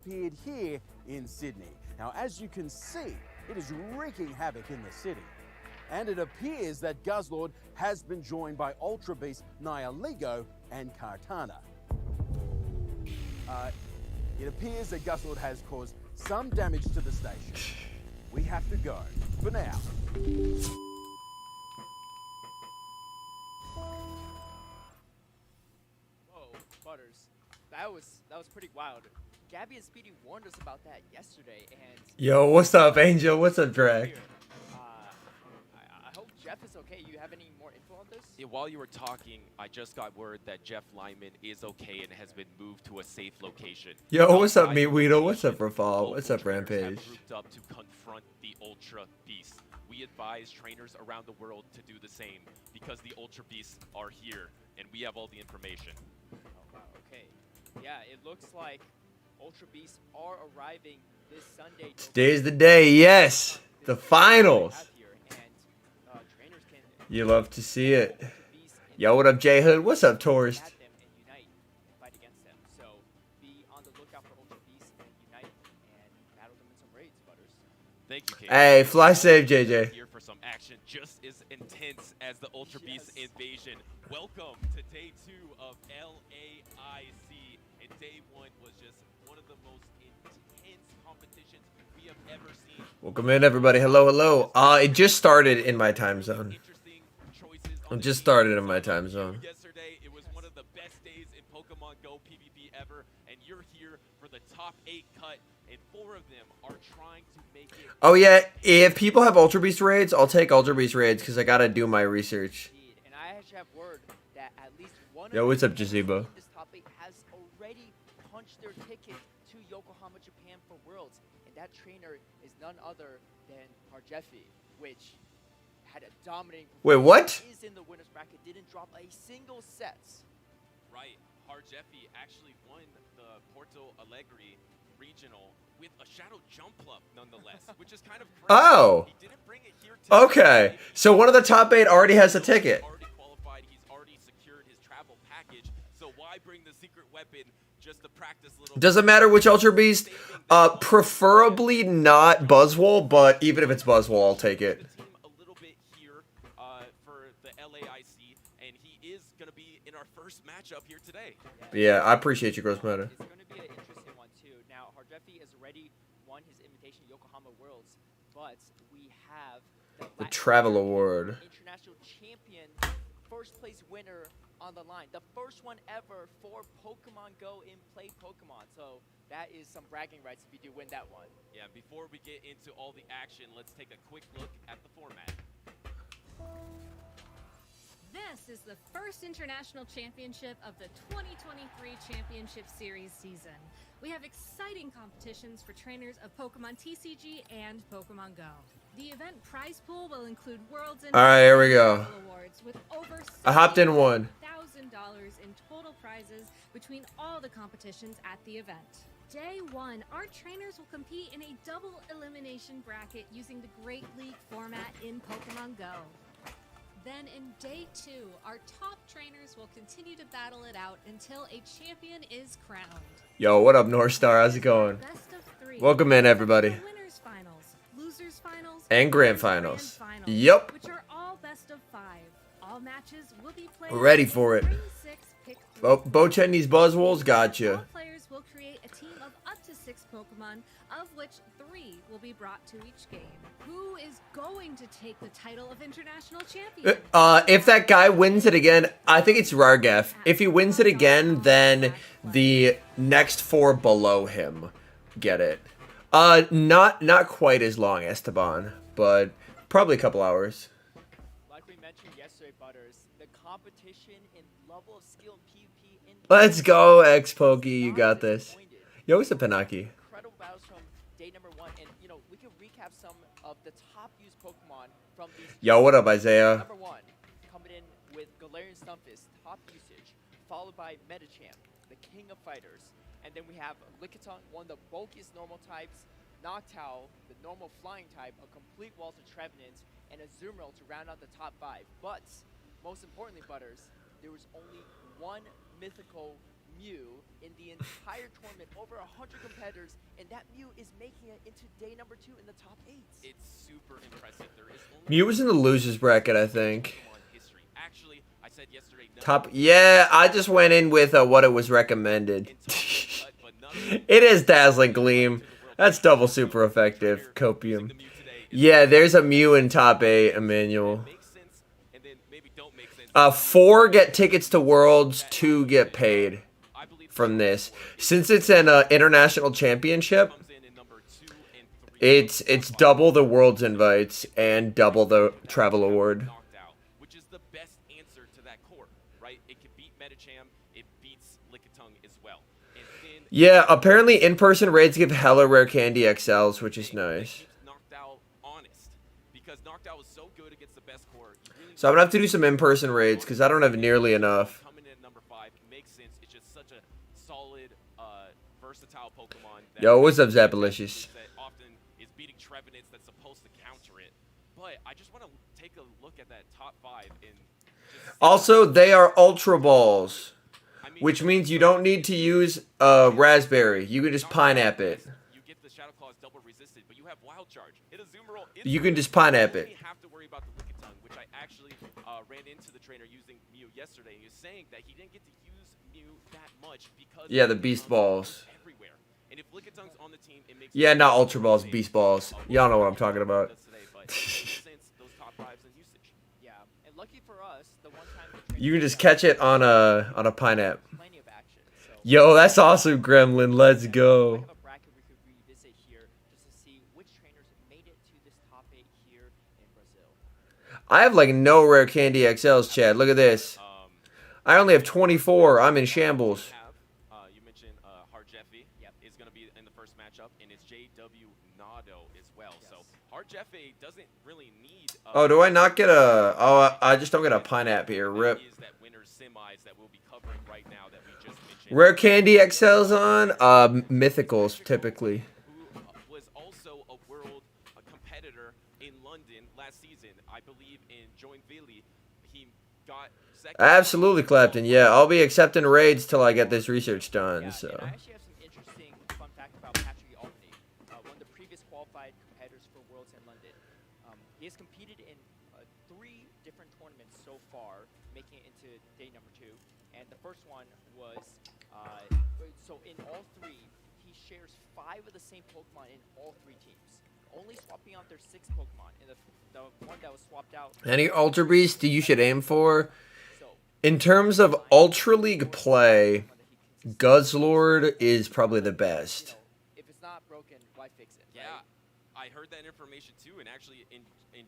appeared here in Sydney. Now, as you can see, it is wreaking havoc in the city. And it appears that Guzzlord has been joined by Ultra Beast Nihiligo and Kartana. It appears that Guzzlord has caused some damage to the station. We have to go for now. Whoa, Butters. That was pretty wild. Gabby and Speedy warned us about that yesterday, and Yo, what's up, Angel? What's up, Drag? I hope Jeff is okay. You have any more info on this? Yeah, while you were talking, I just got word that Jeff Lyman is okay and has been moved to a safe location. Yo, what's up, Meatweedle? What's up, Rafal? What's up, Rampage? Grouped up to confront the Ultra Beast. We advise trainers around the world to do the same because the Ultra Beasts are here and we have all the information. Oh, wow, okay. Yeah, it looks like Ultra Beasts are arriving this Sunday. Today's the day, yes! The finals! You love to see it. Yo, what up, J Hood? What's up, Tourist? Thank you, Kate. Hey, fly safe, JJ. Here for some action just as intense as the Ultra Beast invasion. Welcome to day 2 of LAIC. And day 1 was just one of the most intense competitions we have ever seen. Welcome in, everybody. Hello, hello. It just started in my time zone. It just started in my time zone. Yesterday, it was one of the best days in Pokemon Go PvP ever, and you're here for the top 8 cut, and 4 of them are trying to make it. Oh yeah, if people have Ultra Beast raids, I'll take Ultra Beast raids because I gotta do my research. And I actually have word that at least one Yo, what's up, Jazebo? This top 8 has already punched their ticket to Yokohama, Japan for Worlds, and that trainer is none other than Harjeffi, which had a dominating performance. Wait, what? Is in the winners bracket, didn't drop a single set. Right, Harjeffi actually won the Porto Alegre regional with a shadow jump up nonetheless, which is kind of crazy. Oh. He didn't bring it here today. Okay, so one of the top 8 already has a ticket. He's already qualified. He's already secured his travel package. So why bring the secret weapon just to practice a little? Doesn't matter which Ultra Beast. Preferably not Buzzwole, but even if it's Buzzwole, I'll take it. A little bit here for the LAIC, and he is going to be in our first matchup here today. Yeah, I appreciate you, Gross Matter. It's going to be an interesting one too. Now, Harjeffi has already won his invitation to Yokohama Worlds, but we have The Travel Award. International Champion, first place winner on the line. The first one ever for Pokemon Go in Play Pokemon. So that is some bragging rights if you do win that one. Yeah, before we get into all the action, let's take a quick look at the format. This is the first international championship of the 2023 Championship Series season. We have exciting competitions for trainers of Pokemon TCG and Pokemon Go. The event prize pool will include Worlds and Alright, here we go. awards with over I hopped in one. $1,000 in total prizes between all the competitions at the event. Day 1, our trainers will compete in a double elimination bracket using the Great League format in Pokemon Go. Then in Day 2, our top trainers will continue to battle it out until a champion is crowned. Yo, what up, North Star? How's it going? Best of 3. Welcome in, everybody. Winners finals, losers finals, And grand finals. finals, Yep. which are all best of 5. All matches will be played. We're ready for it. 3-6 pick 3. Bochen these Buzzwoles, All gotcha. players will create a team of up to 6 Pokemon, of which 3 will be brought to each game. Who is going to take the title of international champion? If that guy wins it again, I think it's Rargef. If he wins it again, then the next 4 below him get it. Not quite as long, Esteban, but probably a couple hours. Like we mentioned yesterday, Butters, the competition in level of skill in PvP in Let's go, X-Pokey, you got this. Yo, what's up, Pinaki? incredible battles from day number 1, and you know, we can recap some of the top used Pokemon from these. Yo, what up, Isaiah? Number 1, coming in with Galarian Stunfisk, top usage, followed by Medicham, the king of fighters. And then we have Lickitung, one of the bulkiest normal types, Noctowl, the normal flying type, a complete waltz of Trevenant, and a Azumarill to round out the top 5. But, most importantly, Butters, there was only one mythical Mew in the entire tournament, over 100 competitors, and that Mew is making it into day number 2 in the top 8. It's super impressive. There is only Mew was in the losers bracket, I think. Pokemon history. Actually, I said yesterday. Top. Yeah, I just went in with what it was recommended. It It is Dazzling Gleam. That's double super effective. Copium. Yeah, there's a Mew in top 8, Emmanuel. 4 get tickets to Worlds, 2 get paid from this. Since it's an international championship, it's double the Worlds invites and double the travel award. Which is the best answer to that core, right? It can beat Medicham, it beats Lickitung as well. And then Yeah, apparently in-person raids give hella rare candy XLs, which is nice. Noctowl honest, because Noctowl was so good against the best core. So I'm gonna have to do some in-person raids because I don't have nearly enough. Coming in at number 5 makes sense. It's just such a solid, versatile Pokemon. That Yo, what's up, Zapalicious? that often is beating Trevenants that's supposed to counter it. But I just want to take a look at that top 5 and just Also, they are Ultra Balls, I mean, which means you don't need to use Raspberry. You can just Pineapple it. You get the Shadow Claws double resisted, but you have Wild Charge. Hit a Azumarill. You can just Pineapple it. You have to worry about the Lickitung, which I actually ran into the trainer using Mew yesterday. He was saying that he didn't get to use Mew that much because Yeah, the Beast Balls. everywhere. And if Lickitun's on the team, it makes Yeah, not Ultra Balls, Beast Balls. Y'all know what I'm talking about. Today, but it makes sense, those top 5s and usage. Yeah, and lucky for us, the one time the You can just catch it on a Pineapple. plenty of action. So Yo, that's awesome, Gremlin. Let's I go. have a bracket we could revisit here just to see which trainers made it to this top 8 here in Brazil. I have like no rare candy XLs, Chad. Look at this. I only have 24. I'm in shambles. You mentioned Harjeffi is going to be in the first matchup, and it's JW Nado as well. So Harjeffi doesn't really need. Oh, do I not get a? Oh, I just don't get a Pineapple here. Rip. Is that winner's semis that we'll be covering right now that we just mentioned. Rare candy XLs on? Mythicals typically. Who was also a world competitor in London last season, I believe in Joinville. He got second. Absolutely, Clapton. Yeah, I'll be accepting raids till I get this research done. Yeah, So. and I actually have some interesting fun fact about Patrick Albany, one of the previous qualified competitors for Worlds in London. He has competed in 3 different tournaments so far, making it into day number 2. And the first one was, so in all 3, he shares 5 of the same Pokemon in all 3 teams. Only swapping out their 6 Pokemon. And the one that was swapped out. Any Ultra Beast you should aim for? So, In terms of Ultra League play, Guzzlord is probably the best. if it's not broken, why fix it? Yeah, right? I heard that information too, and actually in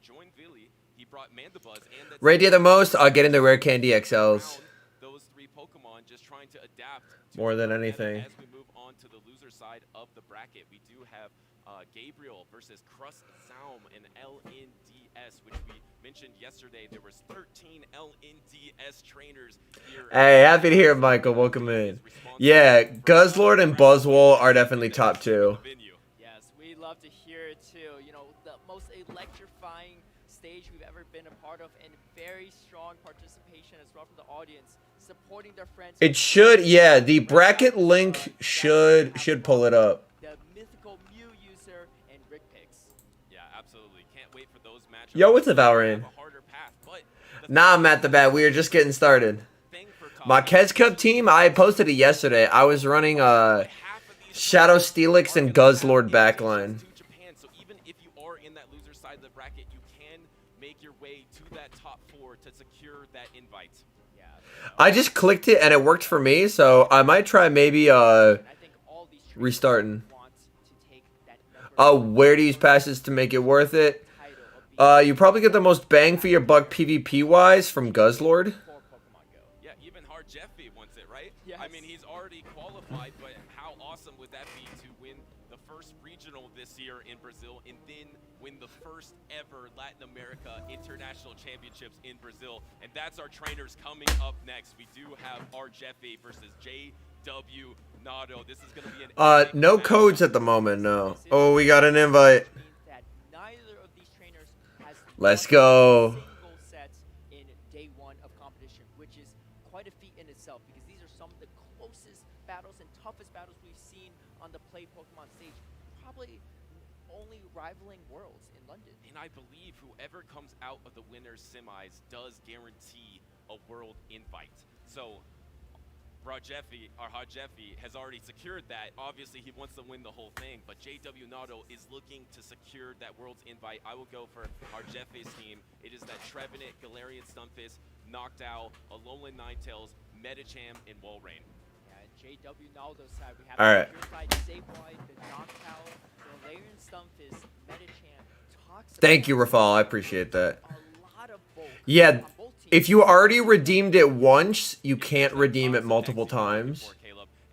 Joinville, he brought Mandibuzz and that's Raid you the most? I'll get into rare candy XLs. those 3 Pokemon, just trying to adapt to More than the meta. anything. As we move on to the loser side of the bracket, we do have Gabriel versus Crust Zaum and LNDS, which we mentioned yesterday. There was 13 LNDS trainers here. Hey, happy to hear it, Michael. Welcome in. Yeah, Guzzlord and Buzzwole are definitely top 2. Yes, we love to hear it too. You know, the most electrifying stage we've ever been a part of, and very strong participation as well from the audience, supporting their friends. It should, yeah. The bracket link should pull it up. The mythical Mew user and Rick Picks. Yeah, absolutely. Can't wait for those matchups. Yo, what's up, Valorant? Have a harder path, but the Nah, I'm at the bat. We are just getting started. thing for top My Kez Cup team, I posted it yesterday. I was running half of these Shadow Steelix and Guzzlord to backline. Japan. So even if you are in that loser side of the bracket, you can make your way to that top 4 to secure that invite. Yeah. I just clicked it and it worked for me, so I might try maybe I think all these trainers restarting. want to take that number Where to use passes to make it worth it. title of being You probably get the most bang for your buck PvP wise from Guzzlord. before Pokemon Go. Yeah, even Harjeffi wants it, right? Yes. I mean, he's already qualified, but how awesome would that be to win the first regional this year in Brazil and then win the first ever Latin America International Championships in Brazil? And that's our trainers coming up next. We do have Harjeffi versus JW Nado. This is going to be an epic No match. codes at the moment, no. Oh, we got an invite. Means that neither of these trainers has Let's lost go. a single set in day 1 of competition, which is quite a feat in itself because these are some of the closest stage, probably only rivaling Worlds in London. And I believe whoever comes out of the winner's semis does guarantee a world invite. So Hajeffi has already secured that. Obviously, he wants to win the whole thing, but JW Nato is looking to secure that world's invite. I will go for Hajeffi's team. It is that Trevenant, Galarian Stunfisk, Noctowl, Alolan Ninetales, Medicham, and Walrein. Yeah, JW Naldo's side, we have All right. your side, Sableye, the Noctowl, Galarian Stunfisk, Medicham, Toxic. Thank you, Rafal. I appreciate that. A lot of bulk Yeah, on both teams. if you already redeemed it once, you can't redeem it multiple times.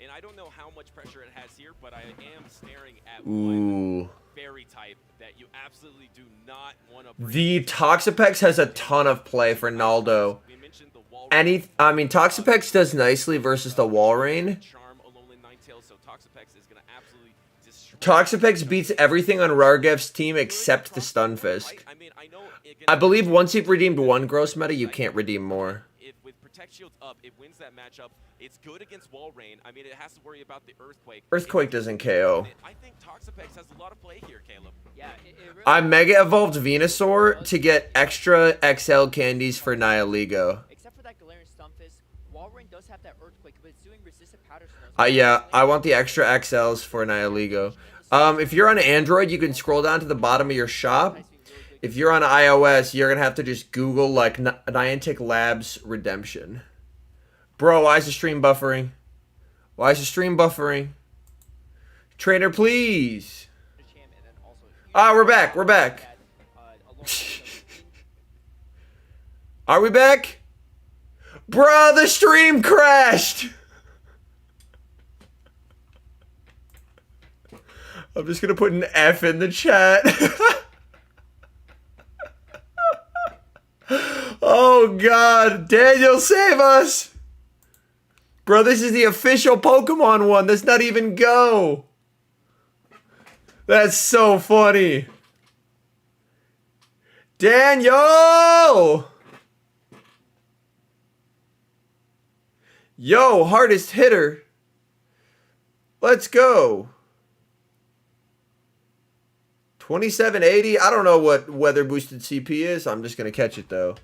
And I don't know how much pressure it has here, but I am staring at Ooh. one fairy type that you absolutely do not want to The Toxapex has a ton of play for Naldo. We mentioned the wall I mean, Toxapex does nicely versus the Walrein. charm Alolan Ninetales, so Toxapex is going to absolutely destroy. Toxapex beats everything on Rargev's team except the Stunfisk. I mean, I know I believe once you've redeemed one gross meta, you can't redeem more. If with Protect Shields up, it wins that matchup. It's good against Walrein. I mean, it has to worry about the Earthquake. Earthquake doesn't KO. I think Toxapex has a lot of play here, Caleb. Yeah, it really I Mega Evolved Venusaur to get extra XL candies for Nihilego. except for that Galarian Stunfisk, Walrein does have that Earthquake, but it's doing resistant powder stones. Yeah, I want the extra XLs for Nihilego. If you're on Android, you can scroll down to the bottom of your shop. If you're on iOS, you're going to have to just Google, like, Niantic Labs Redemption. Bro, why is the stream buffering? Why is the stream buffering? Trainer, please. Ah, we're back. We're back. Are we back? Bro, the stream crashed. I'm just going to put an F in the chat. Oh, God. Daniel, save us. Bro, this is the official Pokemon one. That's not even Go. That's so funny. Daniel! Yo, hardest hitter. Let's go. 2780. I don't know what weather boosted CP is. I'm just going to catch it, though.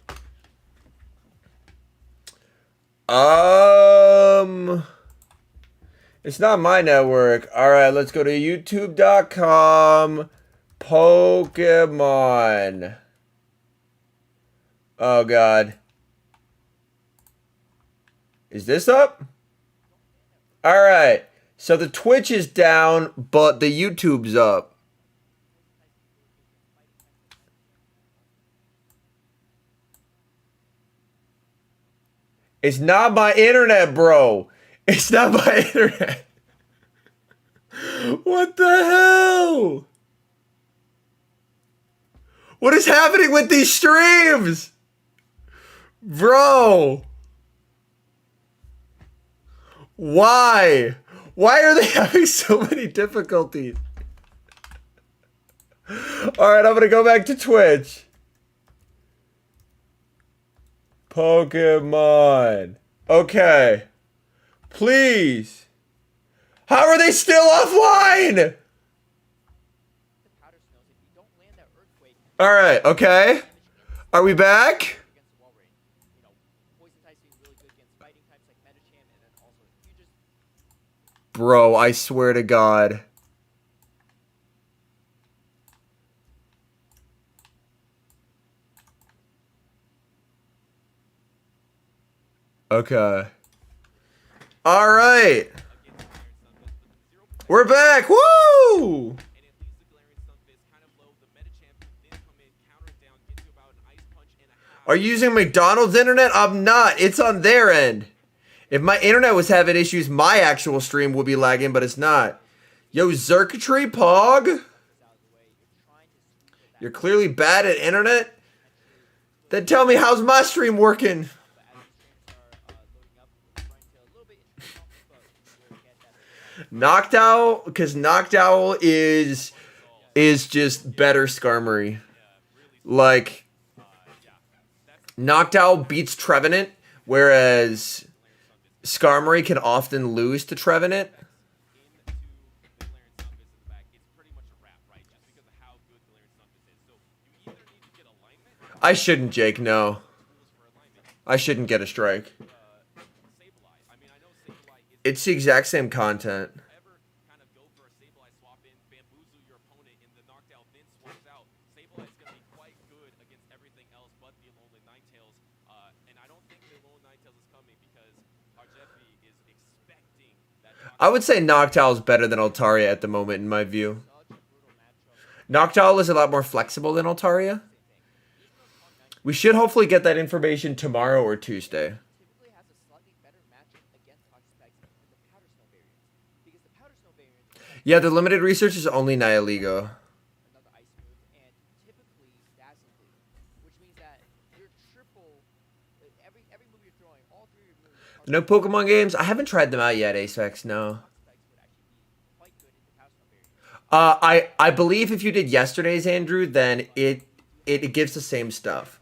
It's not my network. All right, let's go to youtube.com. Pokemon. Oh, God. Is this up? All right. So the Twitch is down, but the YouTube's up. It's not my internet, bro. It's not my internet. What the hell? What is happening with these streams? Bro. Why? Why are they having so many difficulties? Alright, I'm gonna go back to Twitch. Pokemon. Okay. Please. How are they still offline? Alright, okay. Are we back? Bro, I swear to God. Okay. All right. We're back. Woo! Are you using McDonald's internet? I'm not. It's on their end. If my internet was having issues, my actual stream would be lagging, but it's not. Yo, Zerkatry, Pog? You're clearly bad at internet? Then tell me, how's my stream working? Noctowl, because Noctowl is just better Skarmory. Like, Noctowl beats Trevenant, whereas Skarmory can often lose to Trevenant. I shouldn't, Jake, no. I shouldn't get a strike. Sableye. I mean, I know Sableye is It's the exact same content. ever kind of go for a Sableye swap in, bamboozle your opponent in the knockdown, then swaps out. Sableye is going to be quite good against everything else but the Alolan Ninetales. And I don't think the Alolan Ninetales is coming because Arjefi is expecting that. I would say Noctowl is better than Altaria at the moment, in my view. Noctowl is a lot more flexible than Altaria. We should hopefully get that information tomorrow or Tuesday. Typically has a slightly better matchup against Toxapex than the Powder Snow variants. Because the Powder Snow variants Yeah, the limited research is only Nihiligo. another ice move and typically Dazzling Gleam, which means that you're triple every move you're throwing, all three of your moves No Pokemon games? I haven't tried them out yet, Acex, no. Toxapex would actually be quite good in the Powder Snow variant. I believe if you did yesterday's, Andrew, then it gives the same stuff.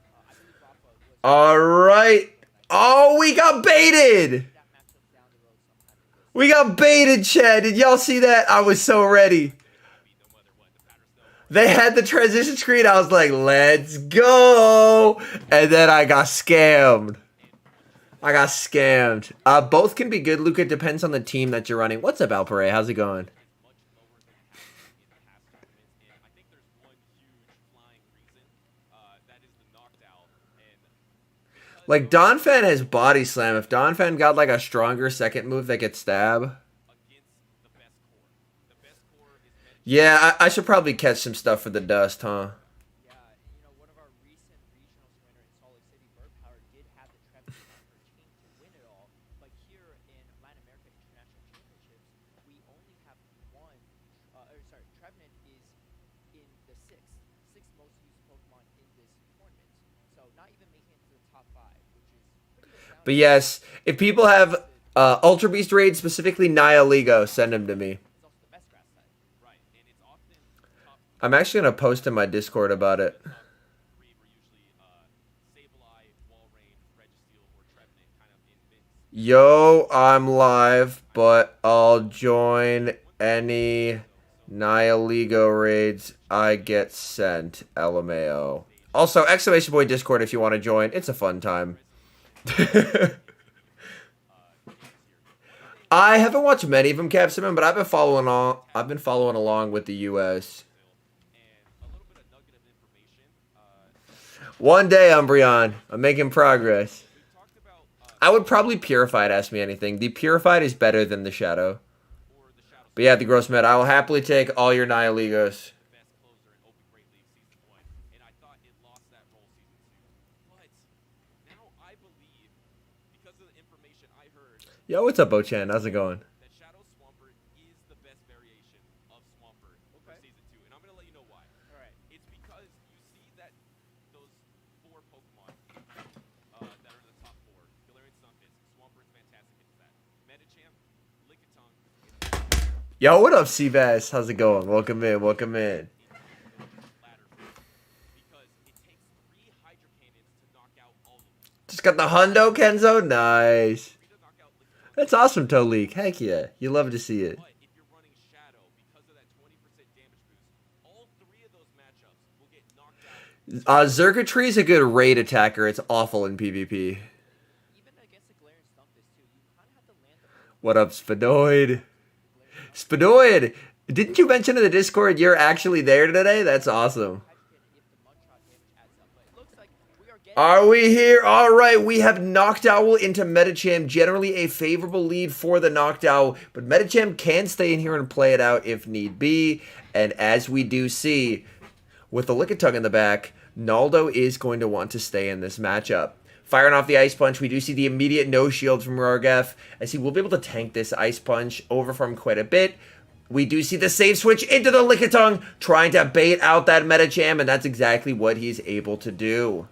All right. Oh, we got baited. We got baited, Chad. Did y'all see that? I was so ready. They had the transition screen. I was like, let's go. And then I got scammed. Both can be good, Luca. It depends on the team that you're running. What's up, Alpare? How's it going? Like, Donphan has Body Slam. If Donphan got, like, a stronger second move that could stab. Yeah, I should probably catch some stuff for the dust, huh? Yeah, one of our recent regionals winner in Salt Lake City, Bird Power, did have the Trevenant on her team to win it all. But here in Latin America International Championships, we only have one. Trevenant is in the sixth most used Pokemon in this tournament. So not even making it to the top 5, which is pretty astounding. But yes, if people have Ultra Beast raids, specifically Nihiligo, send them to me. It's also the best grass type. Right, and it's often top I'm actually going to post in my Discord about it. 3 were usually Sableye, Walrein, Registeel, or Trevenant kind of in mix. Yo, I'm live, but I'll join any Nihiligo raids I get sent. LMAO. Also, exclamation point Discord if you want to join. It's a fun time. I haven't watched many of them, Capsimon, but I've been following along with the US. One day, Umbreon. I'm making progress. I would probably Purified, ask me anything. The Purified is better than the Shadow. But yeah, the Gross Med, I will happily take all your Nihiligos. Best closer in Open Great League Season 1, and I thought it lost that role Season 2. But now I believe, because of the information I heard, Yo, what's up, Bochan? How's it going? that Shadow Swampert is the best variation of Swampert for Season 2, and I'm going to let you know why. Alright. It's because you see that those 4 Pokemon that are in the top 4, Galarian Stunfisk, Swampert's fantastic against that. Medicham, Lickitung, Yo, what up, Seabass? How's it going? Welcome in, welcome in. ladder because it takes 3 Hydro Cannons to knock out all of them. Just got the Hundo, Kenzo? Nice. 3 to knock out Lickitung. That's awesome, Toleek. Heck yeah. You love to see it. But if you're running Shadow, because of that 20% damage boost, all 3 of those matchups will get knocked out. Xurkitree is a good raid attacker. It's awful in PvP. Even against the Galarian Stunfisk too, you kind of have to land the What up, Spadoid? Spadoid! Didn't you mention in the Discord you're actually there today? That's awesome. if the Mudshot damage adds up. But it looks like we are getting Are we here? All right, we have Noctowl into Medicham. Generally a favorable lead for the Noctowl, but Medicham can stay in here and play it out if need be. And as we do see, with the Lickitung in the back, Naldo is going to want to stay in this matchup. Firing off the Ice Punch, we do see the immediate no shield from Rargaf, as he will be able to tank this Ice Punch over from quite a bit. We do see the save switch into the Lickitung, trying to bait out that Medicham, and that's exactly what he's able to do.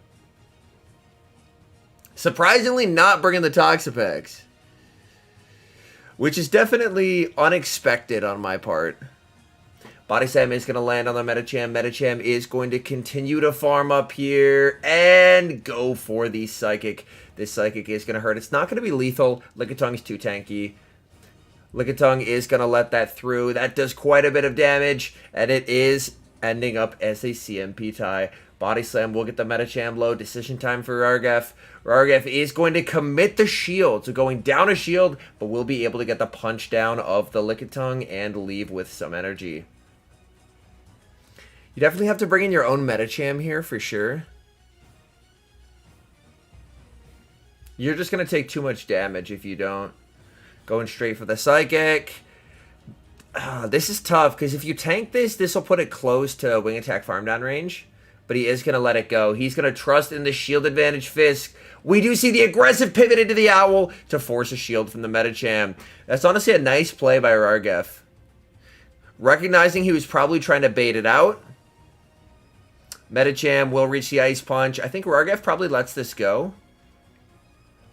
Surprisingly not bringing the Toxapex, which is definitely unexpected on my part. Body Slam is going to land on the Medicham. Medicham is going to continue to farm up here and go for the Psychic. This Psychic is going to hurt. It's not going to be lethal. Lickitung is too tanky. Lickitung is going to let that through. That does quite a bit of damage, and it is ending up as a CMP tie. Body Slam will get the Medicham low. Decision time for Rargef. Rargef is going to commit the shield, so going down a shield, but will be able to get the punch down of the Lickitung and leave with some energy. You definitely have to bring in your own Medicham here for sure. You're just going to take too much damage if you don't. Going straight for the Psychic. This is tough, because if you tank this, this will put it close to Wing Attack Farm Down range. But he is going to let it go. He's going to trust in the shield advantage Fisk. We do see the aggressive pivot into the Owl to force a shield from the Medicham. That's honestly a nice play by Rargef. Recognizing he was probably trying to bait it out. Medicham will reach the Ice Punch. I think Rargef probably lets this go.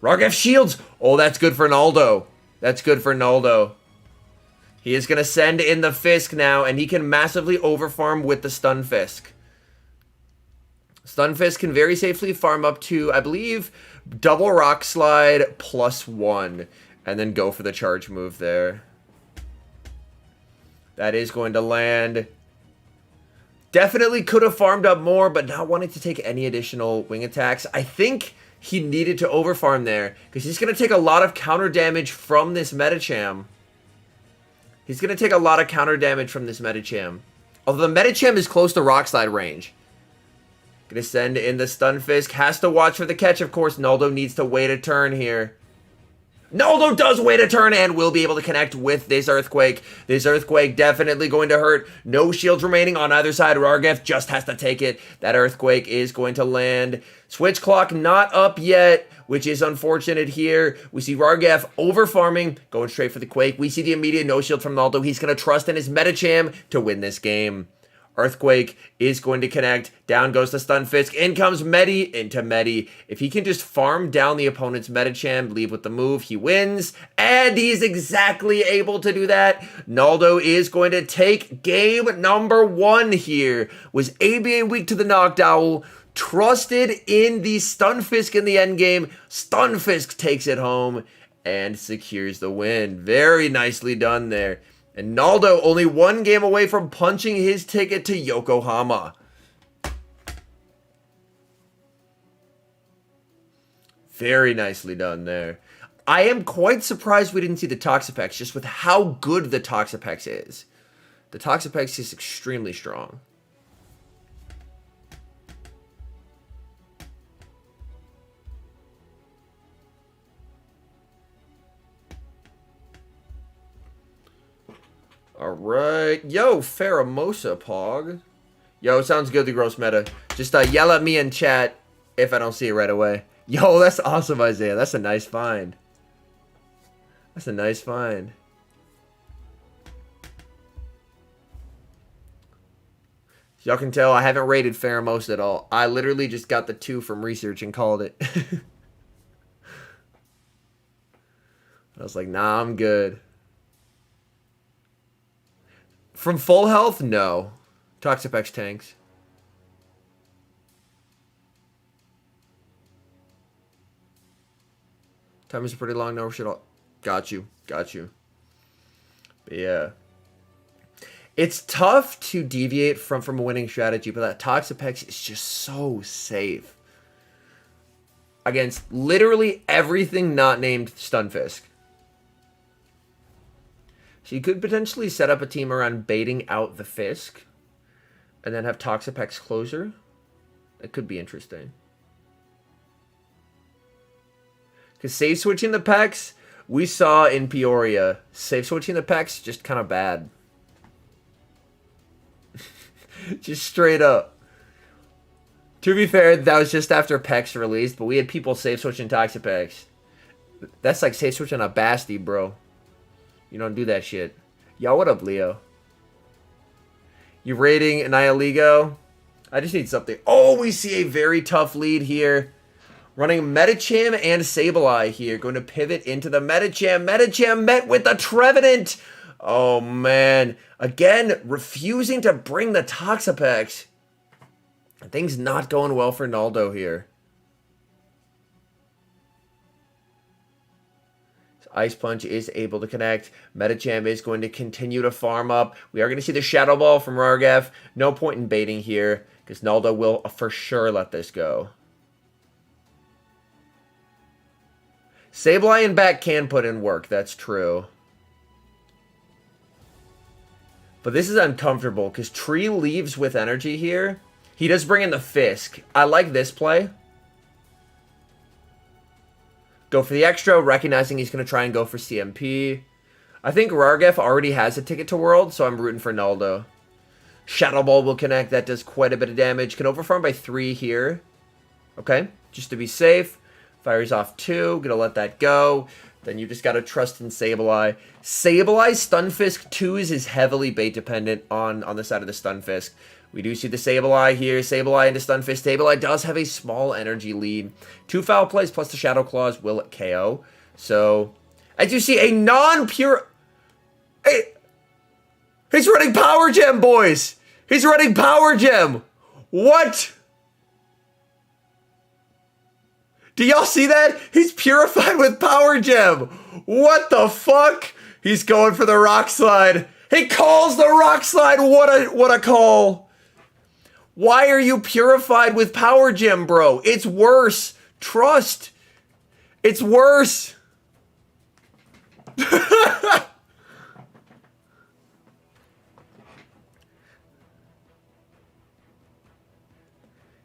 Rargef shields! Oh, that's good for Naldo. That's good for Naldo. He is going to send in the Fisk now, and he can massively overfarm with the Stun Fisk. Stunfisk can very safely farm up to, I believe, double Rock Slide +1. And then go for the charge move there. That is going to land. Definitely could have farmed up more, but not wanting to take any additional wing attacks. I think he needed to overfarm there, because he's going to take a lot of counter damage from this Medicham. He's going to take a lot of counter damage from this Medicham. Although the Medicham is close to Rock Slide range. Gonna send in the Stunfisk. Has to watch for the catch, of course. Naldo needs to wait a turn here. Naldo does wait a turn and will be able to connect with this Earthquake. This Earthquake definitely going to hurt. No shields remaining on either side. Rargef just has to take it. That Earthquake is going to land. Switch clock not up yet, which is unfortunate here. We see Rargef over farming, going straight for the Quake. We see the immediate no shield from Naldo. He's going to trust in his Medicham to win this game. Earthquake is going to connect. Down goes the Stunfisk. In comes Medi into Medi. If he can just farm down the opponent's Medicham, leave with the move, he wins. And he's exactly able to do that. Naldo is going to take game number 1 here. Was ABA weak to the Noctowl. Trusted in the Stunfisk in the endgame. Stunfisk takes it home and secures the win. Very nicely done there. And Naldo only 1 game away from punching his ticket to Yokohama. Very nicely done there. I am quite surprised we didn't see the Toxapex, just with how good the Toxapex is. The Toxapex is extremely strong. Alright. Yo, Pheromosa, Pog. Yo, sounds good, the gross meta. Just yell at me in chat if I don't see it right away. Yo, that's awesome, Isaiah. That's a nice find. That's a nice find. Y'all can tell I haven't rated Pheromosa at all. I literally just got the 2 from research and called it. I was like, nah, I'm good. From full health? No. Toxapex tanks. Time is pretty long. No shit. Got you. Got you. But yeah. It's tough to deviate from a winning strategy, but that Toxapex is just so safe. Against literally everything not named Stunfisk. So you could potentially set up a team around baiting out the Fisk. And then have Toxapex closer. That could be interesting. Because safe switching the Pex, we saw in Peoria. Safe switching the Pex, just kind of bad. Just straight up. To be fair, that was just after Pex released. But we had people safe switching Toxapex. That's like safe switching a Basti, bro. You don't do that shit. Yo, what up, Leo? You rating Nihiligo? I just need something. Oh, we see a very tough lead here. Running Medicham and Sableye here. Going to pivot into the Medicham. Medicham met with the Trevenant. Oh, man. Again, refusing to bring the Toxapex. Things not going well for Naldo here. Ice Punch is able to connect. Medicham is going to continue to farm up. We are going to see the Shadow Ball from Rargef. No point in baiting here, because Naldo will for sure let this go. Sableye and back can put in work, that's true. But this is uncomfortable, because Tree leaves with energy here. He does bring in the Fisk. I like this play. Go for the extra, recognizing he's going to try and go for CMP. I think Rargef already has a ticket to World, so I'm rooting for Naldo. Shadow Ball will connect. That does quite a bit of damage. Can overfarm by 3 here. Okay, just to be safe. Fires off 2. Gonna let that go. Then you just gotta trust in Sableye. Sableye Stunfisk 2s is heavily bait dependent on the side of the Stunfisk. We do see the Sableye here. Sableye into Stunfisk. Sableye does have a small energy lead. 2 foul plays plus the Shadow Claws will KO. So, as you see, a non-pure... Hey, he's running Power Gem, boys! He's running Power Gem! What? Do y'all see that? He's purified with Power Gem! What the fuck? He's going for the Rock Slide. He calls the Rock Slide! What a call! Why are you purified with Power Gem, bro? It's worse. Trust. It's worse.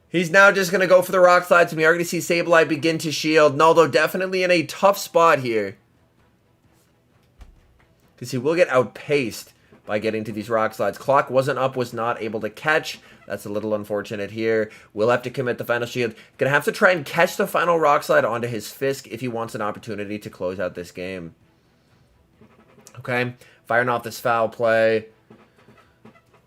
He's now just going to go for the Rock Slides, and we are going to see Sableye begin to shield. Naldo definitely in a tough spot here, because he will get outpaced by getting to these Rock Slides. Clock wasn't up, was not able to catch. That's a little unfortunate here. We'll have to commit the final shield. Gonna have to try and catch the final Rock Slide onto his Fisk if he wants an opportunity to close out this game. Okay, firing off this foul play.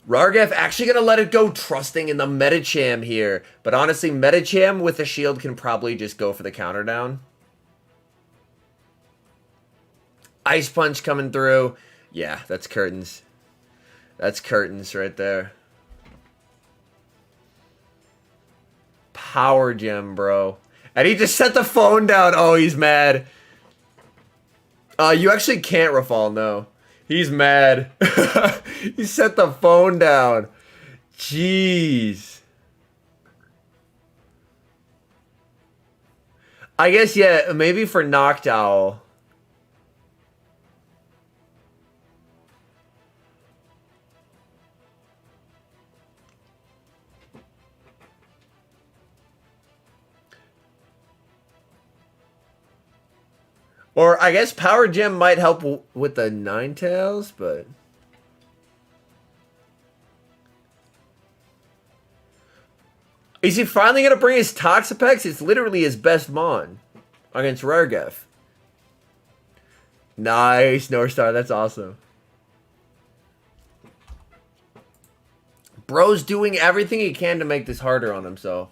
Rargef actually going to let it go, trusting in the Medicham here. But honestly, Medicham with the shield can probably just go for the counter down. Ice Punch coming through. Yeah, that's curtains. That's curtains right there. Power Gem, bro. And he just set the phone down. Oh, he's mad. You actually can't Rafal, no. He's mad. He set the phone down. Jeez. I guess, yeah, maybe for Noctowl. Or I guess Power Gem might help with the Ninetales, but... Is he finally going to bring his Toxapex? It's literally his best Mon against Rargef. Nice, North Star. That's awesome. Bro's doing everything he can to make this harder on himself.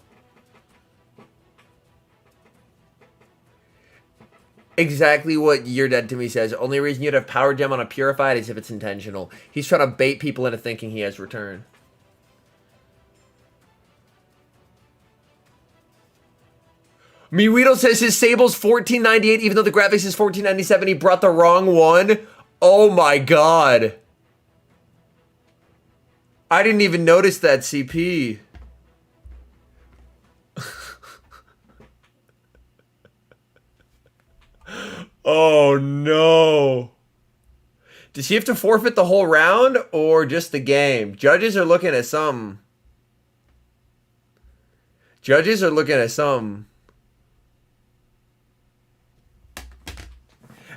Exactly what You're Dead to Me says. Only reason you'd have Power Gem on a Purified is if it's intentional. He's trying to bait people into thinking he has return. Miweedle says his Sable's 1498, even though the graphics is 1497. He brought the wrong one. Oh my god. I didn't even notice that, CP. Oh no. Does he have to forfeit the whole round or just the game? Judges are looking at some. Judges are looking at some.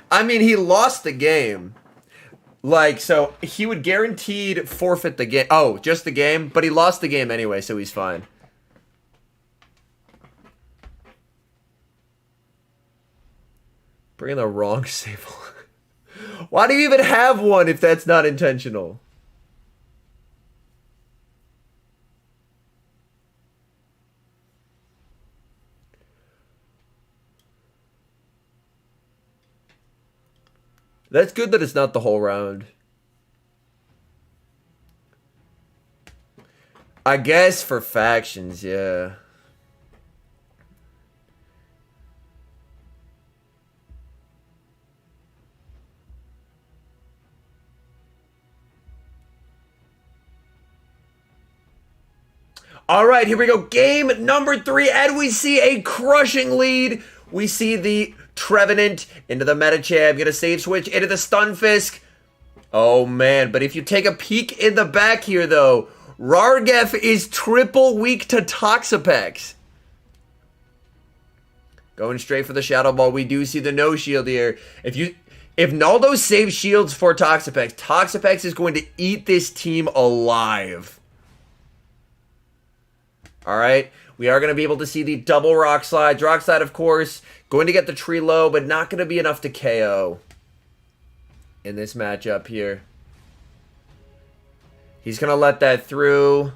I mean, he lost the game. Like, so he would guaranteed forfeit the game. Oh, just the game? But he lost the game anyway, so he's fine. Bringing the wrong Sable. Why do you even have one if that's not intentional? That's good that it's not the whole round. I guess for factions, yeah. All right, here we go. Game number 3, and we see a crushing lead. We see the Trevenant into the Medicham. Gonna save switch into the Stunfisk. Oh, man. But if you take a peek in the back here, though, Rargef is triple weak to Toxapex. Going straight for the Shadow Ball. We do see the no shield here. If Naldo saves shields for Toxapex, Toxapex is going to eat this team alive. All right. We are going to be able to see the double Rock Slides. Rock Slide, of course, going to get the tree low, but not going to be enough to KO in this matchup here. He's going to let that through.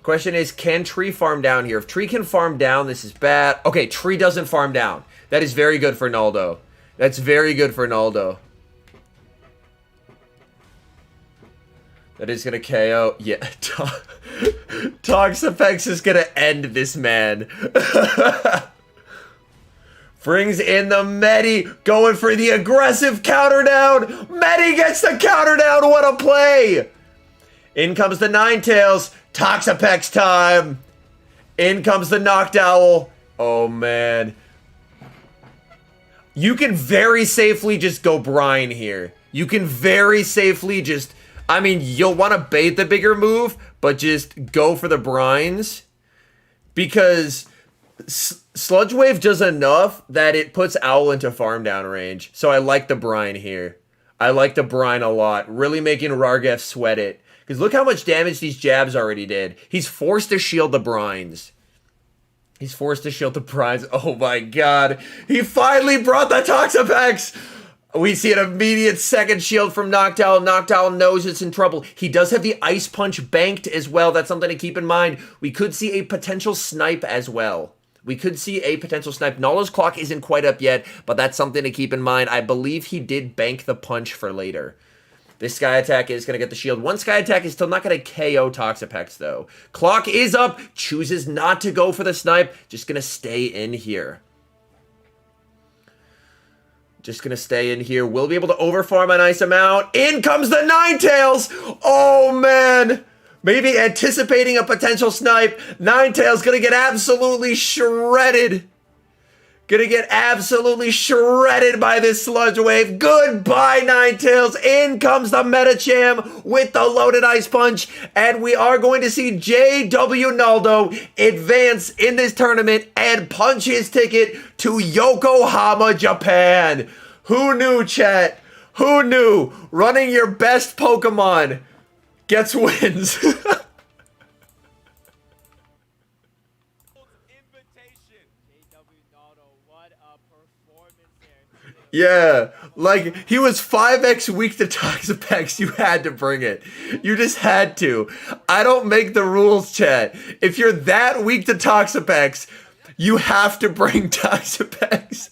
Question is, can Tree farm down here? If Tree can farm down, this is bad. Okay, Tree doesn't farm down. That is very good for Naldo. That's very good for Naldo. That is going to KO. Yeah, Toxapex is going to end this man. Brings in the Medi, going for the aggressive counter down. Medi gets the counter down. What a play. In comes the Ninetales. Toxapex time. In comes the Noctowl. Oh, man. You can very safely just go Brine here. You can very safely just... I mean, you'll want to bait the bigger move, but just go for the Brines. Because Sludge Wave does enough that it puts Owl into farm down range. So I like the Brine here. I like the Brine a lot. Really making Rargef sweat it. Because look how much damage these jabs already did. He's forced to shield the Brines. He's forced to shield the Brines. Oh my god. He finally brought the Toxapex! We see an immediate second shield from Noctowl. Noctowl knows it's in trouble. He does have the Ice Punch banked as well. That's something to keep in mind. We could see a potential snipe as well. We could see a potential snipe. Nala's clock isn't quite up yet, but that's something to keep in mind. I believe he did bank the punch for later. This Sky Attack is going to get the shield. One Sky Attack is still not going to KO Toxapex, though. Clock is up. Chooses not to go for the snipe. Just going to stay in here. Just going to stay in here. We'll be able to overfarm a nice amount. In comes the Ninetales. Oh, man. Maybe anticipating a potential snipe. Ninetales going to get absolutely shredded. Gonna get absolutely shredded by this Sludge Wave. Goodbye, Ninetales. In comes the Medicham with the loaded Ice Punch. And we are going to see J.W. Naldo advance in this tournament and punch his ticket to Yokohama, Japan. Who knew, chat? Who knew? Running your best Pokemon gets wins. Yeah, like, he was 5x weak to Toxapex. You had to bring it. You just had to. I don't make the rules, chat. If you're that weak to Toxapex, you have to bring Toxapex.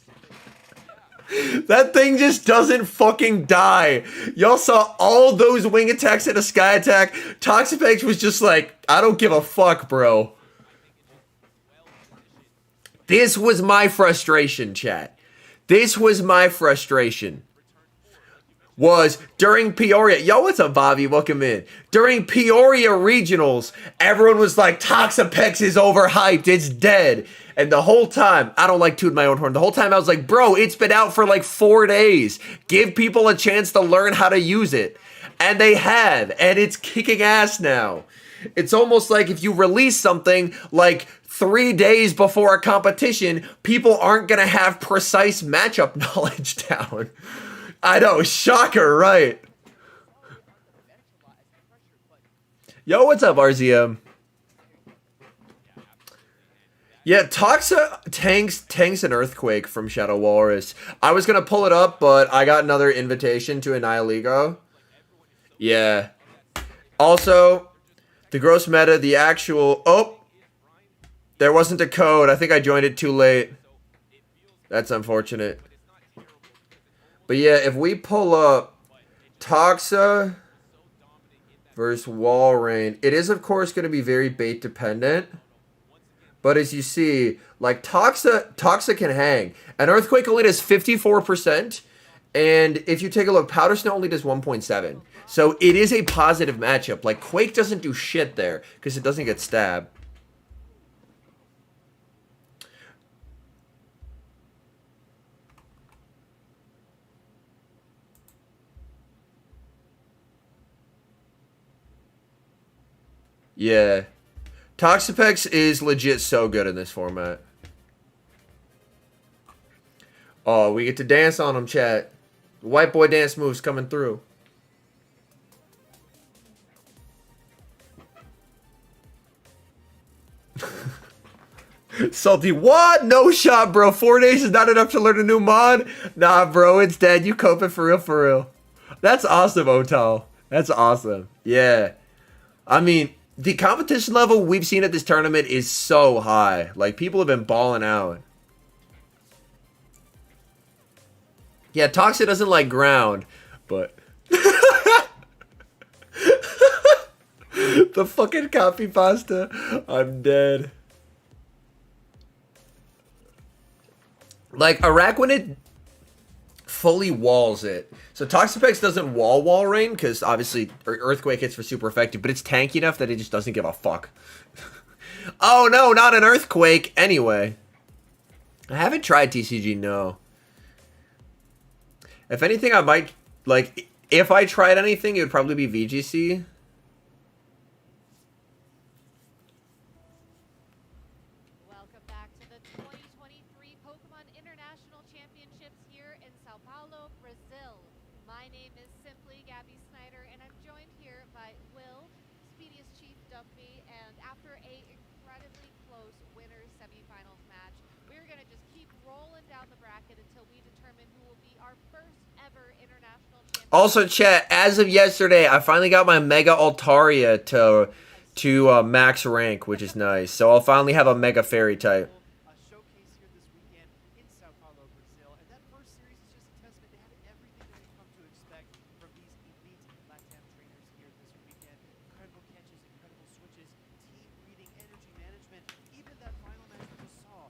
That thing just doesn't fucking die. Y'all saw all those wing attacks and a sky attack. Toxapex was just like, I don't give a fuck, bro. This was my frustration, chat. This was my frustration. Was during Peoria. Yo, what's up, Bobby? Welcome in. During Peoria Regionals, everyone was like, Toxapex is overhyped. It's dead. And the whole time, I don't like tooting my own horn. The whole time I was like, bro, it's been out for like 4 days. Give people a chance to learn how to use it. And they have. And it's kicking ass now. It's almost like if you release something like 3 days before a competition, people aren't going to have precise matchup knowledge down. I know, shocker, right? Yo, what's up, RZM? Yeah, Toxa tanks an Earthquake from Shadow Walrus. I was going to pull it up, but I got another invitation to Annihiligo. Yeah. Also, the gross meta, the actual... Oh! There wasn't a code. I think I joined it too late. That's unfortunate. But yeah, if we pull up Toxa versus Walrein, it is, of course, going to be very bait dependent. But as you see, like, Toxa can hang. And Earthquake only does 54%. And if you take a look, Powder Snow only does 1.7. So it is a positive matchup. Like, Quake doesn't do shit there because it doesn't get stabbed. Yeah. Toxapex is legit so good in this format. Oh, we get to dance on him, chat. White boy dance moves coming through. Salty, what? No shot, bro. 4 days is not enough to learn a new mod? Nah, bro, it's dead. You coping for real, for real. That's awesome, Otal. That's awesome. Yeah. I mean, the competition level we've seen at this tournament is so high. Like, people have been balling out. Yeah, Toxic doesn't like ground, but... The fucking copy pasta. I'm dead. Like, Araquanid fully walls it. So Toxapex doesn't wall rain, because obviously Earthquake hits for super effective, but it's tanky enough that it just doesn't give a fuck. Oh no, not an Earthquake! Anyway. I haven't tried TCG, no. If anything, I might, like, if I tried anything, it would probably be VGC. Welcome back to the 2023 Pokemon International Championships here in Sao Paulo, Brazil. My name is simply Gabby Snyder, and I'm joined here by Will, Speediest Chief Dumpy, and after a incredibly close winners semifinals match, we're going to just keep rolling down the bracket until we determine who will be our first ever international champion. Also, chat, as of yesterday, I finally got my Mega Altaria to max rank, which is nice. So I'll finally have a Mega Fairy type. A showcase here this weekend in Sao Paulo, Brazil, and that first series is just a testament. They had everything that we've come to expect from these elite LATAM trainers here this weekend. Incredible catches, incredible switches, team reading, energy management, even that final match we just saw.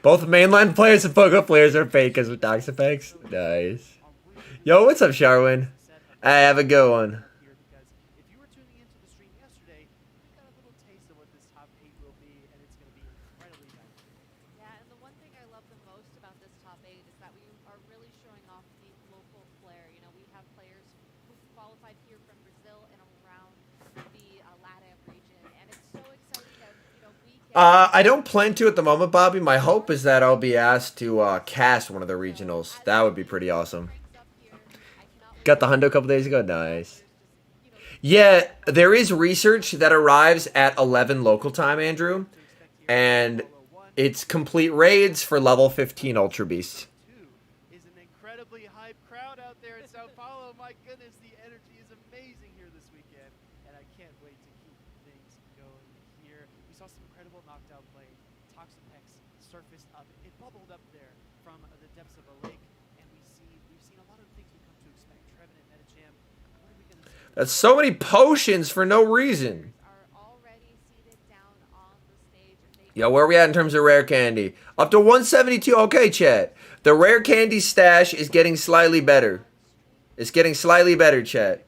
Both mainline players and Pogo players are fake as with Toxapex. Nice. Yo, what's up, Sharwin? I have a good one. Here, because if you were tuning into the stream yesterday, you got a little taste of what this top 8 will be, and it's going to be incredibly dynamic. Yeah, and the one thing I love the most about this top 8 is that we are really showing off the local flair. You know, we have players who qualified here from Brazil and around the LATAM region, and it's so exciting that, you know, we get... I don't plan to at the moment, Bobby. My hope is that I'll be asked to cast one of the regionals. That would be pretty awesome. Got the hundo a couple days ago. Nice. Yeah, there is research that arrives at 11 local time, Andrew. And it's complete raids for level 15 Ultra Beasts. Is an incredibly hype crowd out there in Sao Paulo. My goodness, the energy is amazing here this weekend, and I can't wait to keep things going here. We saw some incredible knockdown play. Toxapex surfaced up. It bubbled up there from the depths of a lake, and we've seen a lot of things we've come to expect. Trevin and Metacham. What are we going to see? That's so many potions for no reason. are already seated down on the stage. Yo, where are we at in terms of rare candy? Up to 172. Okay, chat. The rare candy stash is getting slightly better. It's getting slightly better, chat.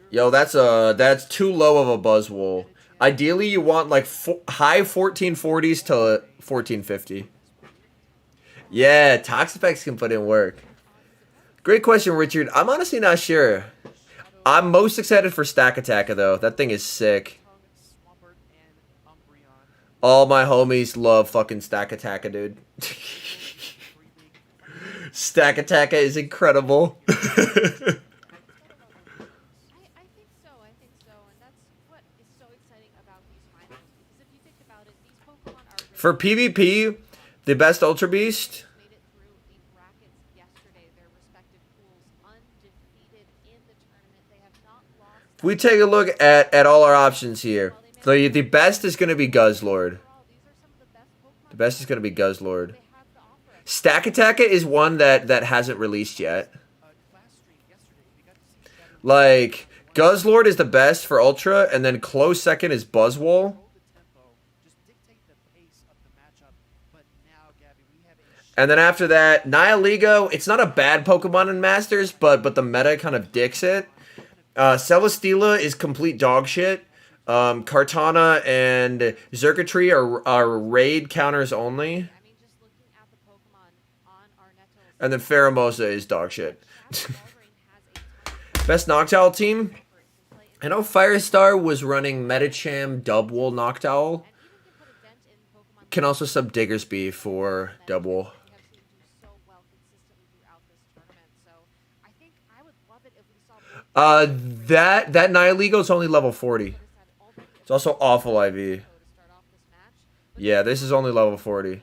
Yo, that's too low of a Buzzwole. Ideally, you want like high 1440s to 1450. Yeah, Toxapex can put in work. Great question, Richard. I'm honestly not sure. I'm most excited for Stack Attacker, though. That thing is sick. Swampert and Umbreon. All my homies love fucking Stack Attacker, dude. Stack Attacker is incredible. I think so. And that's what is so exciting about these finals. Because if you think about it, these Pokemon are really For PvP, the best Ultra Beast. made it through the brackets yesterday, their respective pools undefeated in the tournament. They have not lost. If we take a look at all our options here, the best is going to be Guzzlord. Overall, these are some of the best Pokemon The best is going to be Guzzlord. they have to offer us. Stack Attacker is one that hasn't released yet. Class stream yesterday. We got to see Shadow Like, Guzzlord is the best for Ultra, and then close second is Buzzwole. hold the tempo, just dictate the pace of the matchup. But now, Gabby, we have a And then after that, Nihilego, it's not a bad Pokemon in Masters, but the meta kind of dicks it. Celesteela is complete dog shit. Kartana and Xurkitree are raid counters only. I mean, just looking at the Pokemon on our Netos, And then Pheromosa is dog shit. Shadow Walrein has a ton of Best Noctowl team? effort to play I know Firestar was running Medicham, Dubwool, Noctowl. Can also sub Diggersby for Dubwool. That Nihilego is only level 40. It's also awful IV. Yeah, this is only level 40.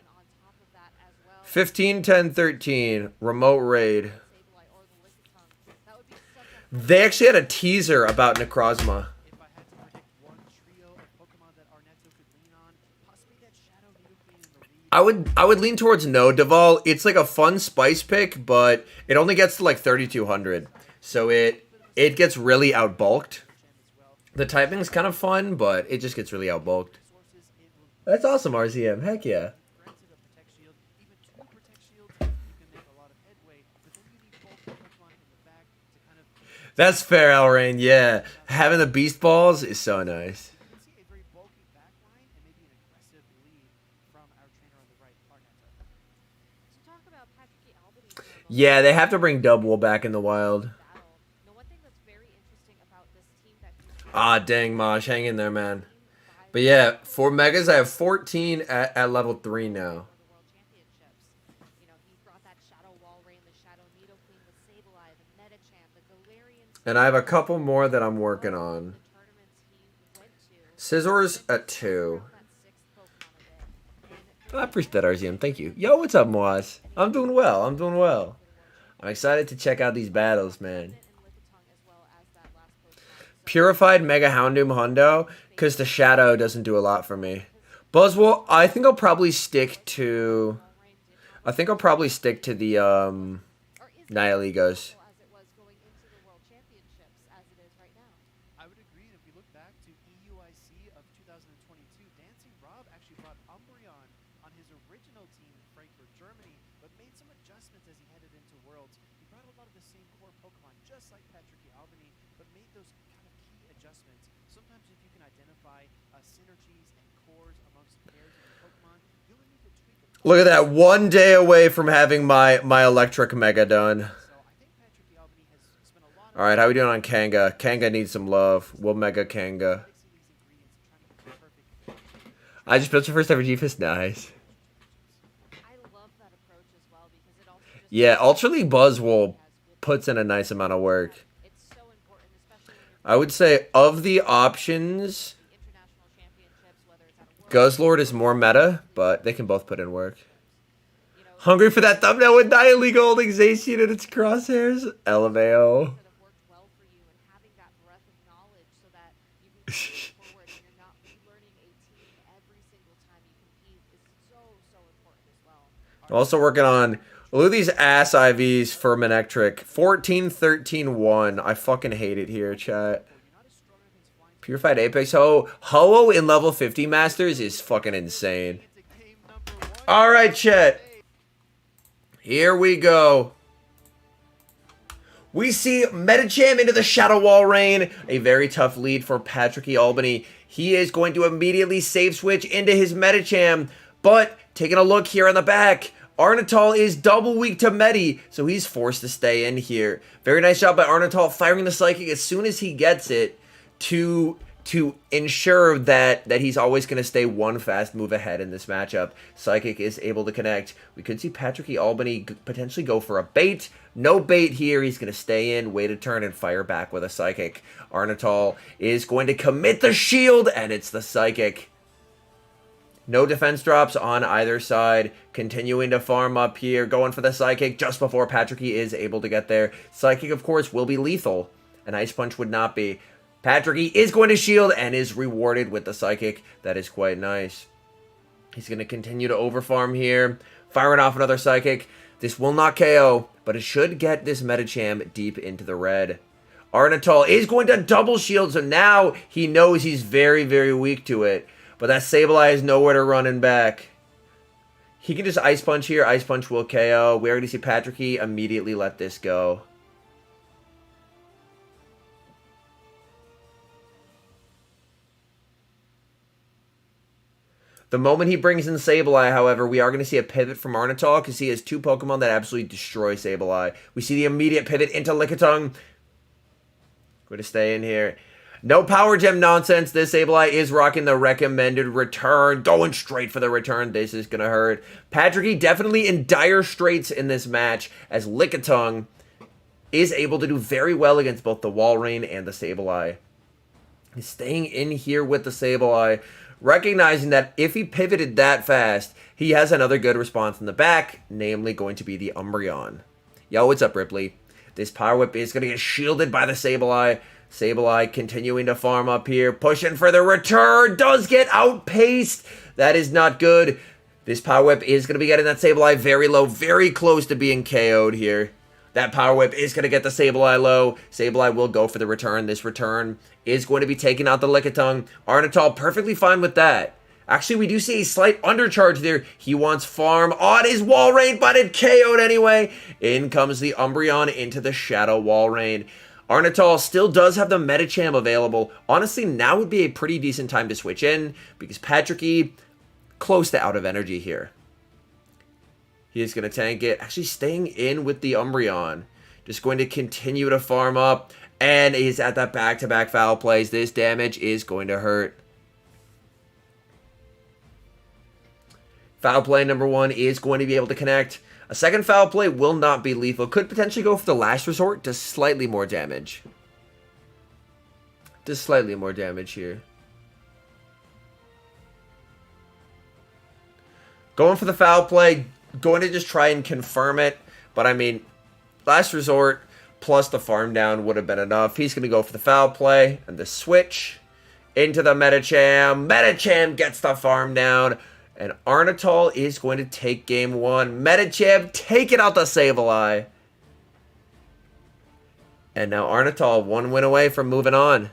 15, 10, 13. Remote raid. They actually had a teaser about Necrozma. If I had to predict one trio of Pokemon that Arnetto could lean on, possibly that Shadow Nidoqueen in the lead. I would lean towards no. Deval, it's like a fun spice pick, but it only gets to like 3,200. So it gets really outbulked. The typing's kind of fun, but it just gets really outbulked. That's awesome, RZM. Heck yeah. Granted a Protect Shield, even 2 Protect Shields, you can make a lot of headway, but then you need both Pokemon in the back to kind of... That's fair, Alrain. Yeah. Having the Beast Balls is so nice. You can see a very bulky back line and maybe an aggressive lead from our trainer on the right, Arnetto. So talk about Patrick Albany. Yeah, they have to bring Dubwool back in the wild. Now, one thing that's very interesting about this team that Ah, dang, Mosh. Hang in there, man. But yeah, for Megas, I have 14 at level 3 now. the World Championships. You know, he brought that Shadow Walrein, the Shadow Nidoqueen, the Sableye, the Medicham, the Galarian. And I have a couple more that I'm working on. The tournaments he went to. Scissors at 2. That 6th Pokemon a day. I appreciate that, RZM. Thank you. Yo, what's up, Moaz? I'm doing well. I'm doing well. I'm excited to check out these battles, man. And Lickitung as well as that last Pokemon. Purified Mega Houndoom Hundo, because the Shadow doesn't do a lot for me. Buzzwole, I think I'll probably stick to... I think I'll probably stick to the Nihilegos. As it was going into the World Championships as it is right now. I would agree. If we look back to EUIC of 2022, Dancing Rob actually brought Umbreon on his original team in Frankfurt, Germany, but made some adjustments as he headed into Worlds. He brought a lot of the same core Pokemon, just like Patrick Albany, but made those kind of key adjustments. Sometimes if you can identify synergies and cores amongst pairs of your Pokemon, you'll need to tweak them. Look at that. 1 day away from having my electric Mega done. So I think Patrick Albany has spent a lot of Alright, how we doing on Kanga? Kanga needs some love. We'll Mega Kanga. mixing these ingredients and trying to get the perfect. I just built your first ever GFIS. Nice. I love that approach as well because it also just Yeah, Ultra League Buzzwole puts in a nice amount of work. it's so important, especially when I would say of the options, the international championships, whether it's at a World Guzzlord is more meta, but they can both put in work. you know, Hungry for that thumbnail with Nihilego holding Zacian in its crosshairs? LMAO. that have worked well for you and having that breadth of knowledge so that you can go forward and you're not relearning a team every single time you compete is so important as well. I'm also working on, look at these ass IVs for Manectric. 14, 13, 1. I fucking hate it here, chat. Purified Apex Ho-Oh in level 50 Masters is fucking insane. Alright, chat. Here we go. We see Medicham into the Shadow Walrein. A very tough lead for Patrick Albany. He is going to immediately save switch into his Medicham. But taking a look here on the back, Arnatol is double weak to Medi, so he's forced to stay in here. Very nice job by Arnatol firing the Psychic as soon as he gets it to ensure that he's always going to stay one fast move ahead in this matchup. Psychic is able to connect. We could see Patrick Albany potentially go for a bait. No bait here. He's going to stay in, wait a turn, and fire back with a Psychic. Arnatol is going to commit the shield, and it's the Psychic. No defense drops on either side. Continuing to farm up here. Going for the Psychic just before Patrick is able to get there. Psychic, of course, will be lethal. An Ice Punch would not be. Patrick is going to shield and is rewarded with the Psychic. That is quite nice. He's going to continue to overfarm here. Firing off another Psychic. This will not KO, but it should get this Medicham deep into the red. Arnatol is going to double shield, so now he knows he's very, very weak to it. But that Sableye is nowhere to run back. He can just Ice Punch here. Ice Punch will KO. We already see Patrick immediately let this go. The moment he brings in Sableye, however, we are going to see a pivot from Arnatol because he has 2 Pokemon that absolutely destroy Sableye. We see the immediate pivot into Lickitung. Going to stay in here. No power gem nonsense. This Sableye is rocking the recommended return. Going straight for the return. This is going to hurt. Patricky definitely in dire straits in this match as Lickitung is able to do very well against both the Walrein and the Sableye. He's staying in here with the Sableye, recognizing that if he pivoted that fast, he has another good response in the back, namely going to be the Umbreon. Yo, what's up, Ripley? This Power Whip is going to get shielded by the Sableye. Sableye continuing to farm up here, pushing for the return, does get outpaced. That is not good. This Power Whip is going to be getting that Sableye very low, very close to being KO'd here. That Power Whip is going to get the Sableye low. Sableye will go for the return. This return is going to be taking out the Lickitung. Arnatol perfectly fine with that. Actually, we do see a slight undercharge there. He wants farm on his Walrein, but it KO'd anyway. In comes the Umbreon into the Shadow Walrein. Arnatol still does have the Medicham available. Honestly, now would be a pretty decent time to switch in because Patricky close to out of energy here. He is going to tank it. Actually staying in with the Umbreon. Just going to continue to farm up. And he's at that back-to-back foul plays. This damage is going to hurt. Foul play number 1 is going to be able to connect. A second foul play will not be lethal. Could potentially go for the last resort. Does slightly more damage. Does slightly more damage here. Going for the foul play. Going to just try and confirm it. But I mean, last resort plus the farm down would have been enough. He's going to go for the foul play and the switch into the Medicham. Medicham gets the farm down. And Arnatol is going to take game 1. Medicham taking out the Sableye. And now Arnatol 1 win away from moving on.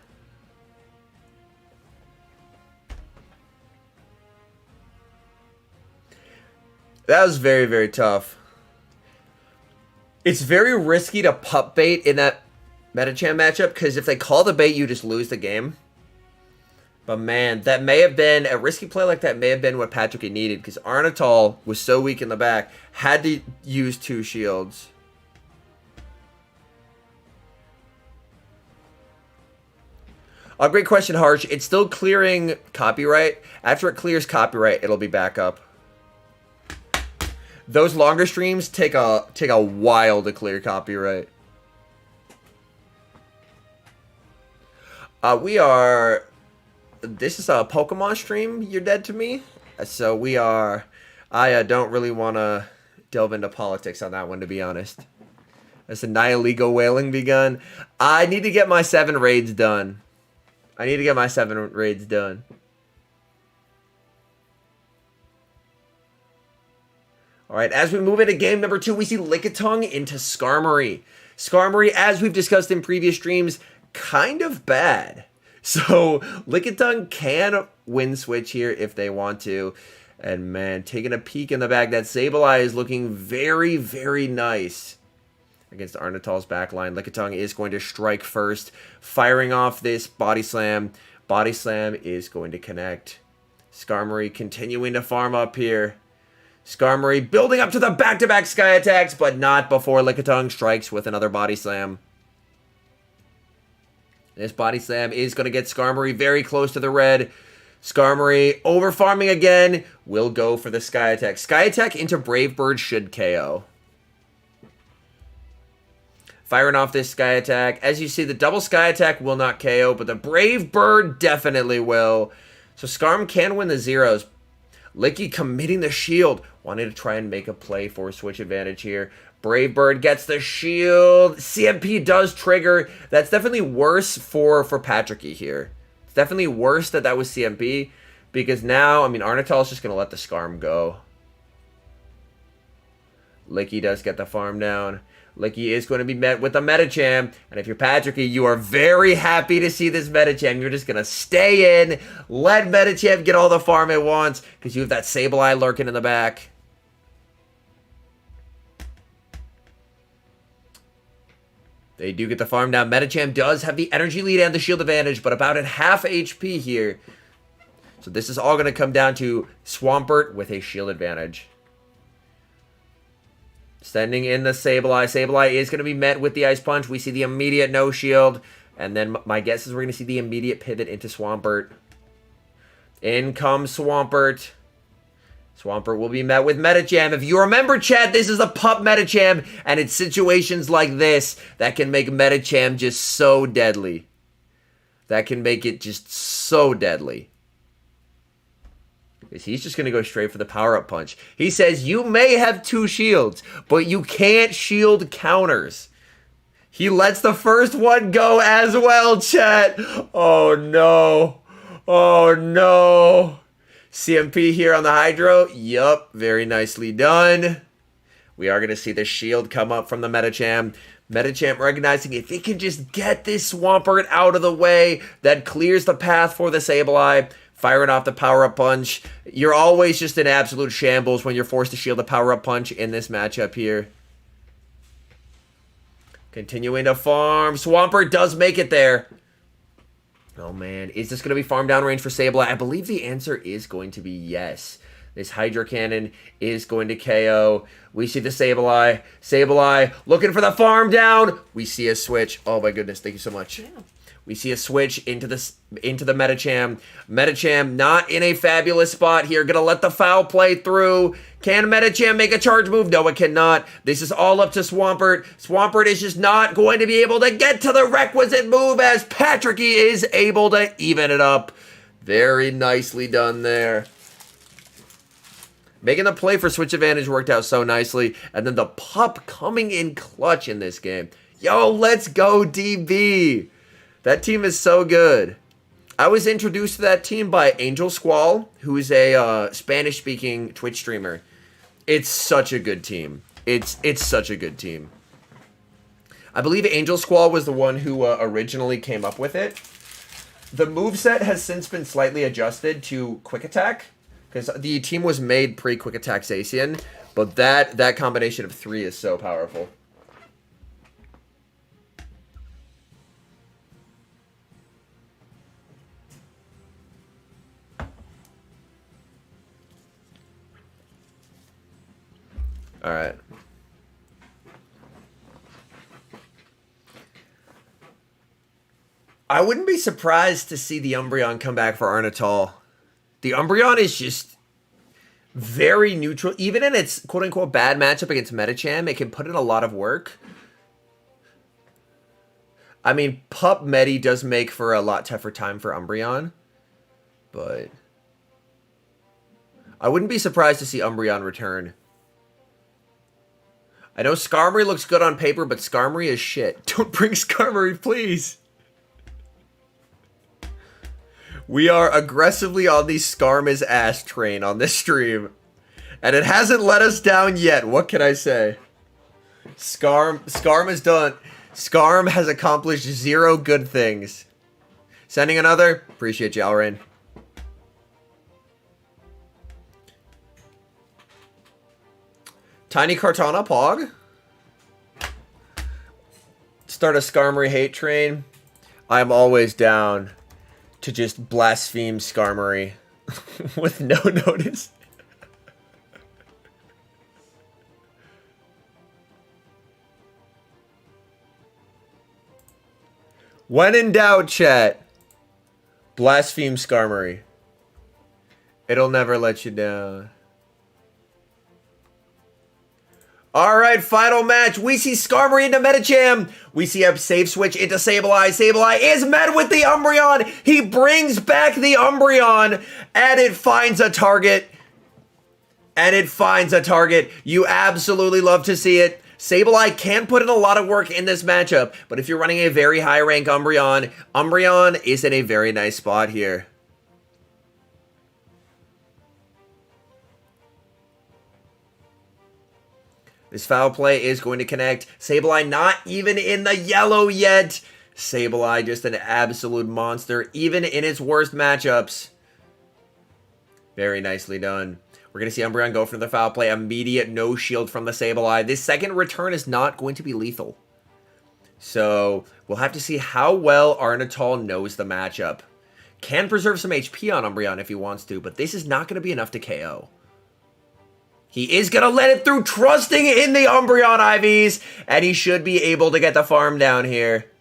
That was very, very tough. It's very risky to pup bait in that Medicham matchup because if they call the bait, you just lose the game. But man, that may have been, a risky play like that may have been what Patricky needed because Arnatol was so weak in the back, had to use 2 shields. A great question, Harsh. It's still clearing copyright. After it clears copyright, it'll be back up. Those longer streams take a while to clear copyright. This is a Pokemon stream, You're Dead to Me. So I don't really want to delve into politics on that one, to be honest. As the Nihiligo whaling begun. I need to get my 7 raids done. Alright, as we move into game number 2, we see Lickitung into Skarmory. Skarmory, as we've discussed in previous streams, kind of bad. So, Lickitung can win switch here if they want to. And man, taking a peek in the back, that Sableye is looking very, very nice against Arnatol's backline. Lickitung is going to strike first, firing off this Body Slam. Body Slam is going to connect. Skarmory continuing to farm up here. Skarmory building up to the back-to-back Sky Attacks, but not before Lickitung strikes with another Body Slam. This Body Slam is going to get Skarmory very close to the red. Skarmory over-farming again. Will go for the Sky Attack. Sky Attack into Brave Bird should KO. Firing off this Sky Attack. As you see, the double Sky Attack will not KO, but the Brave Bird definitely will. So Skarm can win the zeros. Licky committing the shield. Wanting to try and make a play for a switch advantage here. Brave Bird gets the shield. CMP does trigger. That's definitely worse for Patricky here. It's definitely worse that was CMP. Because now, I mean, Arnatol is just going to let the Skarm go. Licky does get the farm down. Licky is going to be met with a Medicham. And if you're Patricky, you are very happy to see this Medicham. You're just going to stay in. Let Medicham get all the farm it wants. Because you have that Sableye lurking in the back. They do get the farm down. Medicham does have the energy lead and the shield advantage, but about at half HP here. So this is all going to come down to Swampert with a shield advantage. Sending in the Sableye. Sableye is going to be met with the Ice Punch. We see the immediate no shield. And then my guess is we're going to see the immediate pivot into Swampert. In comes Swampert. Swampert will be met with Medicham. If you remember, chat, this is a pup Medicham, and it's situations like this that can make Medicham just so deadly. That can make it just so deadly. Because he's just going to go straight for the power-up punch. He says, you may have 2 shields, but you can't shield counters. He lets the first one go as well, chat. Oh, no. Oh, no. CMP here on the Hydro. Yup, very nicely done. We are going to see the shield come up from the Medicham. Medicham recognizing if he can just get this Swampert out of the way, that clears the path for the Sableye. Firing off the power-up punch. You're always just in absolute shambles when you're forced to shield the power-up punch in this matchup here. Continuing to farm. Swampert does make it there. Oh, man. Is this going to be farm down range for Sableye? I believe the answer is going to be yes. This Hydro Cannon is going to KO. We see the Sableye. Sableye looking for the farm down. We see a switch. Oh, my goodness. Thank you so much. Yeah. We see a switch into the Medicham. Medicham not in a fabulous spot here. Gonna let the foul play through. Can Medicham make a charge move? No, it cannot. This is all up to Swampert. Swampert is just not going to be able to get to the requisite move as Patricky is able to even it up. Very nicely done there. Making the play for switch advantage worked out so nicely. And then the pup coming in clutch in this game. Yo, let's go DB. That team is so good. I was introduced to that team by Angel Squall, who is a Spanish-speaking Twitch streamer. It's such a good team. It's such a good team. I believe Angel Squall was the one who originally came up with it. The moveset has since been slightly adjusted to Quick Attack, because the team was made pre-Quick Attack Zacian, but that combination of 3 is so powerful. All right. I wouldn't be surprised to see the Umbreon come back for Arnatol. The Umbreon is just very neutral. Even in its quote-unquote bad matchup against Medicham, it can put in a lot of work. I mean, Pup Medi does make for a lot tougher time for Umbreon. But I wouldn't be surprised to see Umbreon return. I know Skarmory looks good on paper, but Skarmory is shit. Don't bring Skarmory, please. We are aggressively on the Skarm ass train on this stream. And it hasn't let us down yet. What can I say? Skarm is done. Skarm has accomplished 0 good things. Sending another? Appreciate you, Alrain. Tiny Kartana Pog. Start a Skarmory hate train. I'm always down to just blaspheme Skarmory with no notice. When in doubt, chat, blaspheme Skarmory. It'll never let you down. Alright, final match. We see Skarmory into Medicham. We see a safe switch into Sableye. Sableye is met with the Umbreon. He brings back the Umbreon. And it finds a target. You absolutely love to see it. Sableye can put in a lot of work in this matchup. But if you're running a very high rank Umbreon, Umbreon is in a very nice spot here. This foul play is going to connect. Sableye not even in the yellow yet. Sableye just an absolute monster, even in its worst matchups. Very nicely done. We're going to see Umbreon go for the foul play. Immediate no shield from the Sableye. This second return is not going to be lethal. So we'll have to see how well Arnatol knows the matchup. Can preserve some HP on Umbreon if he wants to, but this is not going to be enough to KO. He is going to let it through, trusting in the Umbreon IVs, and he should be able to get the farm down here.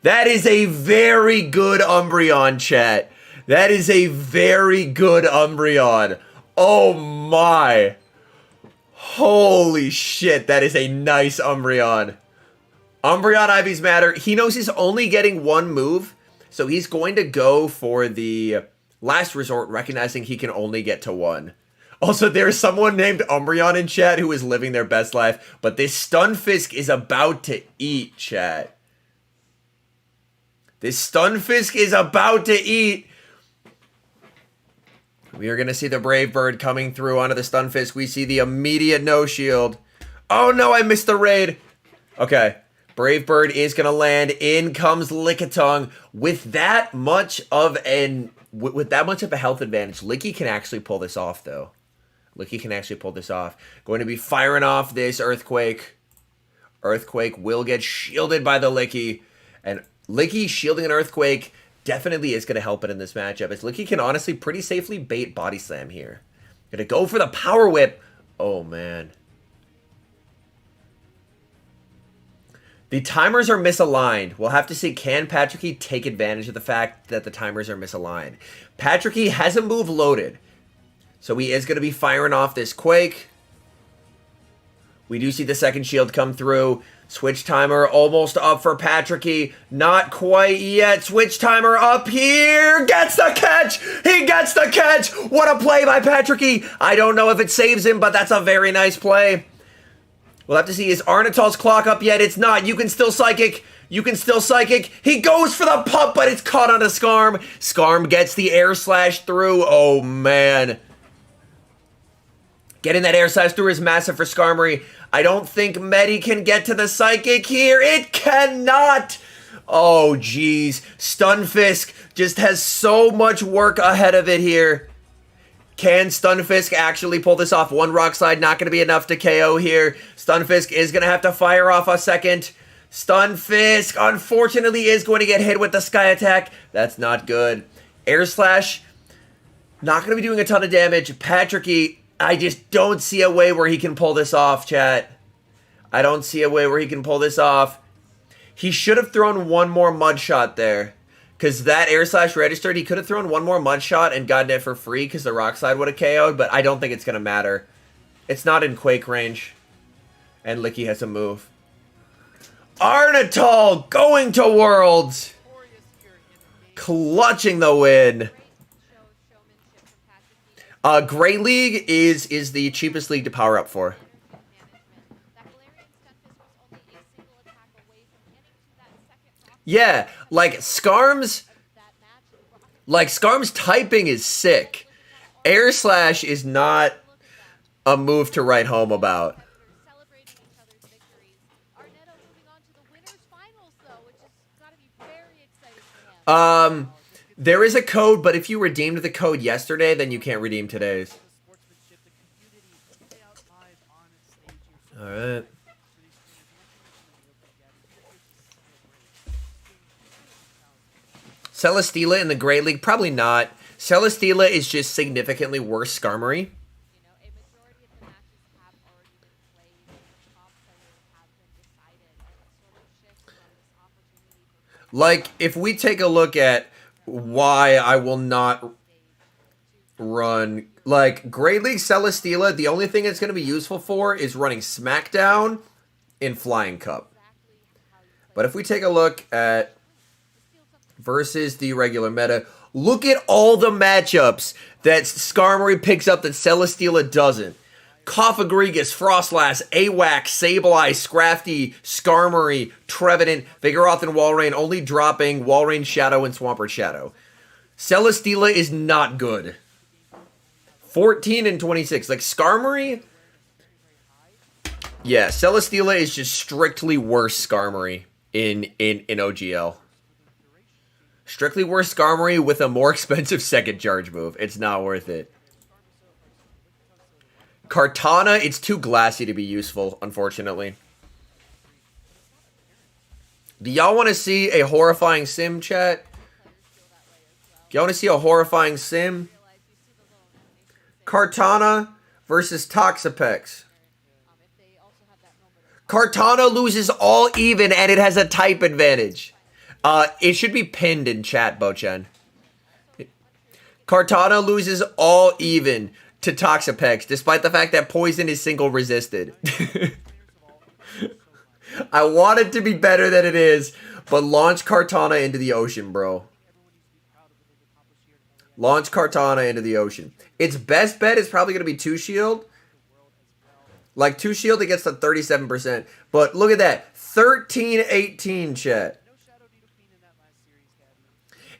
That is a very good Umbreon, chat. That is a very good Umbreon. Oh my. Holy shit, that is a nice Umbreon. Umbreon Ivy's Matter. He knows he's only getting one move, so he's going to go for the last resort, recognizing he can only get to one. Also, there's someone named Umbreon in chat who is living their best life, but this Stunfisk is about to eat, chat. This Stunfisk is about to eat. We are going to see the Brave Bird coming through onto the Stunfisk. We see the immediate no shield. Oh no, I missed the raid. Okay. Brave Bird is going to land. In comes Lickitung. With that much of a health advantage, Licky can actually pull this off, though. Licky can actually pull this off. Going to be firing off this Earthquake. Earthquake will get shielded by the Licky. And Licky shielding an Earthquake definitely is going to help it in this matchup, as Licky can honestly pretty safely bait Body Slam here. Going to go for the Power Whip. Oh, man. The timers are misaligned. We'll have to see, can Patricky take advantage of the fact that the timers are misaligned? Patricky has a move loaded, so he is going to be firing off this Quake. We do see the second shield come through. Switch timer almost up for Patricky. Not quite yet. Switch timer up here. Gets the catch. He gets the catch. What a play by Patricky. I don't know if it saves him, but that's a very nice play. We'll have to see, is Arnatol's clock up yet? It's not. You can still Psychic. You can still Psychic. He goes for the pump, but it's caught on a Skarm. Skarm gets the Air Slash through. Oh, man. Getting that Air Slash through is massive for Skarmory. I don't think Medi can get to the Psychic here. It cannot. Oh, geez. Stunfisk just has so much work ahead of it here. Can Stunfisk actually pull this off? One Rock Slide, not going to be enough to KO here. Stunfisk is going to have to fire off a second. Stunfisk, unfortunately, is going to get hit with the Sky Attack. That's not good. Air Slash, not going to be doing a ton of damage. Patricky, I just don't see a way where he can pull this off, chat. I don't see a way where he can pull this off. He should have thrown one more Mud Shot there, because that Air Slash registered. He could have thrown one more Mud Shot and gotten it for free because the Rock Slide would have KO'd, but I don't think it's going to matter. It's not in Quake range. And Licky has a move. Arnatol going to Worlds. Clutching the win. Great League is the cheapest league to power up for. Yeah, like Skarm's typing is sick. Air Slash is not a move to write home about. There is a code, but if you redeemed the code yesterday, then you can't redeem today's. All right. Celesteela in the Great League? Probably not. Celesteela is just significantly worse Skarmory. Like, if we take a look at why I will not run, like, Great League Celesteela, the only thing it's going to be useful for is running Smackdown in Flying Cup. But if we take a look at versus the regular meta, look at all the matchups that Skarmory picks up that Celesteela doesn't. Koffagrigus, Frostlass, AWAC, Sableye, Scrafty, Skarmory, Trevenant, Vigoroth, and Walrein, only dropping Walrein Shadow and Swampert Shadow. Celesteela is not good. 14 and 26. Like, Skarmory, yeah, Celesteela is just strictly worse Skarmory in OGL. Strictly worse Skarmory with a more expensive second charge move. It's not worth it. Kartana, it's too glassy to be useful, unfortunately. Do y'all want to see a horrifying sim, chat? Do y'all want to see a horrifying sim? Kartana versus Toxapex. Kartana loses all even, and it has a type advantage. It should be pinned in chat, Bochen. Kartana loses all even to Toxapex, despite the fact that Poison is single resisted. I want it to be better than it is, but launch Kartana into the ocean, bro. Launch Kartana into the ocean. Its best bet is probably going to be 2 shield. Like 2 shield, it gets to 37%. But look at that. 13-18, chat.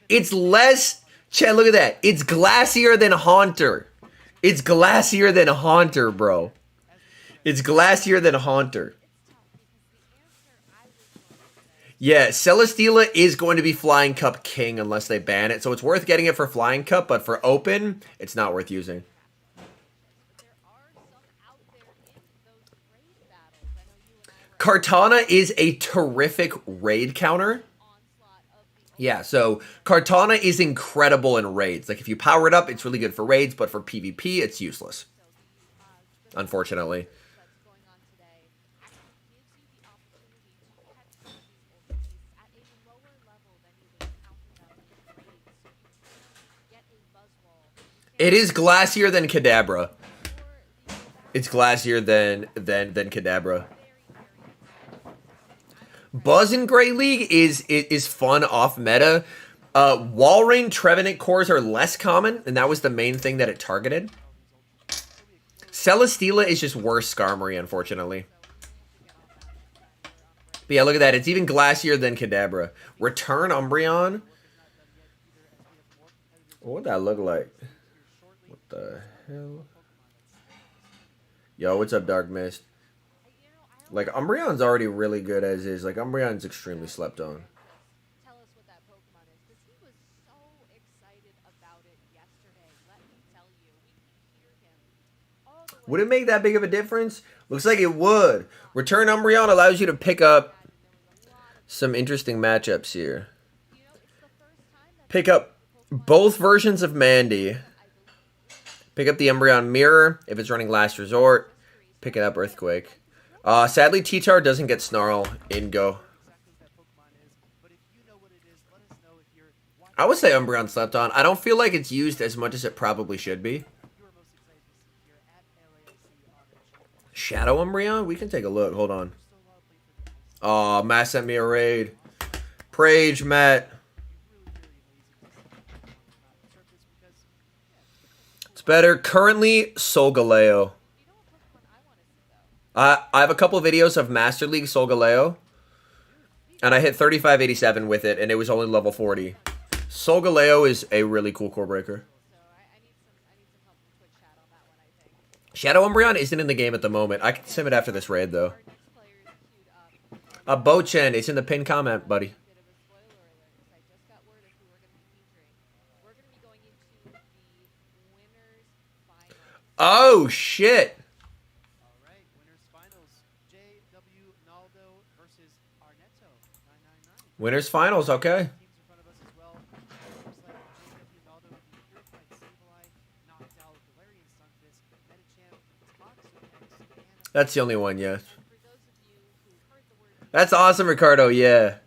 It's less... Chat, look at that. It's glassier than Haunter. It's glassier than Haunter, bro. It's glassier than Haunter. Yeah, Celesteela is going to be Flying Cup King unless they ban it. So it's worth getting it for Flying Cup, but for Open, it's not worth using. Kartana is a terrific raid counter. Yeah, so Kartana is incredible in raids. Like, if you power it up, it's really good for raids, but for PvP, it's useless. Unfortunately. It is glassier than Kadabra. It's glassier than Kadabra. Buzz in Great League is fun off meta. Walrein Trevenant cores are less common, and that was the main thing that it targeted. Celesteela is just worse Skarmory, unfortunately. But yeah, look at that. It's even glassier than Kadabra. Return Umbreon. What would that look like? What the hell? Yo, what's up, Dark Mist? Like, Umbreon's already really good as is. Like, Umbreon's extremely slept on. Tell us what that Pokemon is, because he was so excited about it yesterday. Let me tell you, we can hear him all the way. Would it make that big of a difference? Looks like it would. Return Umbreon allows you to pick up some interesting matchups here. Pick up both versions of Mandy. Pick up the Umbreon Mirror if it's running Last Resort. Pick it up Earthquake. Sadly, T-Tar doesn't get Snarl in Go. I would say Umbreon slept on. I don't feel like it's used as much as it probably should be. Shadow Umbreon? We can take a look. Hold on. Oh, Matt sent me a raid. Prage, Matt. It's better. Currently, Solgaleo. I have a couple videos of Master League Solgaleo, and I hit 3587 with it, and it was only level 40. Solgaleo is a really cool core breaker. Shadow Umbreon isn't in the game at the moment. I can sim it after this raid, though. Bochen, it's in the pinned comment, buddy. Oh, shit! Winners finals, okay. That's the only one, yes. That's awesome, Ricardo, yeah.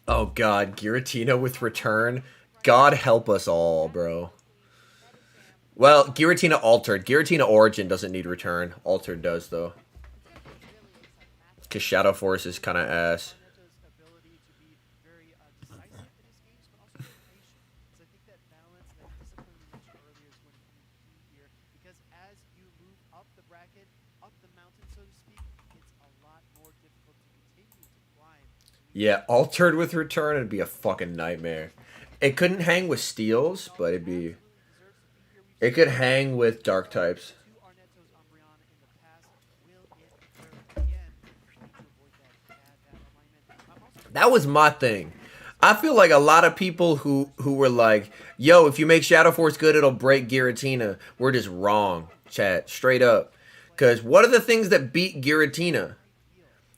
Oh, God, Giratina with return. God help us all, bro. Well, Giratina altered. Giratina Origin doesn't need return. Altered does, though. Because Shadow Force is kind of ass. Yeah, altered with return, it'd be a fucking nightmare. It couldn't hang with steals, but it'd be... It could hang with dark types. That was my thing. I feel like a lot of people who were like, yo, if you make Shadow Force good, it'll break Giratina. We're just wrong, chat. Straight up. Because what are the things that beat Giratina?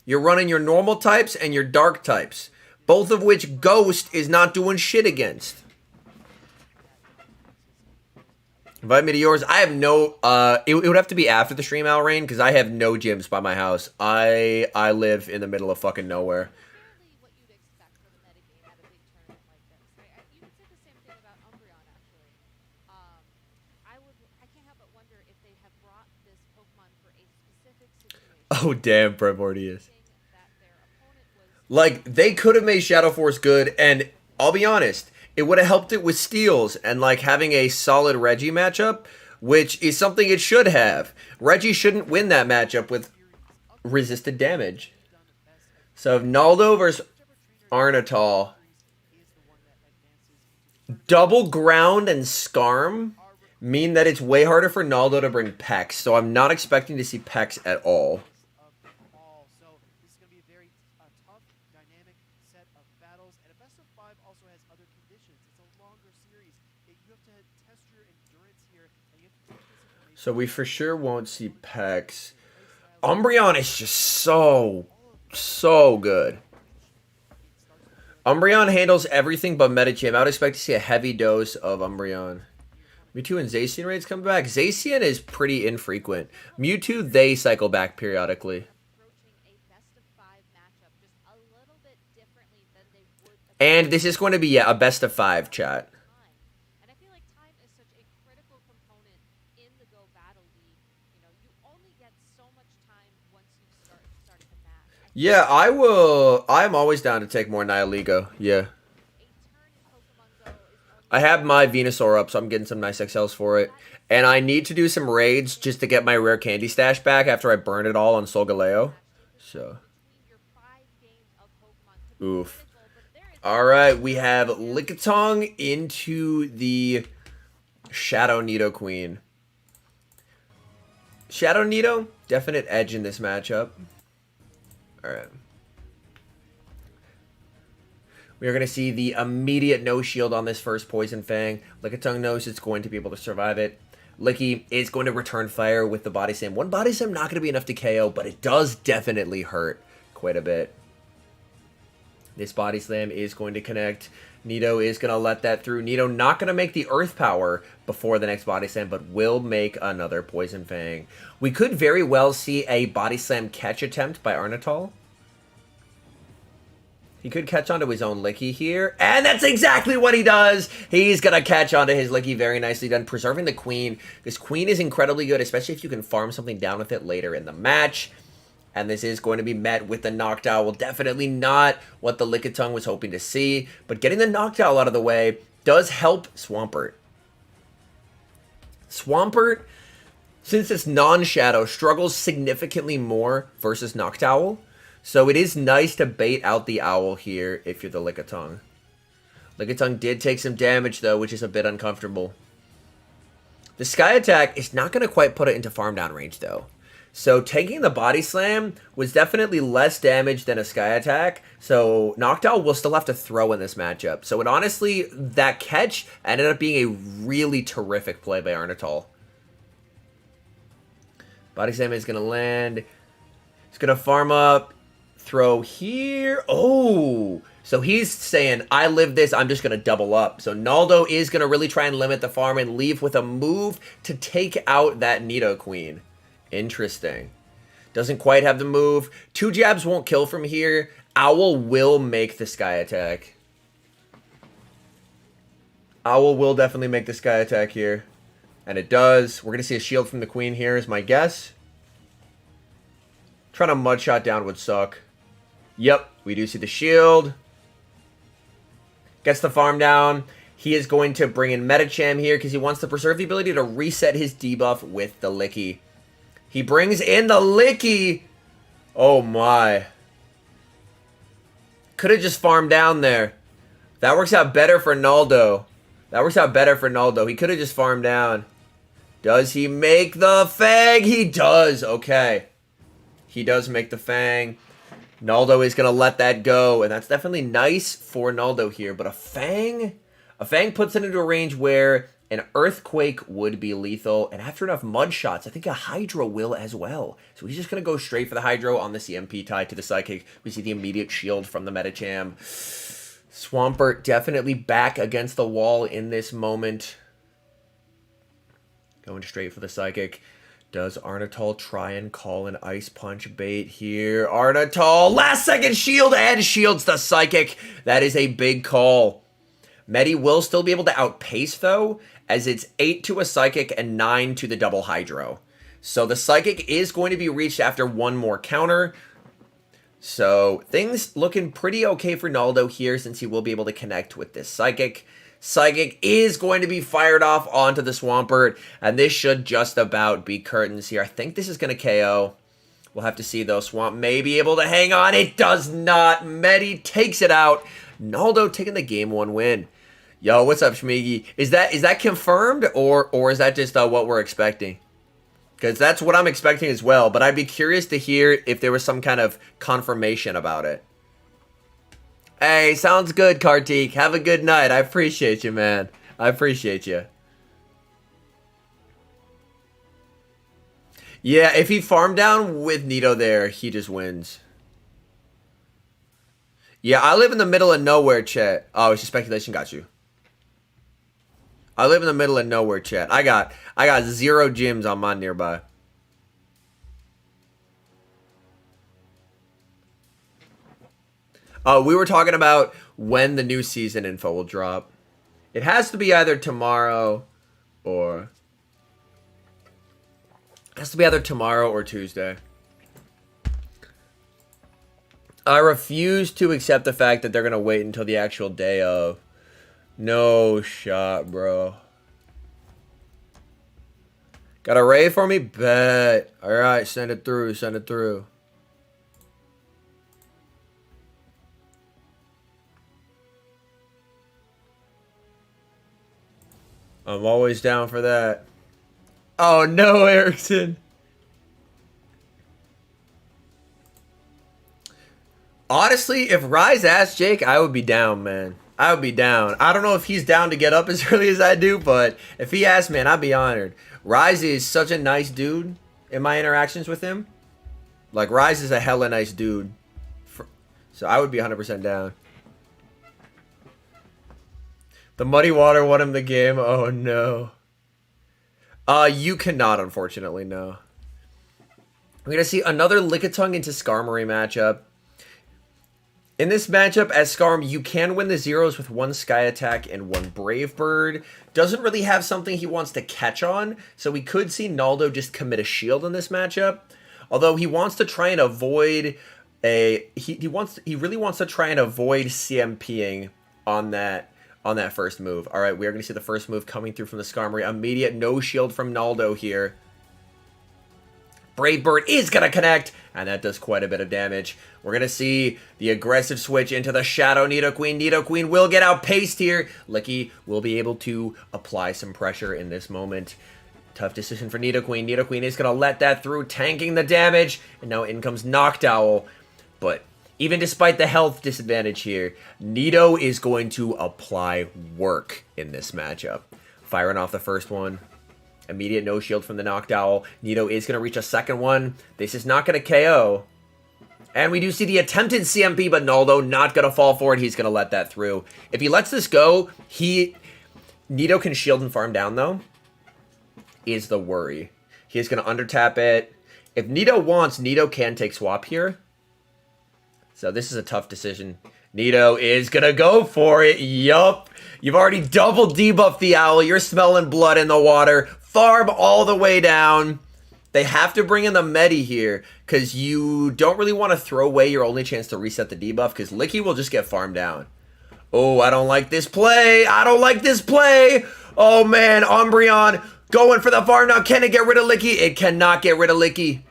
You're running your normal types and your dark types. Both of which Ghost is not doing shit against. Invite me to yours. I have no, it would have to be after the stream, Alrain, because I have no gyms by my house. I live in the middle of fucking nowhere. Really what you'd expect for the metagame at a big tournament like this. You could say the same thing about Umbreon, actually. I can't help but wonder if they have brought this Pokemon for a specific situation. Oh, damn, Primordius. That their opponent was Like, they could have made Shadow Force good, and I'll be honest, it would have helped it with steals and, like, having a solid Reggie matchup, which is something it should have. Reggie shouldn't win that matchup with resisted damage. So, Naldo versus Arnatol. Double Ground and Skarm mean that it's way harder for Naldo to bring Pex, so I'm not expecting to see Pex at all. So this is going to be a very tough, dynamic set of battles, and a best of 5 also has other conditions. It's a longer series. You have to test your endurance here, and you have to take this information. So we for sure won't see Pex. Umbreon is just so good. Umbreon handles everything but Medicham. I would expect to see a heavy dose of Umbreon. Mewtwo and Zacian raids come back. Zacian is pretty infrequent. Mewtwo, they cycle back periodically. Approaching a best of 5 matchup just a little bit differently than they would. And this is going to be, yeah, a best of 5, chat. And I feel like time is such a critical component in the Go Battle League. You know, you only get so much time once you started the match. Yeah, I will. I'm always down to take more Nihilego. Yeah. I have my Venusaur up, so I'm getting some nice XLs for it. And I need to do some raids just to get my rare candy stash back after I burn it all on Solgaleo. So. Oof. Alright, we have Lickitung into the Shadow Nidoqueen. Shadow Nido, definite edge in this matchup. Alright. We are going to see the immediate no shield on this first Poison Fang. Lickitung knows it's going to be able to survive it. Licky is going to return fire with the Body Slam. One Body Slam not going to be enough to KO, but it does definitely hurt quite a bit. This Body Slam is going to connect. Nido is going to let that through. Nido not going to make the Earth Power before the next Body Slam, but will make another Poison Fang. We could very well see a Body Slam catch attempt by Arnatol. He could catch onto his own Licky here, and that's exactly what he does! He's gonna catch onto his Licky, very nicely done, preserving the Queen. This Queen is incredibly good, especially if you can farm something down with it later in the match. And this is going to be met with the Noctowl. Definitely not what the Lickitung was hoping to see, but getting the Noctowl out of the way does help Swampert. Swampert, since it's non-Shadow, struggles significantly more versus Noctowl. So it is nice to bait out the Owl here if you're the Lickitung. Lickitung did take some damage, though, which is a bit uncomfortable. The Sky Attack is not going to quite put it into farm down range, though. So taking the Body Slam was definitely less damage than a Sky Attack. So Noctowl will still have to throw in this matchup. So it honestly, that catch ended up being a really terrific play by Arnatol. Body Slam is going to land. It's going to farm up. Throw here. Oh, so he's saying, I live this, I'm just going to double up. So Naldo is going to really try and limit the farm and leave with a move to take out that Nidoqueen. Interesting. Doesn't quite have the move. 2 jabs won't kill from here. Owl will make the Sky Attack. Owl will definitely make the Sky Attack here. And it does. We're going to see a shield from the Queen here is my guess. Trying to Mudshot down would suck. Yep, we do see the shield. Gets the farm down. He is going to bring in Medicham here because he wants to preserve the ability to reset his debuff with the Licky. He brings in the Licky. Oh my. Could have just farmed down there. That works out better for Naldo. That works out better for Naldo. He could have just farmed down. Does he make the Fang? He does. Okay. He does make the Fang. Naldo is going to let that go, and that's definitely nice for Naldo here. But a Fang puts it into a range where an Earthquake would be lethal, and after enough Mud Shots, I think a Hydro will as well. So he's just going to go straight for the Hydro on the CMP tied to the Psychic. We see the immediate shield from the Medicham. Swampert definitely back against the wall in this moment. Going straight for the Psychic. Does Arnatol try and call an Ice Punch bait here? Arnatol, last second shield, and shields the Psychic. That is a big call. Medi will still be able to outpace, though, as it's 8 to a Psychic and 9 to the double Hydro. So the Psychic is going to be reached after one more counter. So things looking pretty okay for Naldo here, since he will be able to connect with this Psychic. Psychic is going to be fired off onto the Swampert, and this should just about be curtains here. I think this is going to KO. We'll have to see, though. Swamp may be able to hang on. It does not. Medi takes it out. Naldo taking the game 1 win. Yo, what's up, Shmigi? Is that confirmed, or is that just what we're expecting? Because that's what I'm expecting as well, but I'd be curious to hear if there was some kind of confirmation about it. Hey, sounds good, Kartik. Have a good night. I appreciate you, man. I appreciate you. Yeah, if he farmed down with Nito there, he just wins. Yeah, I live in the middle of nowhere, chat. Oh, it's just speculation. Got you. I live in the middle of nowhere, chat. I got 0 gyms on my nearby. We were talking about when the new season info will drop. It has to be either tomorrow or... It has to be either tomorrow or Tuesday. I refuse to accept the fact that they're going to wait until the actual day of. No shot, bro. Got a raid for me? Bet. Alright, send it through, send it through. I'm always down for that. Oh no, Erickson. Honestly, if Rise asked Jake, I would be down, man. I would be down. I don't know if he's down to get up as early as I do, but if he asked, man, I'd be honored. Rise is such a nice dude in my interactions with him. Like, Rise is a hella nice dude. So I would be 100% down. The muddy water won him the game. Oh, no. You cannot, unfortunately, no. We're going to see another Lickitung into Skarmory matchup. In this matchup, as Skarm, you can win the zeros with 1 Sky Attack and 1 Brave Bird. Doesn't really have something he wants to catch on, so we could see Naldo just commit a shield in this matchup. Although he wants to try and avoid he really wants to try and avoid CMPing on that first move. All right, we are going to see the first move coming through from the Skarmory. Immediate no shield from Naldo here. Brave Bird is going to connect, and that does quite a bit of damage. We're going to see the aggressive switch into the Shadow Nidoqueen. Nidoqueen will get outpaced here. Licky will be able to apply some pressure in this moment. Tough decision for Nidoqueen. Nidoqueen is going to let that through, tanking the damage. And now in comes Noctowl. But even despite the health disadvantage here, Nido is going to apply work in this matchup. Firing off the first one. Immediate no shield from the Noctowl. Nido is going to reach a second one. This is not going to KO. And we do see the attempted CMP, but Naldo not going to fall for it. He's going to let that through. If he lets this go, Nido can shield and farm down, though. Is the worry. He is going to undertap it. If Nido wants, Nido can take swap here. So this is a tough decision. Nido is going to go for it. Yup. You've already double debuffed the owl. You're smelling blood in the water. Farm all the way down. They have to bring in the Medi here because you don't really want to throw away your only chance to reset the debuff because Licky will just get farmed down. Oh, I don't like this play. I don't like this play. Oh, man. Umbreon going for the farm now. Can it get rid of Licky? It cannot get rid of Licky.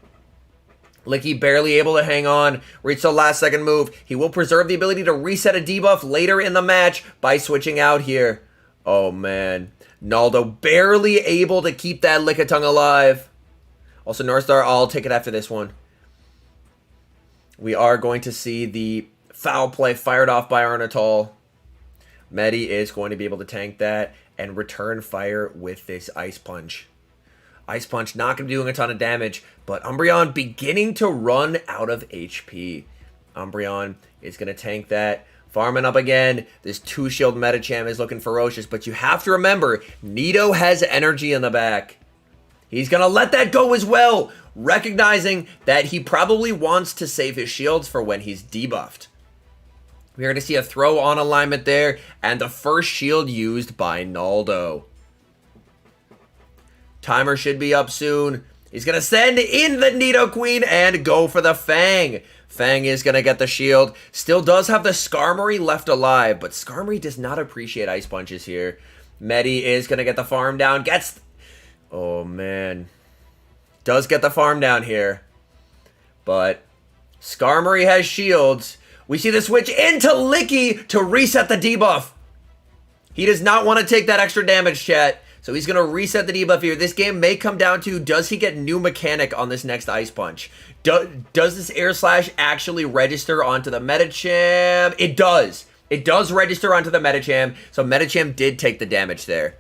Licky barely able to hang on. Reach the last second move. He will preserve the ability to reset a debuff later in the match by switching out here. Oh, man. Naldo barely able to keep that Lickitung alive. Also, Northstar, I'll take it after this one. We are going to see the foul play fired off by Arnatol. Medi is going to be able to tank that and return fire with this Ice Punch. Ice Punch not going to be doing a ton of damage, but Umbreon beginning to run out of HP. Umbreon is going to tank that. Farming up again. This 2-shield Medicham is looking ferocious, but you have to remember, Nido has energy in the back. He's going to let that go as well, recognizing that he probably wants to save his shields for when he's debuffed. We're going to see a throw on alignment there, and the first shield used by Naldo. Timer should be up soon. He's going to send in the Nidoqueen and go for the Fang. Fang is going to get the shield. Still does have the Skarmory left alive, but Skarmory does not appreciate Ice Punches here. Medi is going to get the farm down. Gets... Oh, man. Does get the farm down here. But Skarmory has shields. We see the switch into Licky to reset the debuff. He does not want to take that extra damage, chat. So he's going to reset the debuff here. This game may come down to, does he get new mechanic on this next Ice Punch? Does this Air Slash actually register onto the Medicham? It does. It does register onto the Medicham. So Medicham did take the damage there.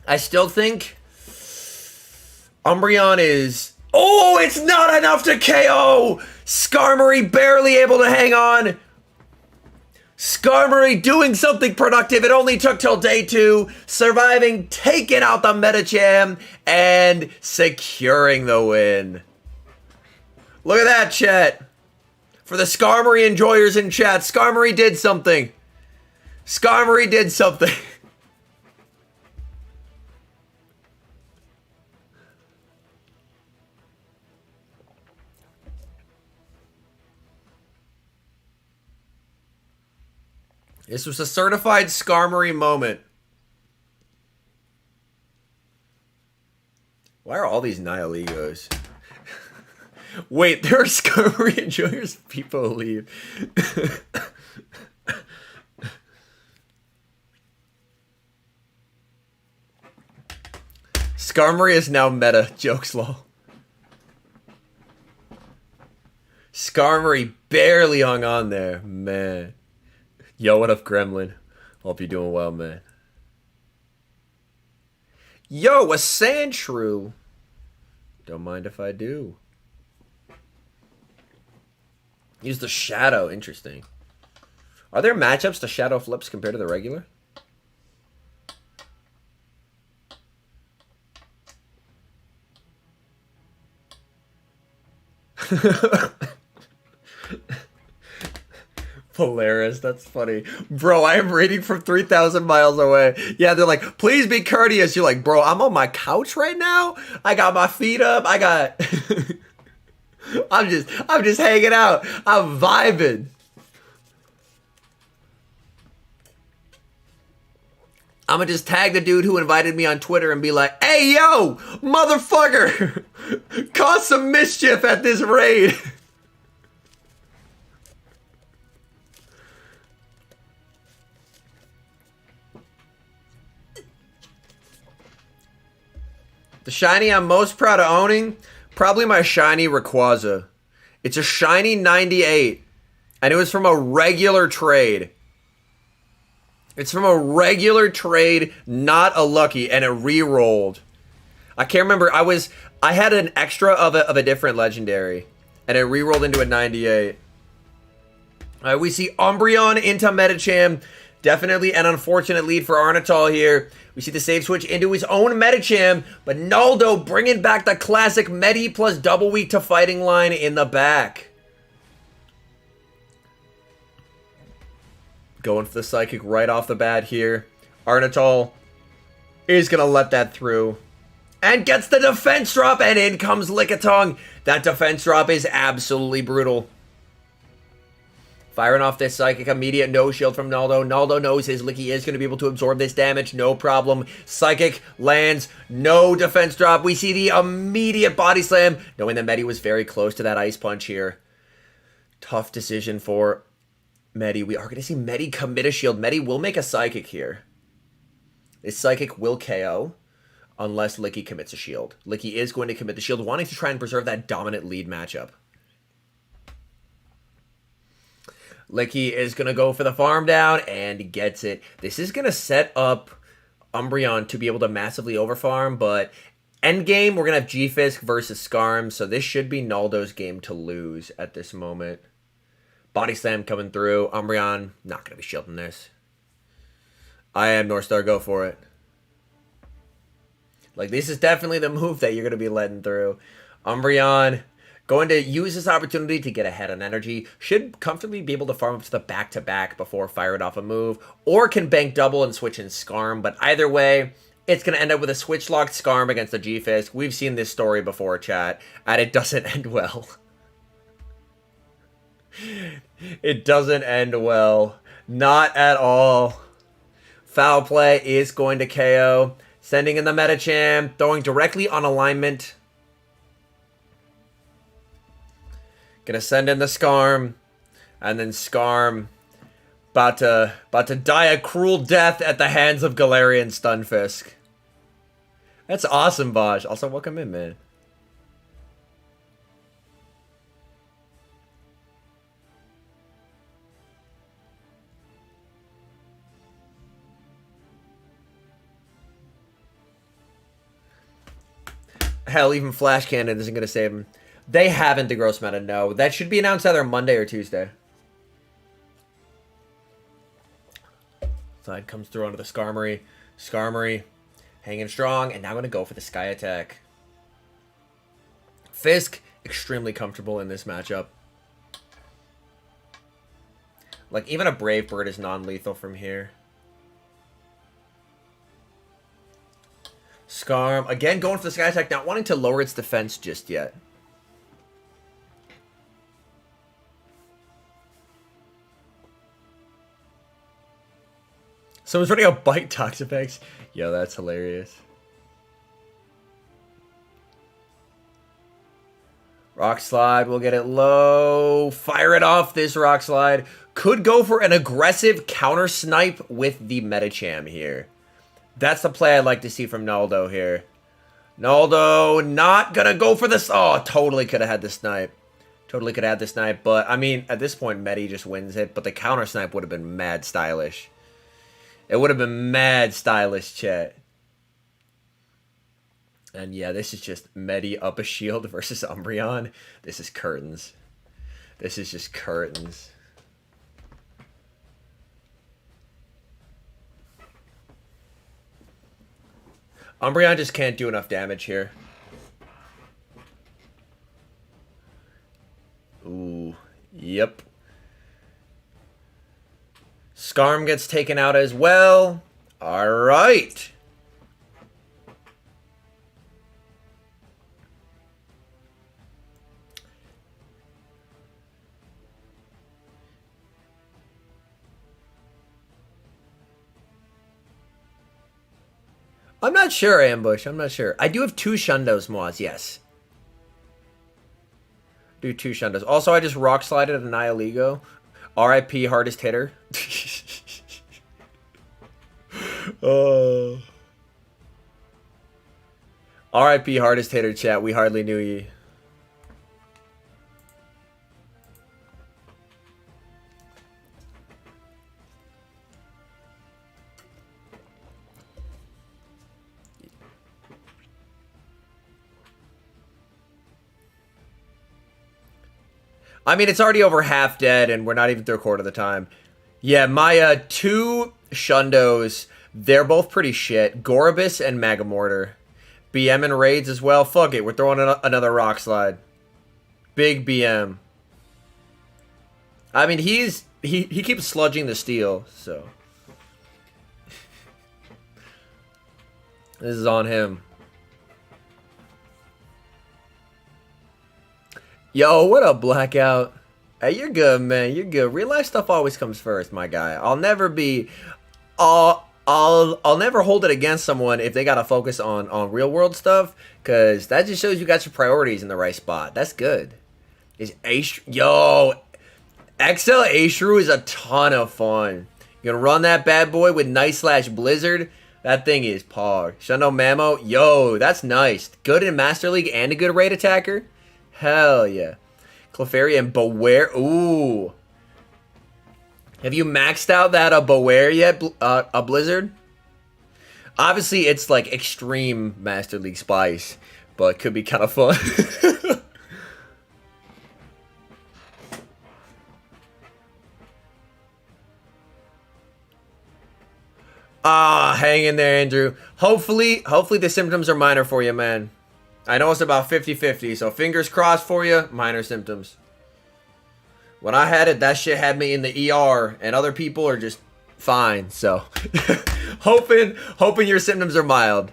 I still think Umbreon is... Oh, it's not enough to KO! Skarmory barely able to hang on. Skarmory doing something productive. It only took till day 2. Surviving, taking out the Medicham, and securing the win. Look at that, chat. For the Skarmory enjoyers in chat, Skarmory did something. Skarmory did something. This was a certified Skarmory moment. Why are all these Nihiligos? Wait, there are Skarmory enjoyers? People leave. Skarmory is now meta. Jokes lol. Skarmory barely hung on there. Man. Yo, what up, Gremlin? Hope you're doing well, man. Yo, a Sandshrew. Don't mind if I do. Use the Shadow. Interesting. Are there matchups to Shadow flips compared to the regular? Polaris, that's funny. Bro, I am raiding from 3,000 miles away. Yeah, they're like, please be courteous. You're like, bro, I'm on my couch right now. I got my feet up. I got... I'm just hanging out. I'm vibing. I'm gonna just tag the dude who invited me on Twitter and be like, hey, yo, motherfucker, cause some mischief at this raid. The shiny I'm most proud of owning, probably my shiny Rayquaza. It's a shiny 98, and it was from a regular trade. It's from a regular trade, not a lucky, and it re-rolled. I can't remember. I had an extra of a different legendary, and it re-rolled into a 98. All right, we see Umbreon into Medicham. Definitely an unfortunate lead for Arnatol here. We see the save switch into his own Medicham, but Naldo bringing back the classic Medi plus double weak to fighting line in the back. Going for the Psychic right off the bat here. Arnatol is going to let that through. And gets the defense drop, and in comes Lickitung. That defense drop is absolutely brutal. Firing off this Psychic, immediate no shield from Naldo. Naldo knows his Licky is going to be able to absorb this damage, no problem. Psychic lands, no defense drop. We see the immediate body slam, knowing that Medi was very close to that Ice Punch here. Tough decision for Medi. We are going to see Medi commit a shield. Medi will make a Psychic here. This Psychic will KO unless Licky commits a shield. Licky is going to commit the shield, wanting to try and preserve that dominant lead matchup. Licky is going to go for the farm down and gets it. This is going to set up Umbreon to be able to massively overfarm, but endgame, we're going to have G-Fisk versus Skarm, so this should be Naldo's game to lose at this moment. Body Slam coming through. Umbreon, not going to be shielding this. I am Northstar, go for it. Like, this is definitely the move that you're going to be letting through. Umbreon going to use this opportunity to get ahead on energy. Should comfortably be able to farm up to the back-to-back before firing off a move. Or can bank double and switch in Skarm. But either way, it's going to end up with a switch-locked Skarm against the G-Fisk. We've seen this story before, chat. And it doesn't end well. It doesn't end well. Not at all. Foul play is going to KO. Sending in the Medicham. Throwing directly on alignment. Gonna send in the Skarm. And then Skarm about to die a cruel death at the hands of Galarian Stunfisk. That's awesome, Bosch. Also, welcome in, man. Hell, even Flash Cannon isn't going to save him. They haven't the gross meta, no. That should be announced either Monday or Tuesday. Side comes through onto the Skarmory. Skarmory hanging strong, and now going to go for the Sky Attack. Fisk, extremely comfortable in this matchup. Like, even a Brave Bird is non-lethal from here. Skarm, again, going for the Sky Attack, not wanting to lower its defense just yet. Someone's running out Bite Toxapex. Yo, that's hilarious. Rock Slide, we'll get it low. Fire it off, this Rock Slide. Could go for an aggressive counter snipe with the Medicham here. That's the play I'd like to see from Naldo here. Naldo not gonna go for this. Oh, totally could have had the snipe. Totally could have had the snipe. But, I mean, at this point, Medi just wins it. But the counter snipe would have been mad stylish. It would have been mad stylish, chat. And yeah, this is just Medi up a shield versus Umbreon. This is curtains. This is just curtains. Umbreon just can't do enough damage here. Ooh, yep. Skarm gets taken out as well. All right. I'm not sure, Ambush. I'm not sure. I do have 2 Shundos, Moaz. Yes. Do 2 Shundos. Also, I just rock slided an Nihiligo. RIP hardest hitter. Oh. RIP hardest hitter, chat. We hardly knew ye. I mean, it's already over half dead, and we're not even through a quarter of the time. Yeah, my 2 Shundos, they're both pretty shit. Gorobus and Magamortar. BM and Raids as well. Fuck it, we're throwing another Rock Slide. Big BM. I mean, he keeps sludging the steel, so. This is on him. Yo, what up, Blackout? Hey, you're good, man. You're good. Real life stuff always comes first, my guy. I'll never be... I'll never hold it against someone if they gotta focus on real world stuff, because that just shows you got your priorities in the right spot. That's good. Yo, XL Ashrew is a ton of fun. You're gonna run that bad boy with Night/Blizzard. That thing is pog. Shundo Mamo, yo, that's nice. Good in Master League and a good raid attacker. Hell yeah. Clefairy and Beware. Ooh. Have you maxed out that Beware yet, a Blizzard? Obviously, it's like extreme Master League spice, but could be kind of fun. Ah, hang in there, Andrew. Hopefully the symptoms are minor for you, man. I know it's about 50-50, so fingers crossed for you, minor symptoms. When I had it, that shit had me in the ER, and other people are just fine, so. hoping your symptoms are mild.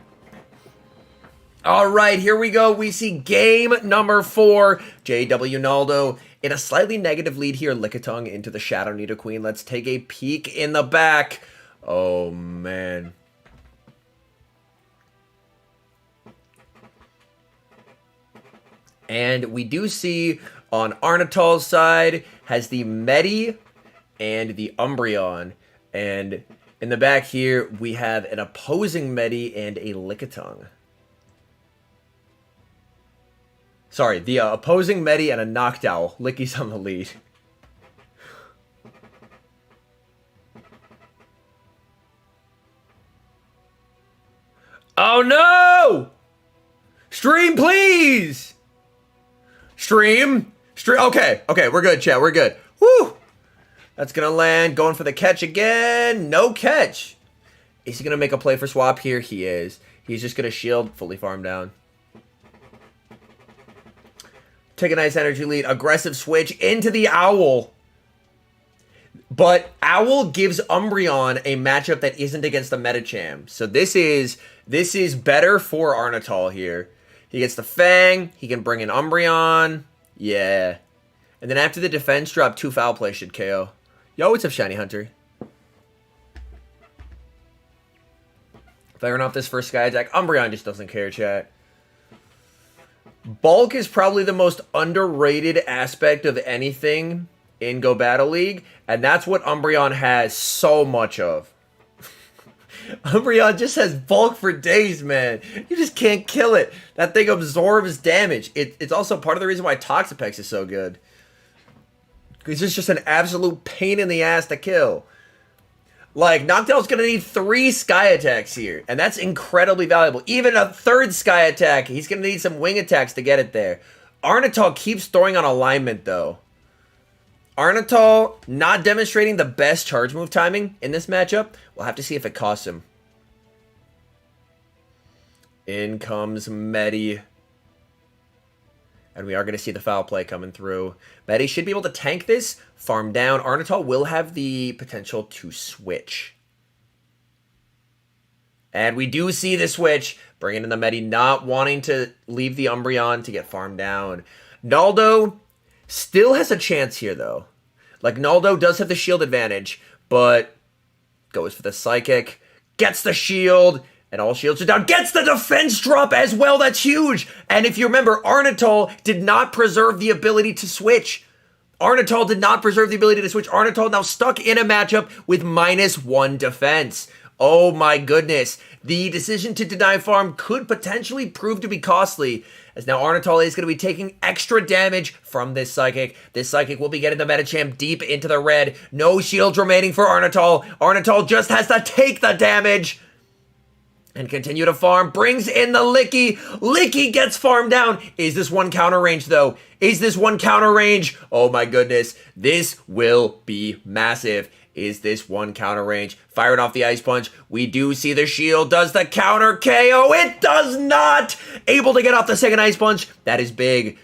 All right, here we go. We see game number 4. JW Naldo in a slightly negative lead here. Lickitung into the Shadow Nidoqueen. Let's take a peek in the back. Oh, man. And we do see on Arnatol's side has the Medi and the Umbreon. And in the back here, we have an opposing Medi and a Lickitung. Sorry, the opposing Medi and a Noctowl. Licky's on the lead. Oh no! Stream, please! Stream. Okay, we're good, chat. We're good. Woo! That's gonna land. Going for the catch again. No catch. Is he gonna make a play for swap here? He is. He's just gonna shield, fully farm down. Take a nice energy lead. Aggressive switch into the Owl. But Owl gives Umbreon a matchup that isn't against the Medicham. So this is better for Arnatol here. He gets the Fang. He can bring in Umbreon. Yeah. And then after the defense drop, 2 foul play should KO. Yo, what's up, Shiny Hunter? Firing off this first Sky Attack. Umbreon just doesn't care, chat. Bulk is probably the most underrated aspect of anything in Go Battle League, and that's what Umbreon has so much of. Umbreon just has bulk for days, man. You just can't kill it. That thing absorbs damage. It's also part of the reason why Toxapex is so good. Because it's just an absolute pain in the ass to kill. Like, Noctowl's going to need 3 Sky Attacks here, and that's incredibly valuable. Even a 3rd Sky Attack, he's going to need some Wing Attacks to get it there. Arnatol keeps throwing on alignment, though. Arnatol not demonstrating the best charge move timing in this matchup. We'll have to see if it costs him. In comes Medi. And we are going to see the foul play coming through. Medi should be able to tank this, farm down. Arnatol will have the potential to switch. And we do see the switch. Bringing in the Medi, not wanting to leave the Umbreon to get farmed down. Naldo still has a chance here, though. Like, Naldo does have the shield advantage, but goes for the Psychic, gets the shield, and all shields are down. Gets the defense drop as well. That's huge. And if you remember, Arnatol did not preserve the ability to switch. Arnatol now stuck in a matchup with -1 defense. Oh my goodness. The decision to deny farm could potentially prove to be costly, as now Arnatol is going to be taking extra damage from this Psychic. This Psychic will be getting the Medicham deep into the red. No shields remaining for Arnatol. Arnatol just has to take the damage and continue to farm. Brings in the Licky. Licky gets farmed down. Is this one counter range, though? Is this one counter range? Oh my goodness. This will be massive. Is this one counter range? Firing off the Ice Punch. We do see the shield. Does the counter KO? It does not! Able to get off the second Ice Punch. That is big.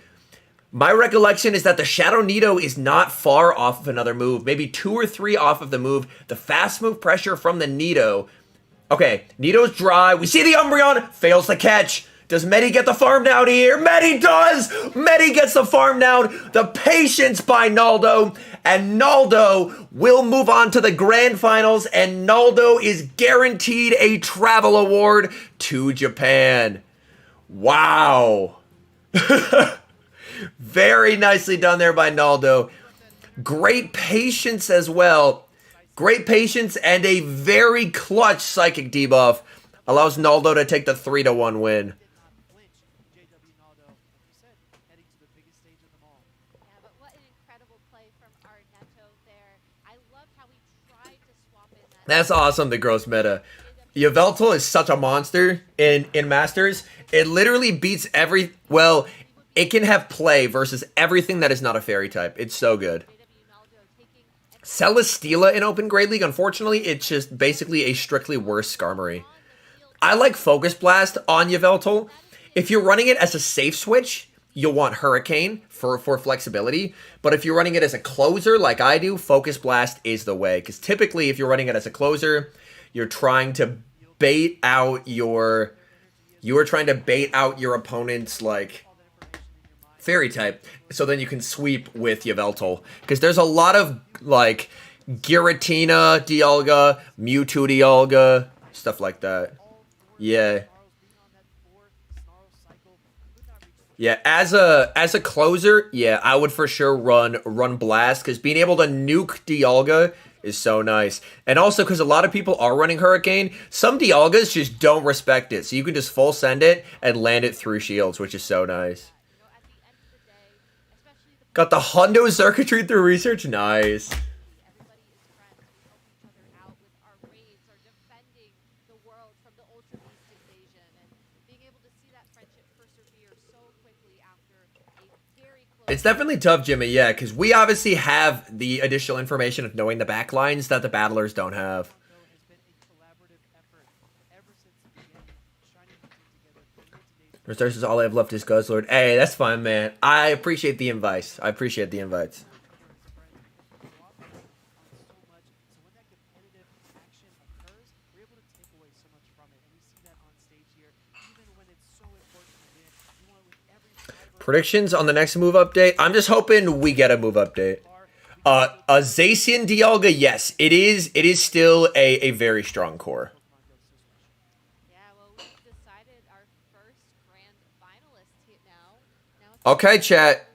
My recollection is that the Shadow Nido is not far off of another move. Maybe 2 or 3 off of the move. The fast move pressure from the Nido. Okay, Nido's dry. We see the Umbreon. Fails the catch. Does Medi get the farm down here? Medi does! Medi gets the farm down. The patience by Naldo. And Naldo will move on to the grand finals. And Naldo is guaranteed a travel award to Japan. Wow. Very nicely done there by Naldo. Great patience as well. Great patience and a very clutch Psychic debuff allows Naldo to take the 3-1 win. That's awesome, the gross meta. Yveltal is such a monster in Masters. It literally beats every... Well, it can have play versus everything that is not a fairy type. It's so good. Celesteela in Open Grade League, unfortunately, it's just basically a strictly worse Skarmory. I like Focus Blast on Yveltal. If you're running it as a safe switch, you'll want Hurricane for flexibility. But if you're running it as a closer like I do, Focus Blast is the way. Because typically, if you're running it as a closer, you're trying to bait out your... You are trying to bait out your opponent's, like, Fairy type. So then you can sweep with Yveltal. Because there's a lot of, like, Giratina Dialga, Mewtwo Dialga, stuff like that. Yeah. Yeah, as a closer, yeah, I would for sure run Blast, because being able to nuke Dialga is so nice. And also because a lot of people are running Hurricane, some Dialgas just don't respect it. So you can just full send it and land it through shields, which is so nice. Got the Hundo circuitry through research? Nice. It's definitely tough, Jimmy, yeah, because we obviously have the additional information of knowing the backlines that the battlers don't have. Resources, all I have left is Guzzlord. Hey, that's fine, man. I appreciate the invites. I appreciate the invites. Predictions on the next move update? I'm just hoping we get a move update. A Zacian Dialga, yes. It is still a very strong core. Yeah, well, we've decided our first grand finalist now. Okay, chat.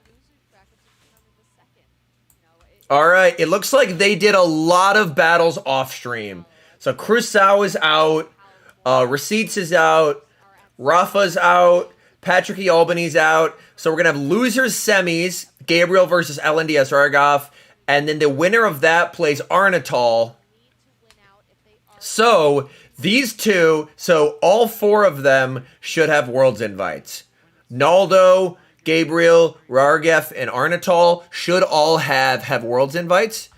Alright, it looks like they did a lot of battles off stream. So Crusau is out, Receipts is out, Rafa's out, Patrick E. Albany's out. So we're going to have losers semis, Gabriel versus LNDS Argoff, and then the winner of that plays Arnatol. So these two, so all four of them should have Worlds invites. Naldo, Gabriel, Rargef, and Arnatol should all have Worlds invites.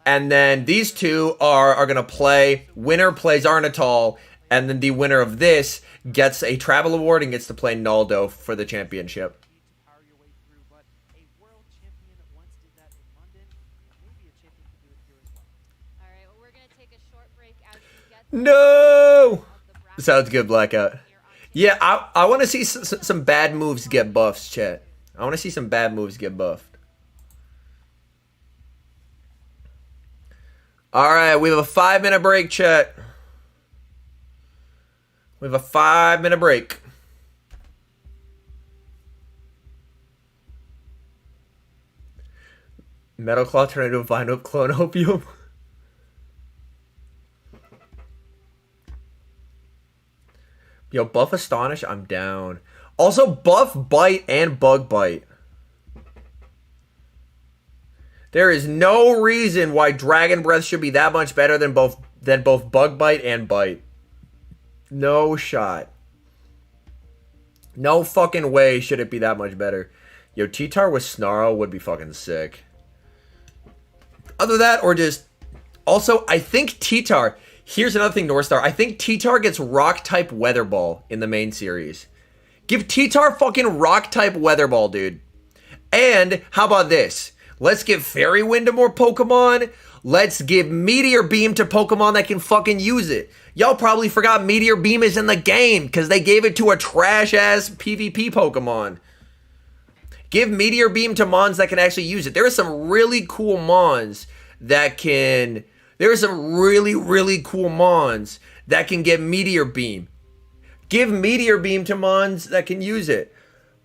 And then these two are going to play, winner plays Arnatol, and then the winner of this gets a travel award and gets to play Naldo for the championship. No! Sounds good, Blackout. Yeah, I want to see some bad moves get buffs, chat. I want to see some bad moves get buffed. Alright, we have a 5-minute break, chat. We have a 5-minute break. Metal Claw turned into a Vinyl clone opium. Yo, buff Astonish, I'm down. Also, buff Bite and Bug Bite. There is no reason why Dragon Breath should be that much better than both Bug Bite and Bite. No shot. No fucking way should it be that much better. Yo, T-Tar with Snarl would be fucking sick. Other that, or just... Also, I think T-Tar... Here's another thing, Northstar. I think T-Tar gets Rock-type Weather Ball in the main series. Give T-Tar fucking Rock-type Weather Ball, dude. And, how about this? Let's give Fairy Wind to more Pokemon. Let's give Meteor Beam to Pokemon that can fucking use it. Y'all probably forgot Meteor Beam is in the game because they gave it to a trash-ass PvP Pokemon. Give Meteor Beam to Mons that can actually use it. There are some really cool Mons that can... There are some really, really cool Mons that can get Meteor Beam. Give Meteor Beam to Mons that can use it.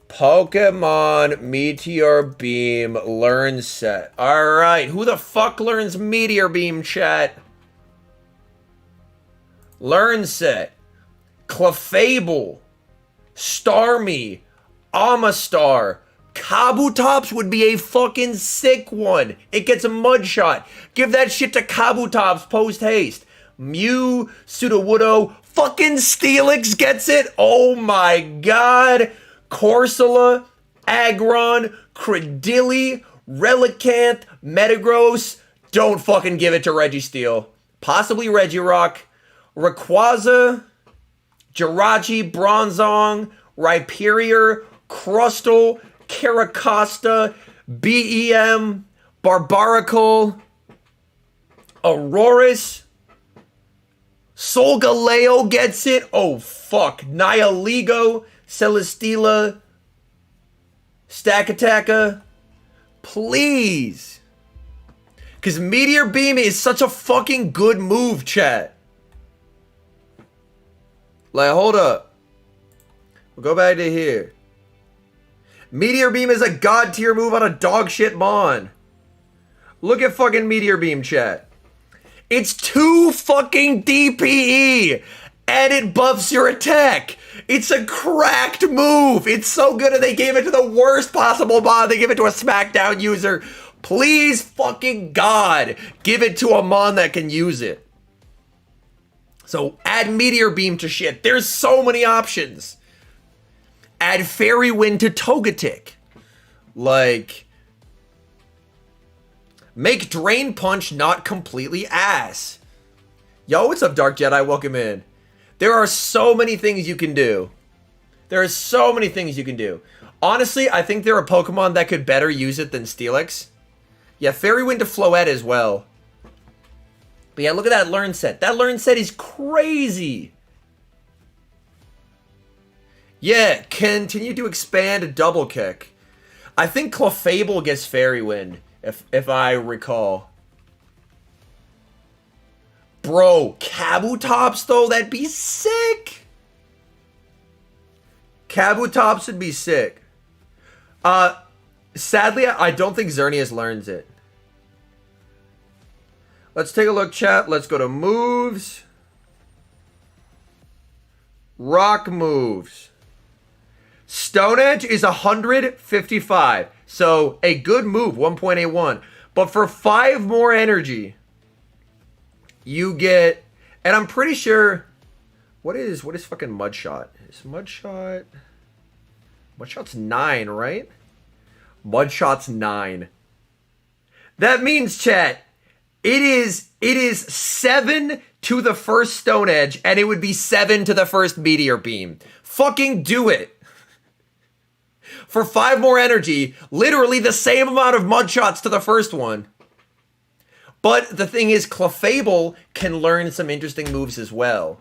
Pokemon Meteor Beam learn set. Alright, who the fuck learns Meteor Beam, chat? Learn set. Clefable. Starmie. Amistar. Kabutops would be a fucking sick one. It gets a Mudshot. Give that shit to Kabutops post haste. Mew, Sudowoodo, fucking Steelix gets it. Oh my god. Corsola, Aggron, Credilli, Relicanth, Metagross, Don't fucking give it to Registeel. Possibly Regirock, Rayquaza, Jirachi, Bronzong, Rhyperior, Crustle, Caracosta, BEM, Barbaracle, Aurorus, Solgaleo gets it. Oh, fuck. Nihilego, Celesteela, Stakataka. Please. Because Meteor Beam is such a fucking good move, chat. Like, hold up. We'll go back to here. Meteor Beam is a god tier move on a dog shit Mon. Look at fucking Meteor Beam, chat. It's 2 fucking DPE and it buffs your attack. It's a cracked move. It's so good and they gave it to the worst possible Mon. They give it to a SmackDown user. Please fucking God, give it to a Mon that can use it. So add Meteor Beam to shit. There's so many options. Add Fairy Wind to Togetic. Like, make Drain Punch not completely ass. Yo, what's up, Dark Jedi? Welcome in. There are so many things you can do. There are so many things you can do. Honestly, I think there are Pokemon that could better use it than Steelix. Yeah, Fairy Wind to Floette as well. But yeah, look at that Learn Set. That Learn Set is crazy. Yeah, continue to expand Double Kick. I think Clefable gets Fairy Wind, if I recall. Bro, Kabutops though, that'd be sick. Kabutops would be sick. Sadly, I don't think Xerneas learns it. Let's take a look, chat. Let's go to moves. Rock moves. Stone Edge is 155. So a good move, 1.81. But for 5 more energy, you get, and I'm pretty sure, what is fucking Mudshot? Is Mudshot's 9, right? Mudshot's 9. That means, chat, it is 7 to the first Stone Edge, and it would be 7 to the first Meteor Beam. Fucking do it. For 5 more energy, literally the same amount of Mudshots to the first one. But the thing is, Clefable can learn some interesting moves as well.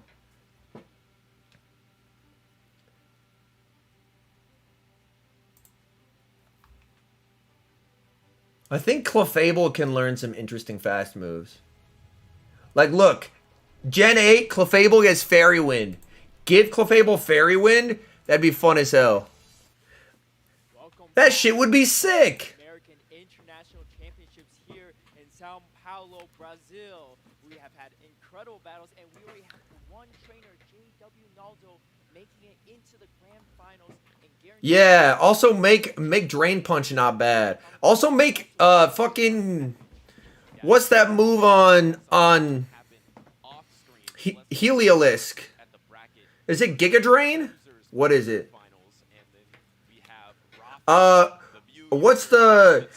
I think Clefable can learn some interesting fast moves. Like, look. Gen 8, Clefable gets Fairy Wind. Give Clefable Fairy Wind, that'd be fun as hell. That shit would be sick. American International Championships here in Sao Paulo, Brazil. We have had incredible battles, and we already have one trainer, JW Naldo, making it into the grand finals. And yeah, also make Drain Punch not bad. Also make fucking, what's that move on Heliolisk? Is it Giga Drain? What is it? What's the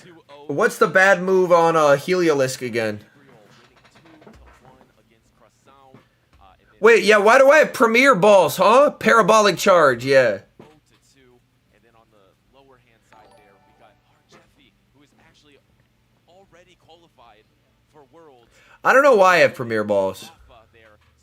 bad move on Heliolisk again? Wait, yeah, why do I have Premier Balls, huh? Parabolic Charge, yeah. And then on the lower hand side there, we got Jeffy, who is actually already qualified for Worlds. I don't know why I have Premier Balls.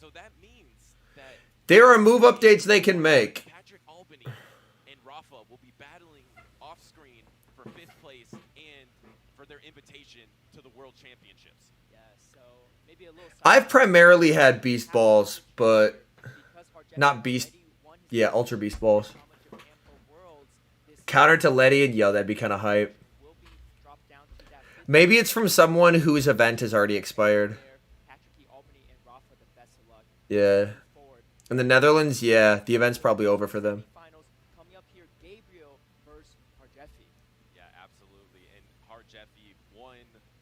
So that means that there are move updates they can make. Patrick Albany and Rafa will be battling off screen for 5th place and for their invitation to the World Championships. Yeah, so maybe a little I've primarily had Beast Balls, but not Beast. Yeah, Ultra Beast Balls. Counter to Letty, and yo, that'd be kind of hype. Maybe it's from someone whose event has already expired. Yeah. In the Netherlands, yeah, the event's probably over for them. Yeah, absolutely. And Harjeffy won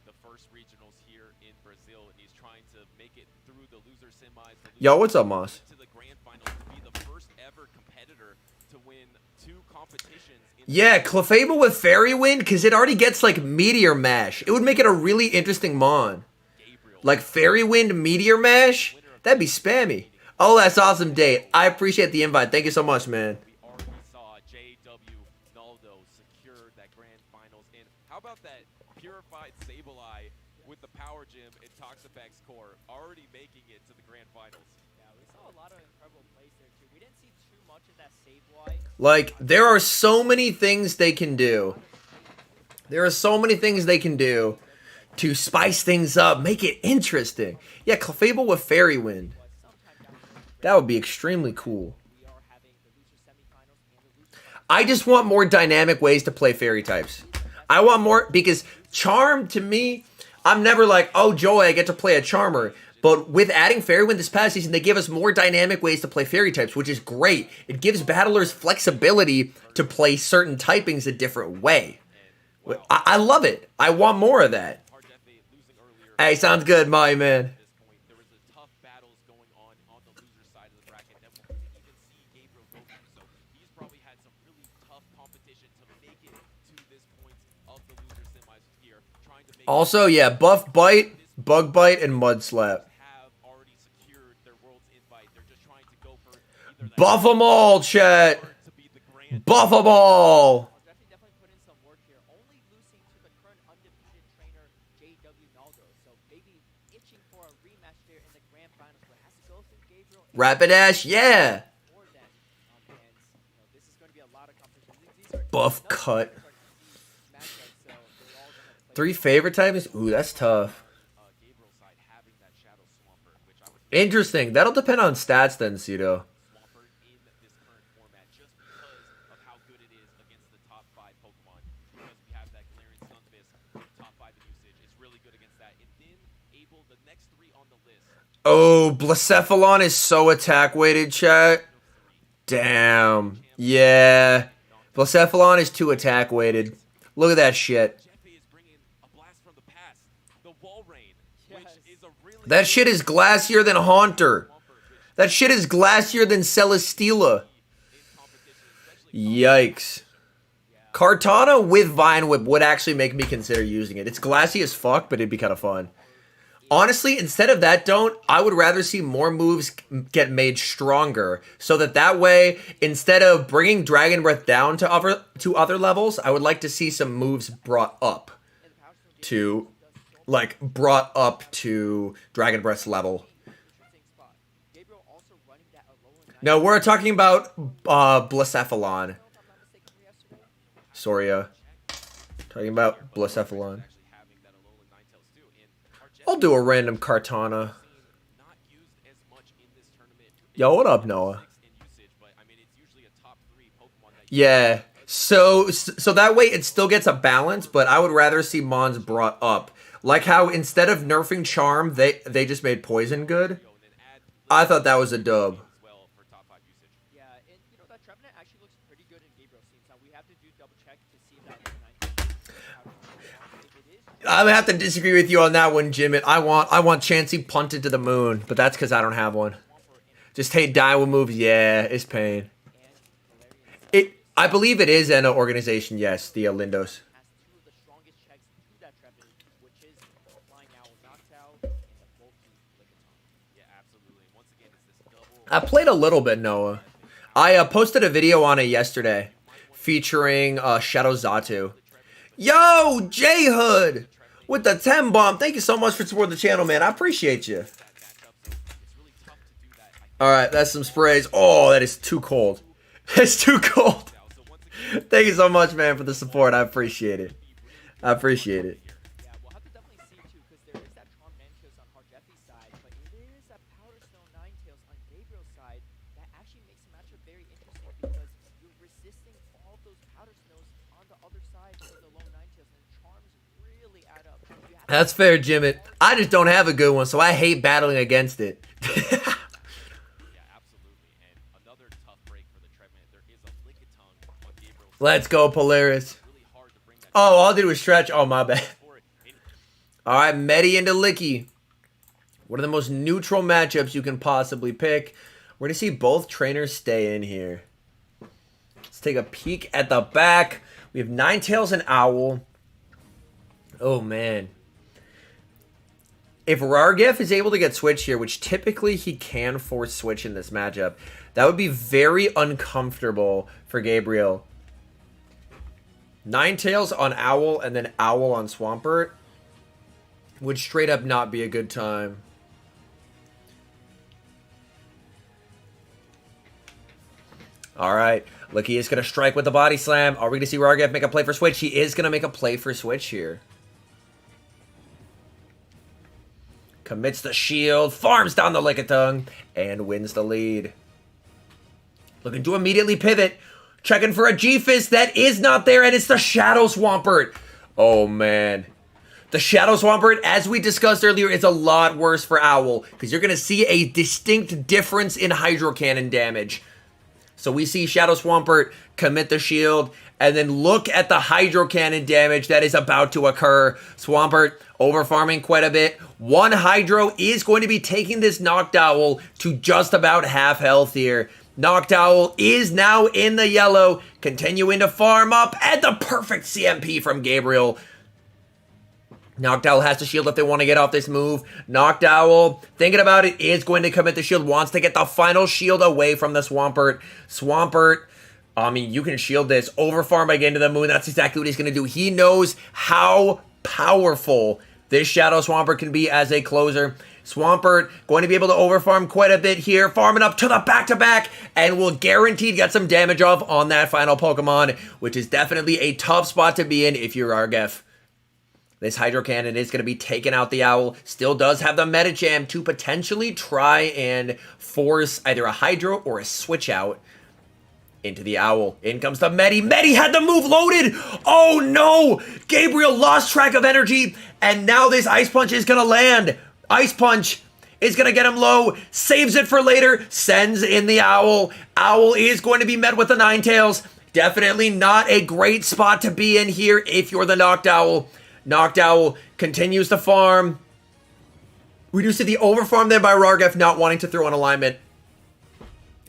the first regionals here in Brazil, and he's trying to make it through the loser semis. Yo, what's up, Moss? To the grand finals to be the first ever competitor to win two competitions. Yeah, Clefable with Fairy Wind, because it already gets, like, Meteor Mash. It would make it a really interesting mon. Like, Fairy Wind, Meteor Mash? That'd be spammy. Oh, that's awesome, Date. I appreciate the invite. Thank you so much, man. We already saw JW Naldo secure that grand finals. And how about that purified Sableye with the Power Gym and Toxapex core already making it to the grand finals? Yeah, we saw a lot of incredible plays there too. We didn't see too much of that Sableye. Like, there are so many things they can do. There are so many things they can do to spice things up, make it interesting. Yeah, Clefable with Fairy Wind. That would be extremely cool. We are having the loser semifinals and the loser finals. I just want more dynamic ways to play fairy types. I want more, because Charm, to me, I'm never like, oh, joy, I get to play a Charmer. But with adding Fairy Wind this past season, they give us more dynamic ways to play fairy types, which is great. It gives battlers flexibility to play certain typings a different way. I love it. I want more of that. Hey, sounds good, my man. There was a tough battles going on the loser side of the bracket that we didn't even see Gabriel go through. So he's probably had some really tough competition to make it to this point of the loser semis here. Trying to make Also, yeah, Buff Bite, Bug Bite, and Mud Slap. have already secured their world's invite. They're just trying to go for either that Buff them all, chat. to be the grand Buff them all. Definitely put in some work here. Only losing to the current undefeated trainer JW Naldo. So maybe itching for a rematch there in the grand finals, but has to go through Gabriel. Rapidash, yeah. More than and this is going to be a lot of competition. These are Buff not cut. matchups, so they're all going to play. 3 favorite types? Ooh, that's tough. Gabriel side having that Shadow Swampert, which I would Interesting. That'll depend on stats then, Cito. Swampert in this current format just because of how good it is against the top 5 Pokemon. Because we have that Galarian Stunfisk, top 5 in usage. It's really good against that. And then able the next 3 on the list. Oh, Blacephalon is so attack weighted, chat. Damn. Yeah. Blacephalon is too attack weighted. Look at that shit. Jefe is bringing a blast from the past, the Wall Rain, which is a really That shit is glassier than Haunter. That shit is glassier than Celesteela. Yikes. Kartana with Vine Whip would actually make me consider using it. It's glassy as fuck, but it'd be kind of fun. Honestly, instead of that, I would rather see more moves get made stronger, so that way, instead of bringing Dragon Breath down to other levels, I would like to see some moves brought up to Dragon Breath's level. Gabriel also running that Alolan No, we're talking about Blacephalon. Soria. Talking about Blacephalon. having that Alolan Ninetales too. And our Jefe I'll do a random Kartana. not used as much in this tournament. Yo, what up, Noah? In usage, but I mean it's usually a top 3 Pokemon that Yeah. So that way it still gets a balance, but I would rather see Mons brought up. Like how instead of nerfing Charm, they just made Poison good. I thought that was a dub. as well for top 5 usage. Yeah, and that Trevenant actually looks pretty good in Gabriel's team. Now we have to do double check to see if that if it is. I'm gonna have to disagree with you on that one, Jim. I want Chansey punted to the moon, but that's because I don't have one. Just hate Daiwa moves. Yeah, it's pain. I believe it is an organization. Yes, the Lindos. Has 2 of the strongest checks to that Trevenant, which is Flying Owl, Noctowl, and the bulky Lickitung. Yeah, absolutely. Once again, it's this double I played a little bit, Noah. I posted a video on it yesterday featuring Shadow Zatu. Yo, J-Hood with the 10 bomb. Thank you so much for supporting the channel, man. I appreciate you. All right, that's some sprays. Oh, that is too cold. It's too cold. Thank you so much, man, for the support. I appreciate it. I appreciate it. Yeah, we'll have to definitely see too, because there is that Charm Ninetales on Harjeffy's side, but it is that Powder Snow Ninetales on Gabriel's side that actually makes the matchup very interesting because you're resisting all those Powder Snows on the other side for the low Ninetales, and Charms really add up. You have That's fair, Jimmy. I just don't have a good one, so I hate battling against it. Yeah, absolutely. And another tough break for the Trevenant. There is a Lickitung on Gabriel's Let's go, Polaris. really hard to bring that Oh, all I did was stretch. Oh, my bad. for it. And All right, Medi into Licky. One of the most neutral matchups you can possibly pick. We're going to see both trainers stay in here. Let's take a peek at the back. We have Ninetales and Owl. Oh, man. If Rargef is able to get switch here, which typically he can force switch in this matchup, that would be very uncomfortable for Gabriel. Ninetales on Owl and then Owl on Swampert would straight up not be a good time. All right. Look, he is going to strike with the body slam. Are we going to see Rargef make a play for switch? He is going to make a play for switch here. Commits the shield, farms down the Lickitung, and wins the lead. Looking to immediately pivot. Checking for a G-Fist. That is not there, and it's the Shadow Swampert. Oh, man. The Shadow Swampert, as we discussed earlier, is a lot worse for Owl, because you're going to see a distinct difference in Hydro Cannon damage. So we see Shadow Swampert commit the shield, and then look at the Hydro Cannon damage that is about to occur. Swampert overfarming quite a bit. One Hydro is going to be taking this Noctowl to just about half health here. Noctowl is now in the yellow, continuing to farm up, and the perfect CMP from Gabriel. Noctowl has to shield if they want to get off this move. Noctowl, thinking about it, is going to commit the shield, wants to get the final shield away from the Swampert. Swampert, I mean, you can shield this, overfarm by getting to the moon. That's exactly what he's going to do. He knows how powerful this Shadow Swampert can be as a closer. Swampert going to be able to overfarm quite a bit here, farming up to the back-to-back, and will guaranteed get some damage off on that final Pokemon, which is definitely a tough spot to be in if you're Rargef. This Hydro Cannon is going to be taking out the Owl. Still does have the Medicham to potentially try and force either a Hydro or a Switch out into the Owl. In comes the Medi. Medi had the move loaded! Oh no! Gabriel lost track of energy, and now this Ice Punch is going to land. Ice Punch is going to get him low, saves it for later, sends in the Owl. Owl is going to be met with the Ninetales. Definitely not a great spot to be in here if you're the Noctowl. Noctowl continues to farm. We do see the overfarm there by Rargef not wanting to throw an alignment.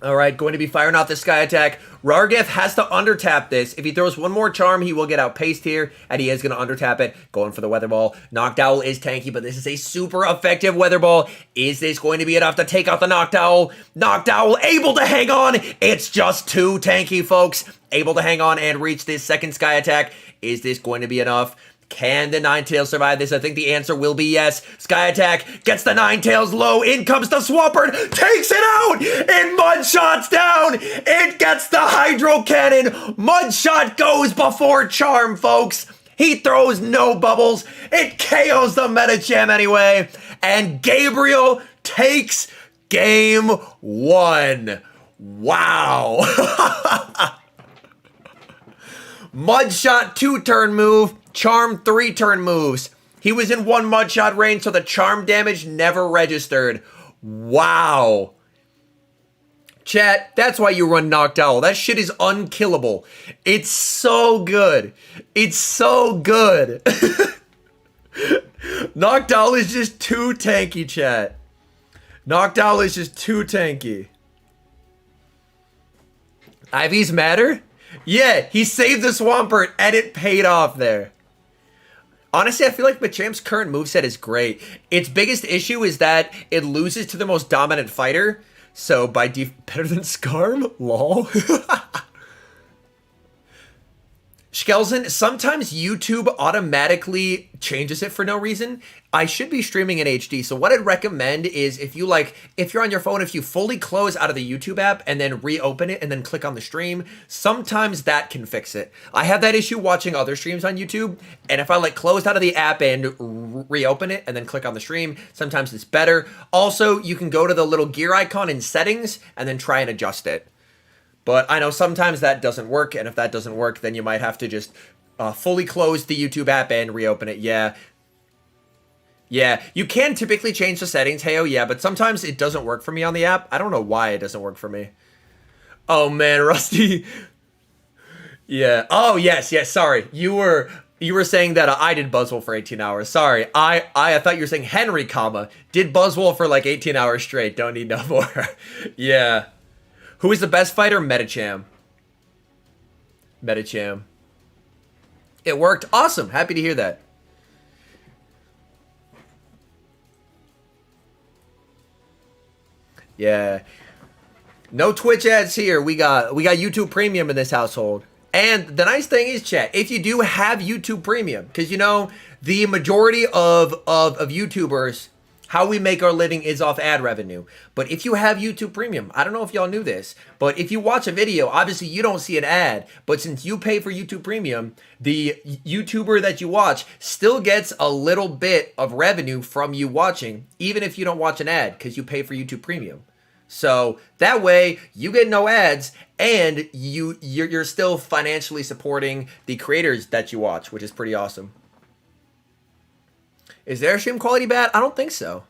Alright, going to be firing off the Sky Attack. Rargef has to undertap this. If he throws one more Charm, he will get outpaced here, and he is going to undertap it. Going for the Weather Ball. Noctowl is tanky, but this is a super effective Weather Ball. Is this going to be enough to take out the Noctowl? Noctowl able to hang on. It's just too tanky, folks. Able to hang on and reach this second Sky Attack. Is this going to be enough? Can the Ninetales survive this? I think the answer will be yes. Sky Attack gets the Ninetales low. In comes the Swampert. Takes it out. And Mudshot's down. It gets the Hydro Cannon. Mudshot goes before Charm, folks. He throws no bubbles. It KOs the Medicham anyway. And Gabriel takes game one. Wow. Mudshot 2-turn move. Charm 3-turn moves. He was in 1 Mudshot range, so the Charm damage never registered. Wow. Chat, that's why you run Noctowl. That shit is unkillable. It's so good. It's so good. Noctowl is just too tanky, chat. Noctowl is just too tanky. IVs matter? Yeah, he saved the Swampert, and it paid off there. Honestly, I feel like Machamp's current moveset is great. Its biggest issue is that it loses to the most dominant fighter. So, better than Skarm? Lol. Skelzen, sometimes YouTube automatically changes it for no reason. I should be streaming in HD, so what I'd recommend is if you're on your phone, if you fully close out of the YouTube app and then reopen it and then click on the stream, sometimes that can fix it. I have that issue watching other streams on YouTube, and if I close out of the app and reopen it and then click on the stream, sometimes it's better. Also, you can go to the little gear icon in settings and then try and adjust it. But I know sometimes that doesn't work, and if that doesn't work, then you might have to just fully close the YouTube app and reopen it. Yeah. Yeah, you can typically change the settings, hey, oh yeah, but sometimes it doesn't work for me on the app. I don't know why it doesn't work for me. Oh man, Rusty. Yeah. Oh, yes, sorry. You were saying that I did Buzzwole for 18 hours. Sorry. I thought you were saying Henry, did Buzzwole for 18 hours straight. Don't need no more. Yeah. Who is the best fighter? Medicham. Medicham. It worked. Awesome. Happy to hear that. Yeah. No Twitch ads here. We got YouTube Premium in this household. And the nice thing is, chat, if you do have YouTube Premium, because you know the majority of YouTubers, how we make our living is off ad revenue. But if you have YouTube Premium, I don't know if y'all knew this, but if you watch a video, obviously you don't see an ad. But since you pay for YouTube Premium, the YouTuber that you watch still gets a little bit of revenue from you watching, even if you don't watch an ad, because you pay for YouTube Premium. So that way you get no ads and you're still financially supporting the creators that you watch, which is pretty awesome. Is their stream quality bad? I don't think so.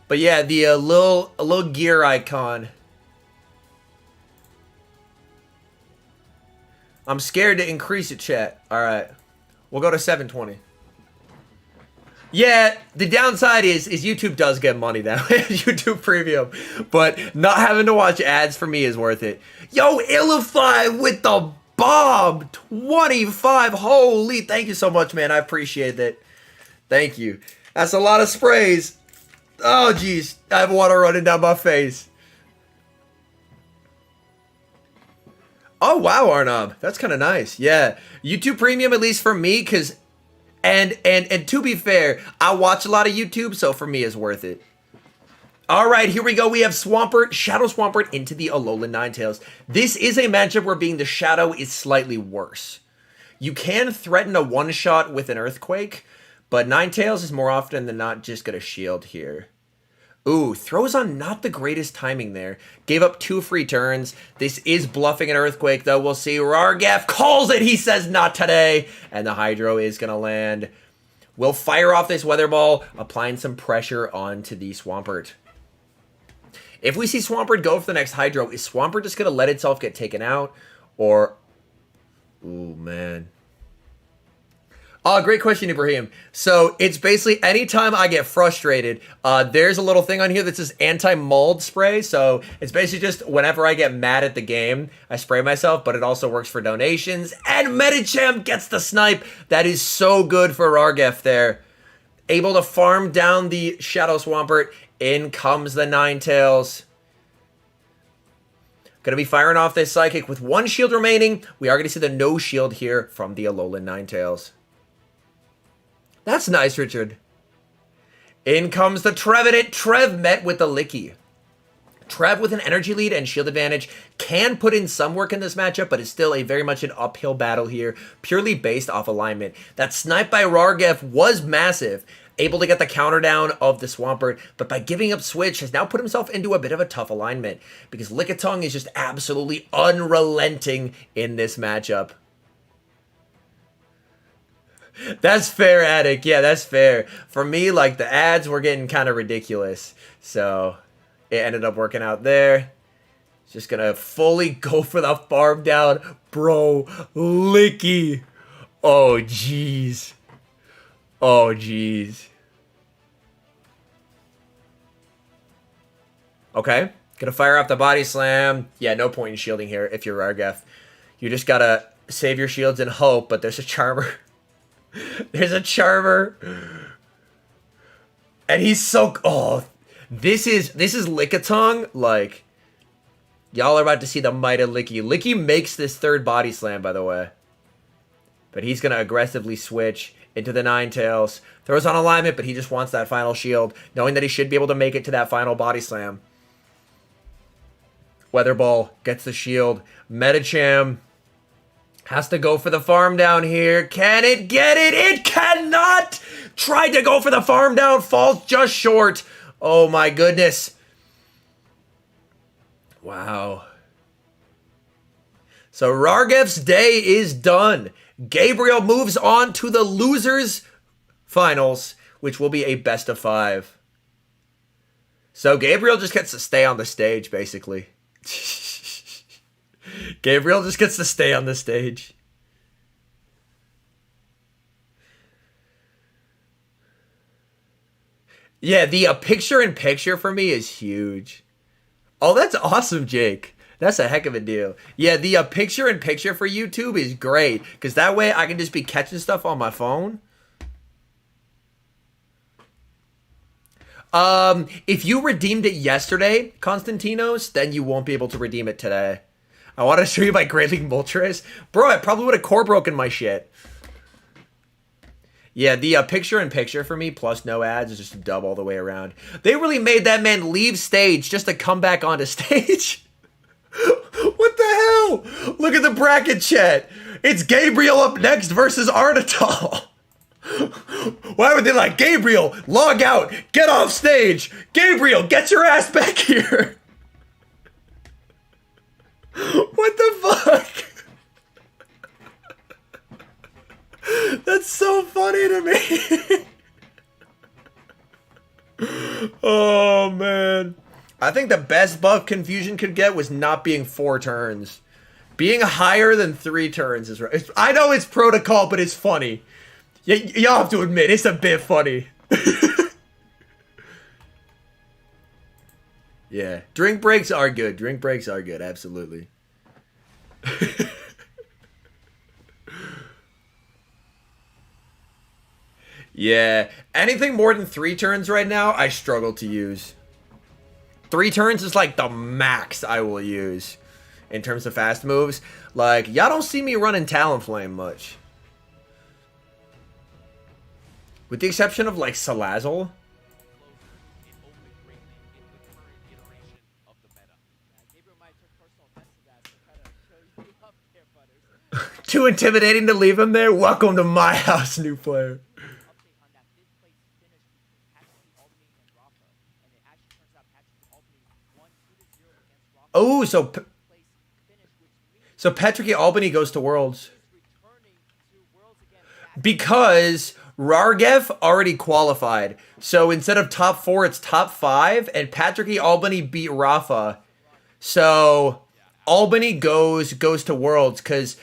But yeah, the little gear icon. I'm scared to increase it, chat. All right, we'll go to 720. Yeah, the downside is YouTube does get money that way, YouTube Premium, but not having to watch ads for me is worth it. Yo, Illify with the bomb, 25. Holy, thank you so much, man. I appreciate that. Thank you. That's a lot of sprays. Oh, geez, I have water running down my face. Oh, wow, Arnab. That's kind of nice. Yeah, YouTube Premium, at least for me, because... And to be fair, I watch a lot of YouTube, so for me, it's worth it. All right, here we go. We have Swampert, Shadow Swampert into the Alolan Ninetales. This is a matchup where being the Shadow is slightly worse. You can threaten a one-shot with an Earthquake, but Ninetales is more often than not just going to shield here. Ooh, throws on not the greatest timing there. Gave up 2 free turns. This is bluffing an Earthquake, though. We'll see. Rargaf calls it. He says not today. And the Hydro is going to land. We'll fire off this Weather Ball, applying some pressure onto the Swampert. If we see Swampert go for the next Hydro, is Swampert just going to let itself get taken out? Or... Ooh, man. Oh, great question, Ibrahim. So it's basically anytime I get frustrated, there's a little thing on here that says anti-mold spray. So it's basically just whenever I get mad at the game, I spray myself, but it also works for donations. And Medicham gets the snipe. That is so good for Rargef there. Able to farm down the Shadow Swampert. In comes the Ninetales. Going to be firing off this Psychic with 1 shield remaining. We are going to see the no shield here from the Alolan Ninetales. That's nice, Richard. In comes the Trevenant. Trev met with the Licky. Trev with an energy lead and shield advantage can put in some work in this matchup, but is still a very much an uphill battle here, purely based off alignment. That snipe by Rargef was massive, able to get the counter down of the Swampert, but by giving up Switch has now put himself into a bit of a tough alignment, because Lickitung is just absolutely unrelenting in this matchup. That's fair, Attic. Yeah, that's fair. For me, like, the ads were getting kind of ridiculous. So, it ended up working out there. Just gonna fully go for the farm down. Bro, Licky. Oh, jeez. Oh, jeez. Okay. Gonna fire up the Body Slam. Yeah, no point in shielding here if you're Rargef. You just gotta save your shields and hope, but there's a Charmer. There's a Charmer. And he's so... Oh, this is Lickitung. Like, y'all are about to see the might of Licky. Licky makes this 3rd Body Slam, by the way. But he's going to aggressively switch into the Ninetales. Throws on alignment, but he just wants that final shield, knowing that he should be able to make it to that final Body Slam. Weather Ball gets the shield. Medicham has to go for the farm down here. Can it get it? It cannot! Tried to go for the farm down. Falls just short. Oh my goodness. Wow. So Rargef's day is done. Gabriel moves on to the losers finals, which will be a best of 5. So Gabriel just gets to stay on the stage, basically. Gabriel just gets to stay on the stage. Yeah, the picture-in-picture for me is huge. Oh, that's awesome, Jake. That's a heck of a deal. Yeah, the picture-in-picture for YouTube is great, because that way I can just be catching stuff on my phone. If you redeemed it yesterday, Constantinos, then you won't be able to redeem it today. I want to show you my Great League Moltres. Bro, I probably would have core broken my shit. Yeah, the picture-in-picture for me, plus no ads, is just a dub all the way around. They really made that man leave stage just to come back onto stage. What the hell? Look at the bracket chat. It's Gabriel up next versus Arnitol. Why would they like, Gabriel, log out, get off stage. Gabriel, get your ass back here. What the fuck? That's so funny to me. Oh, man. I think the best buff Confusion could get was not being 4 turns. Being higher than 3 turns is right. I know it's protocol, but it's funny. Y'all have to admit, it's a bit funny. Yeah. Drink breaks are good. Drink breaks are good. Absolutely. Yeah. Anything more than 3 turns right now, I struggle to use. 3 turns is like the max I will use in terms of fast moves. Like, y'all don't see me running Talonflame much. With the exception of, like, Salazzle. Too intimidating to leave him there? Welcome to my house, new player. Oh, so Patrick Albany goes to Worlds. Because Rargev already qualified. So instead of top 4, it's top 5. And Patrick Albany beat Rafa. So Albany goes to Worlds because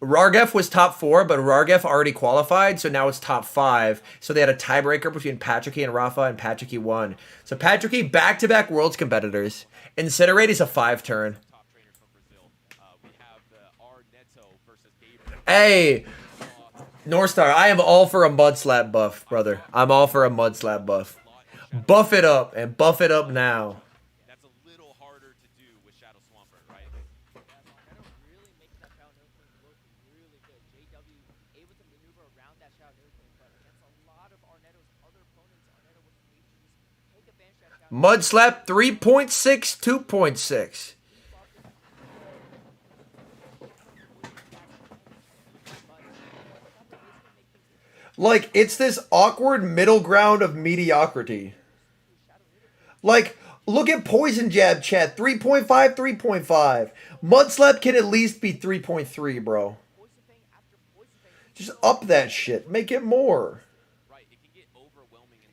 Rargev was top 4, but Rargev already qualified, so now it's top 5. So they had a tiebreaker between Patricky and Rafa, and Patricky won. So Patricky, back-to-back Worlds competitors. Incinerate is a 5-turn. Hey, Northstar, I am all for a mud slap buff, brother. I'm all for a mud slap buff. Buff it up, and buff it up now. Mud slap 3.6, 2.6. Like, it's this awkward middle ground of mediocrity. Like, look at Poison Jab chat, 3.5, 3.5. Mud slap can at least be 3.3, bro. Just up that shit. Make it more.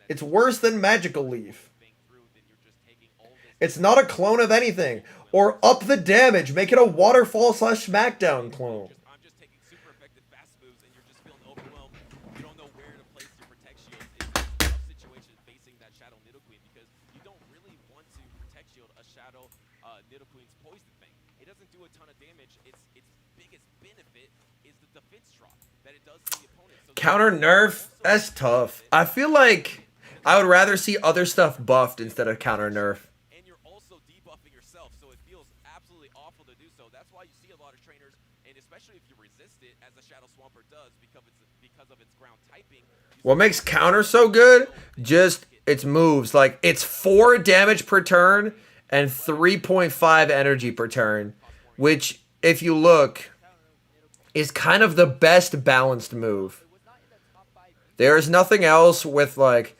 It's worse than Magical Leaf. It's not a clone of anything. Or up the damage. Make it a Waterfall / Smackdown clone. I'm just taking super effective fast moves and you're just feeling overwhelmed. You don't know where to place your protect shield. It's a tough situation facing that Shadow Nidoqueen because you don't really want to protect shield a Shadow Nidoqueen's poison thing. It doesn't do a ton of damage. Its biggest benefit is the defense drop that it does to the opponent. So counter nerf? That's tough. I feel like I would rather see other stuff buffed instead of counter nerf. What makes counter so good? Just its moves. Like, it's 4 damage per turn and 3.5 energy per turn. Which, if you look, is kind of the best balanced move. There's nothing else with, like...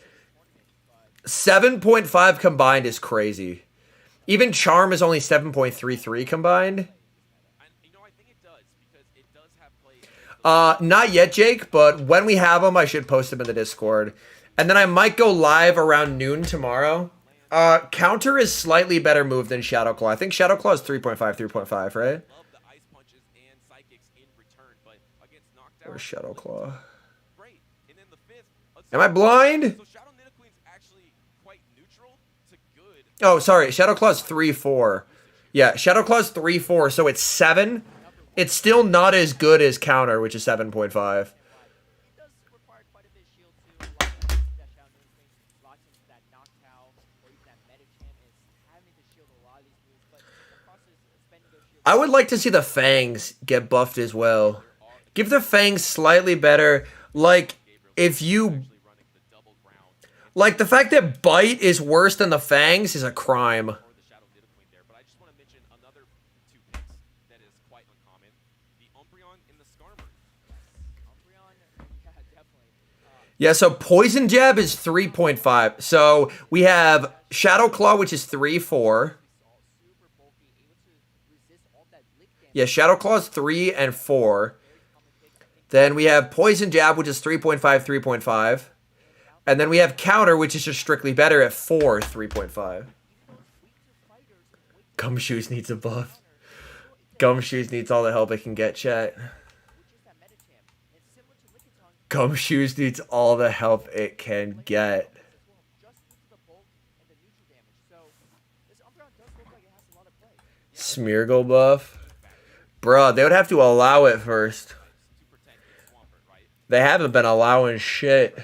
7.5 combined is crazy. Even Charm is only 7.33 combined. Not yet, Jake, but when we have them, I should post them in the Discord. And then I might go live around noon tomorrow. Counter is slightly better move than Shadow Claw. I think Shadow Claw is 3.5, 3.5, right? Or Shadow Claw. Am I blind? Oh, sorry. Shadow Claw's 3-4. Yeah, Shadow Claw's 3-4, so it's 7. It's still not as good as Counter, which is 7.5. It does require quite a bit of shield too. A lot of that showdown instinct locks into that Noctowl or even that Medicham is having to shield a lot of these moves, but the process of spending those shields. I would like to see the Fangs get buffed as well. Give the Fangs slightly better. Like, if you... Like, the fact that Bite is worse than the Fangs is a crime. Or the Shadow did a point there, but I just want to mention another 2 picks that is quite uncommon: the Umbreon and the Skarmory. Umbreon, yeah, definitely. Yeah, so Poison Jab is 3.5. So we have Shadow Claw, which is 3-4. Super bulky, able to resist all that lick damage. Yeah, Shadow Claw is 3 and 4. Then we have Poison Jab, which is 3.5, 3.5. And then we have Counter, which is just strictly better at 4, 3.5. Gumshoes needs a buff. Gumshoes needs all the help it can get, chat. Gumshoes needs all the help it can get. Smeargle buff? Bruh, they would have to allow it first. They haven't been allowing shit.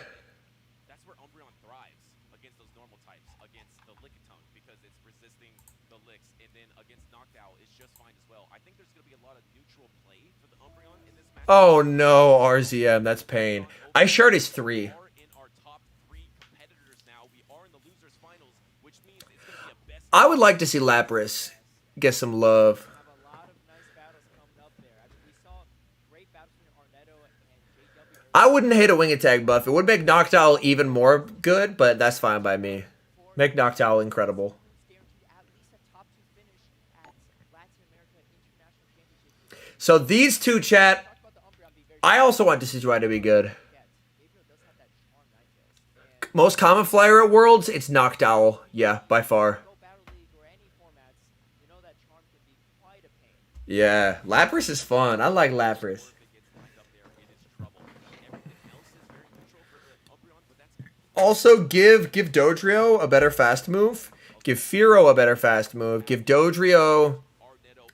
That's where Umbreon thrives against those normal types, against the Lickitung, because it's resisting the licks, and then against Noctowl, it's just fine as well. I think there's going to be a lot of neutral play for the Umbreon in this match. Oh no, RZM, that's pain. Ice Shard is 3. We are in our top 3 competitors now. We are in the losers finals, which means it's going to be a best. I would like to see Lapras get some love. Have a lot of nice battles coming up there. I mean, we saw great battles between Arnetto and JW. I wouldn't hate a Wing Attack buff. It would make Noctowl even more good, but that's fine by me. Make Noctowl incredible. Guaranteed at least a top 2 finish at Latin America International Championship. So these two, chat, Talk about the Umbreon being very I also want Decidueye to be good. get. Gabriel does have that charm 9 kills. And Most common flyer at Worlds, it's Noctowl. Yeah, by far. go Battle League or any formats, you know that charm can be quite a pain. Yeah, Lapras is fun. I like Lapras. If it gets lined up there, it is trouble. Everything else is very neutral for the Umbreon, but that's Also, give Dodrio a better fast move. Give Fearow a better fast move. Give Dodrio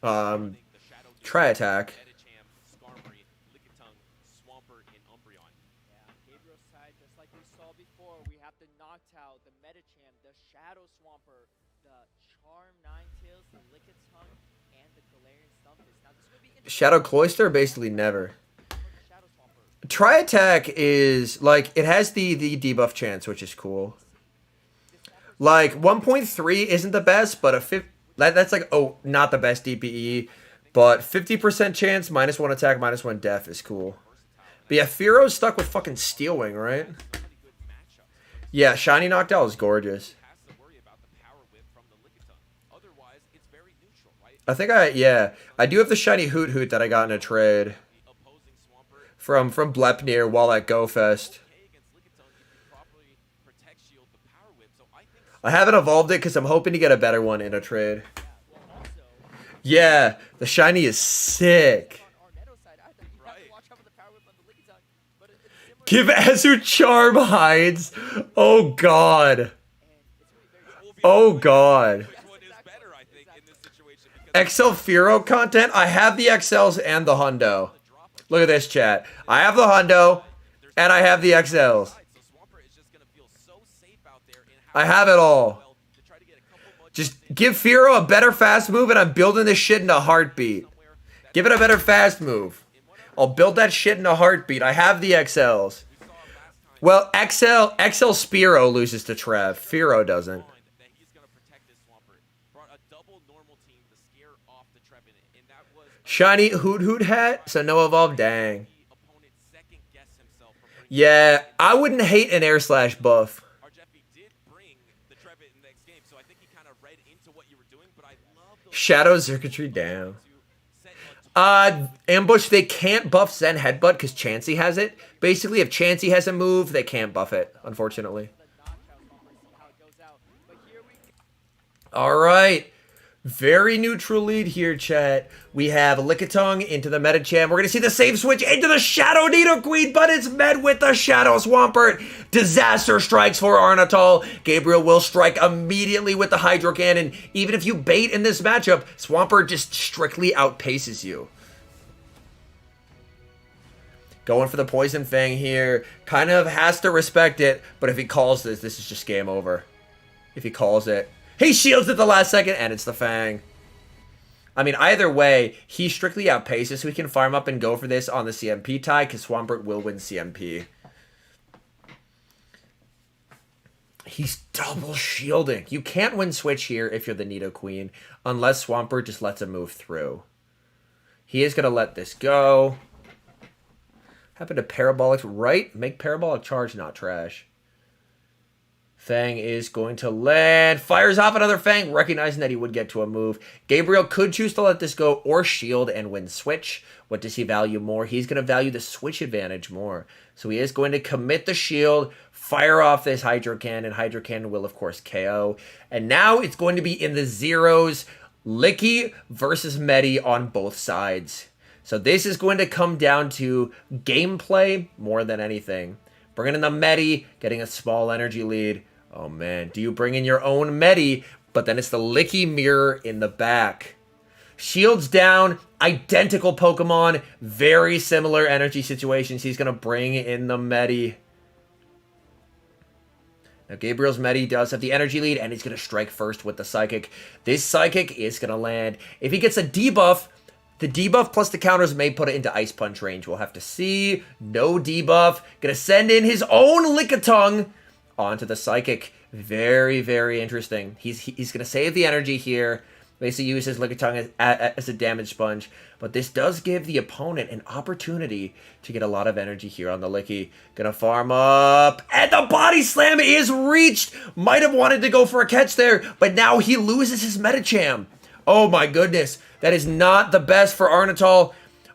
Arnetto. The Shadow Tri Attack. Medicham, Skarmory, Lickitung, Swampert, and Umbreon. Yeah, Gabriel's side, just like we saw before, we have the Noctowl, the Medicham, the Shadow Swamper, the Charm 9 Tails, the Lickitung, and the Galarian Stumpus. Now this would be interesting Shadow Cloyster, basically never. for the Shadow Swamper. Tri Attack is, like, it has the debuff chance, which is cool. Like, 1.3 isn't the best, but that's like, oh, not the best DPE. But 50% chance, -1 attack, -1 def is cool. But yeah, Fearow's stuck with fucking Steel Wing, right? Yeah, Shiny Noctowl is gorgeous. Has to worry about the power whip from the Lickitung. Otherwise, it's very neutral, right? I think I do have the Shiny Hoot Hoot that I got in a trade The opposing Swampert from Blepnir while at GoFest. okay against Lickitung if you properly protect shield the power whip. So I think I haven't evolved it because I'm hoping to get a better one in a trade. Well, also, Yeah, the Shiny is sick. on Arnetto's side, I think you have to watch out for the power whip on the Lickitung, but it's similar. Give Azu Charm Hides. Oh god. Oh god. which one is better, I think, in this situation. Because XL Fearow content. I have the XLs and the Hundo. Look at this, chat. I have the Hundo and I have the XLs. so Swampert is just going to feel so safe out there and I have it all. well to try to get a couple much Just give Fearow a better fast move and I'm building this shit in a heartbeat. Give it a better fast move. I'll build that shit in a heartbeat. I have the XLs. Well, XL Spearow loses to Trev. Fearow doesn't. that he's going to protect this Swampert. Brought a double normal team to scare off the Trevin, and that was Shiny Hoot Hoot hat, so no evolve. Dang. the opponent second guess himself from bringing Yeah, I wouldn't hate an Air Slash buff. our Jeffy did bring the Trevin in the next game, so I think he kind of read into what you were doing, but I love those Shadow Circuitry down. to set a Ambush, they can't buff Zen Headbutt because Chansey has it. Basically, if Chansey has a move, they can't buff it, unfortunately. The Noctowl Swamper, see how it goes out. But here we go. All right. Very neutral lead here, chat. We have Lickitung into the Medicham. We're going to see the save switch into the Shadow Nidoqueen, but it's met with the Shadow Swampert. Disaster strikes for Arnatol. Gabriel will strike immediately with the Hydro Cannon. Even if you bait in this matchup, Swampert just strictly outpaces you. Going for the Poison Fang here. Kind of has to respect it, but if he calls this is just game over. If he calls it. He shields at the last second, and it's the Fang. I mean, either way, he strictly outpaces, so we can farm up and go for this on the CMP tie, because Swampert will win CMP. He's double shielding. You can't win Switch here if you're the Nidoqueen, unless Swampert just lets him move through. He is going to let this go. Happen to Parabolic, right? Make Parabolic Charge not trash. Fang is going to land. Fires off another Fang, recognizing that he would get to a move. Gabriel could choose to let this go or shield and win Switch. What does he value more? He's going to value the Switch advantage more. So he is going to commit the shield, fire off this Hydro Cannon. Hydro Cannon will, of course, KO. And now it's going to be in the zeros. Licky versus Medi on both sides. So this is going to come down to gameplay more than anything. Bringing in the Medi, getting a small energy lead. Oh man, do you bring in your own Medi? But then it's the Licky mirror in the back. Shields down, identical Pokemon, very similar energy situations. He's going to bring in the Medi. Now Gabriel's Medi does have the energy lead, and he's going to strike first with the Psychic. This Psychic is going to land. If he gets a debuff, the debuff plus the counters may put it into Ice Punch range. We'll have to see. No debuff. Going to send in his own Lickitung onto the Psychic. Very, very interesting. He's going to save the energy here. Basically use his Lickitung as a damage sponge. But this does give the opponent an opportunity to get a lot of energy here on the Licky. Going to farm up. And the Body Slam is reached. Might have wanted to go for a catch there. But now he loses his Medicham. Oh my goodness. That is not the best for Arnatol.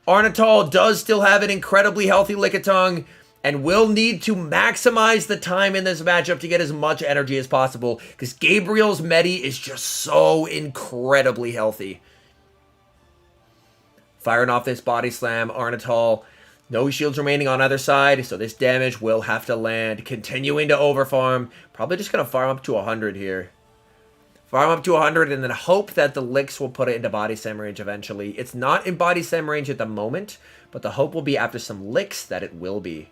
Arnatol does still have an incredibly healthy Lickitung and will need to maximize the time in this matchup to get as much energy as possible because Gabriel's Medi is just so incredibly healthy. Firing off this Body Slam, Arnatol. No shields remaining on either side, so this damage will have to land. Continuing to overfarm. Probably just going to farm up to 100 here. Farm up to 100 and then hope that the licks will put it into Body Slam range eventually. It's not in Body Slam range at the moment, but the hope will be after some licks that it will be.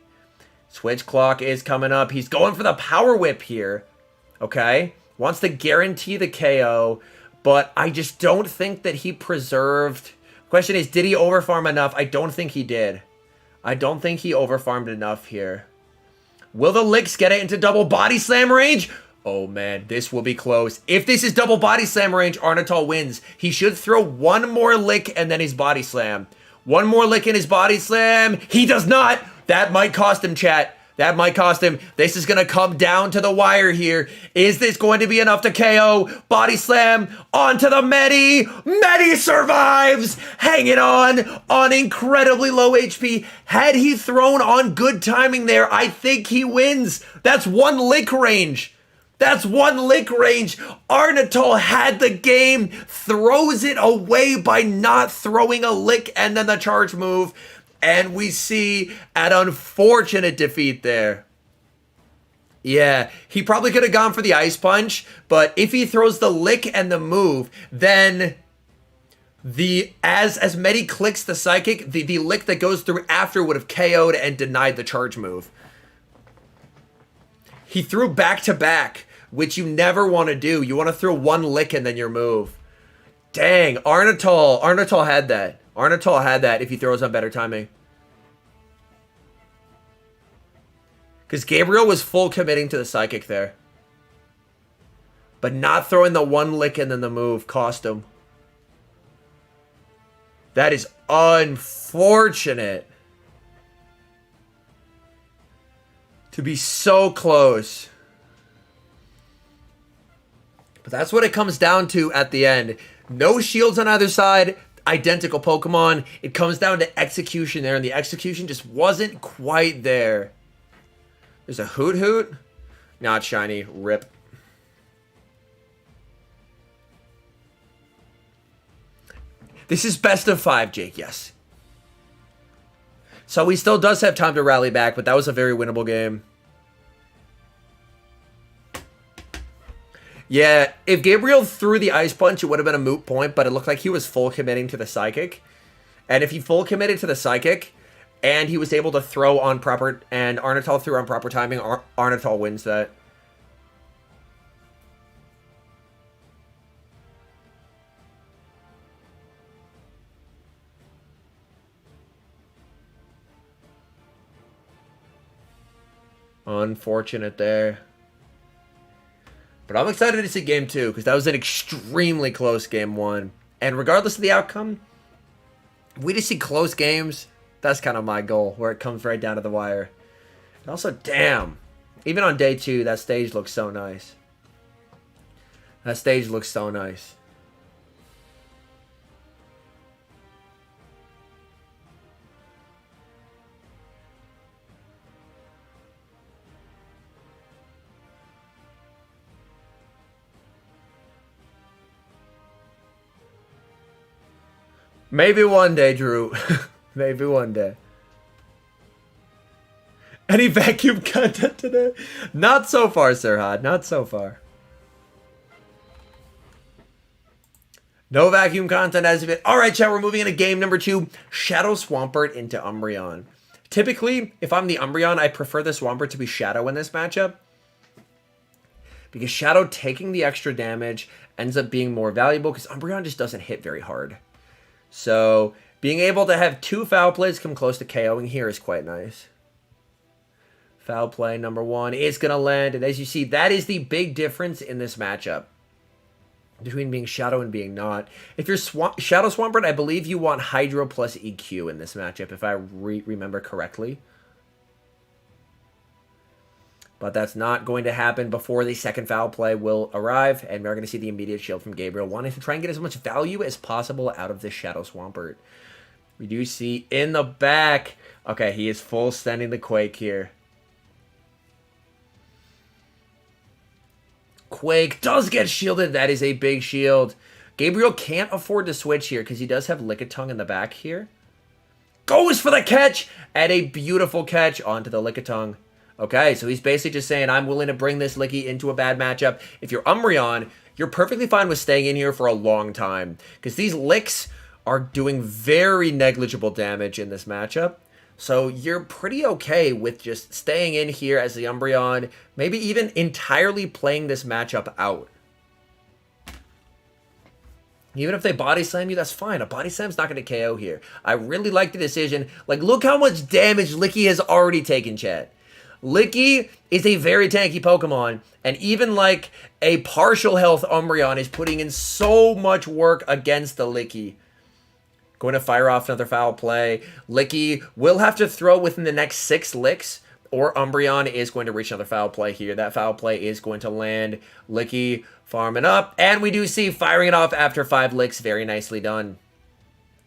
Switch Clock is coming up. He's going for the Power Whip here. Okay? Wants to guarantee the KO, but I just don't think that he preserved... Question is, did he overfarm enough? I don't think he did. I don't think he overfarmed enough here. Will the licks get it into double Body Slam range? Oh man, this will be close. If this is double Body Slam range, Arnatol wins. He should throw one more lick and then his Body Slam. One more lick in his Body Slam. He does not. That might cost him, chat. That might cost him. This is going to come down to the wire here. Is this going to be enough to KO? Body Slam onto the Medi. Medi survives. Hanging on incredibly low HP. Had he thrown on good timing there, I think he wins. That's one lick range. That's one lick range. Arnatol had the game, throws it away by not throwing a lick and then the charge move. And we see an unfortunate defeat there. Yeah, he probably could have gone for the Ice Punch, but if he throws the lick and the move, then as Medi clicks the Psychic, the lick that goes through after would have KO'd and denied the charge move. He threw back to back, which you never want to do. You want to throw one lick and then your move. Dang, Arnatol had that. Arnatol had that if he throws on better timing. Because Gabriel was full committing to the Psychic there. But not throwing the one lick and then the move cost him. That is unfortunate. To be so close. But that's what it comes down to at the end. No shields on either side. Identical Pokemon. It comes down to execution there, and the execution just wasn't quite there. There's a Hoot Hoot. Not shiny. Rip. This is best of 5, Jake, yes. So he still does have time to rally back, but that was a very winnable game. Yeah, if Gabriel threw the Ice Punch, it would have been a moot point, but it looked like he was full committing to the Psychic. And if he full committed to the Psychic, and he was able to throw on proper, and Arnatol threw on proper timing, Arnatol wins that. Unfortunate there. But I'm excited to see game 2, because that was an extremely close game 1. And regardless of the outcome, we just see close games. That's kind of my goal, where it comes right down to the wire. And also, damn, even on day 2, that stage looks so nice. That stage looks so nice. Maybe one day, Drew. Maybe one day. Any vacuum content today? Not so far, Sirhad. Not so far. No vacuum content as of it. Alright, chat, we're moving into game number 2. Shadow Swampert into Umbreon. Typically, if I'm the Umbreon, I prefer the Swampert to be Shadow in this matchup. Because Shadow taking the extra damage ends up being more valuable, because Umbreon just doesn't hit very hard. So, being able to have 2 foul plays come close to KOing here is quite nice. Foul play number 1 is going to land. And as you see, that is the big difference in this matchup between being Shadow and being not. If you're Shadow Swampert, I believe you want Hydro plus EQ in this matchup, if I remember correctly. But that's not going to happen before the second foul play will arrive. And we're going to see the immediate shield from Gabriel, wanting to try and get as much value as possible out of this Shadow Swampert. We do see in the back. Okay, he is full sending the Quake here. Quake does get shielded. That is a big shield. Gabriel can't afford to switch here because he does have Lickitung in the back here. Goes for the catch. And a beautiful catch onto the Lickitung. Okay, so he's basically just saying, I'm willing to bring this Licky into a bad matchup. If you're Umbreon, you're perfectly fine with staying in here for a long time, because these Licks are doing very negligible damage in this matchup. So you're pretty okay with just staying in here as the Umbreon, maybe even entirely playing this matchup out. Even if they body slam you, that's fine. A body slam's not going to KO here. I really like the decision. Like, look how much damage Licky has already taken, chat. Licky is a very tanky Pokemon, and even like a partial health Umbreon is putting in so much work against the Licky. Going to fire off another foul play. Licky will have to throw within the next 6 licks, or Umbreon is going to reach another foul play here. That foul play is going to land. Licky farming up, and we do see firing it off after 5 licks. Very nicely done.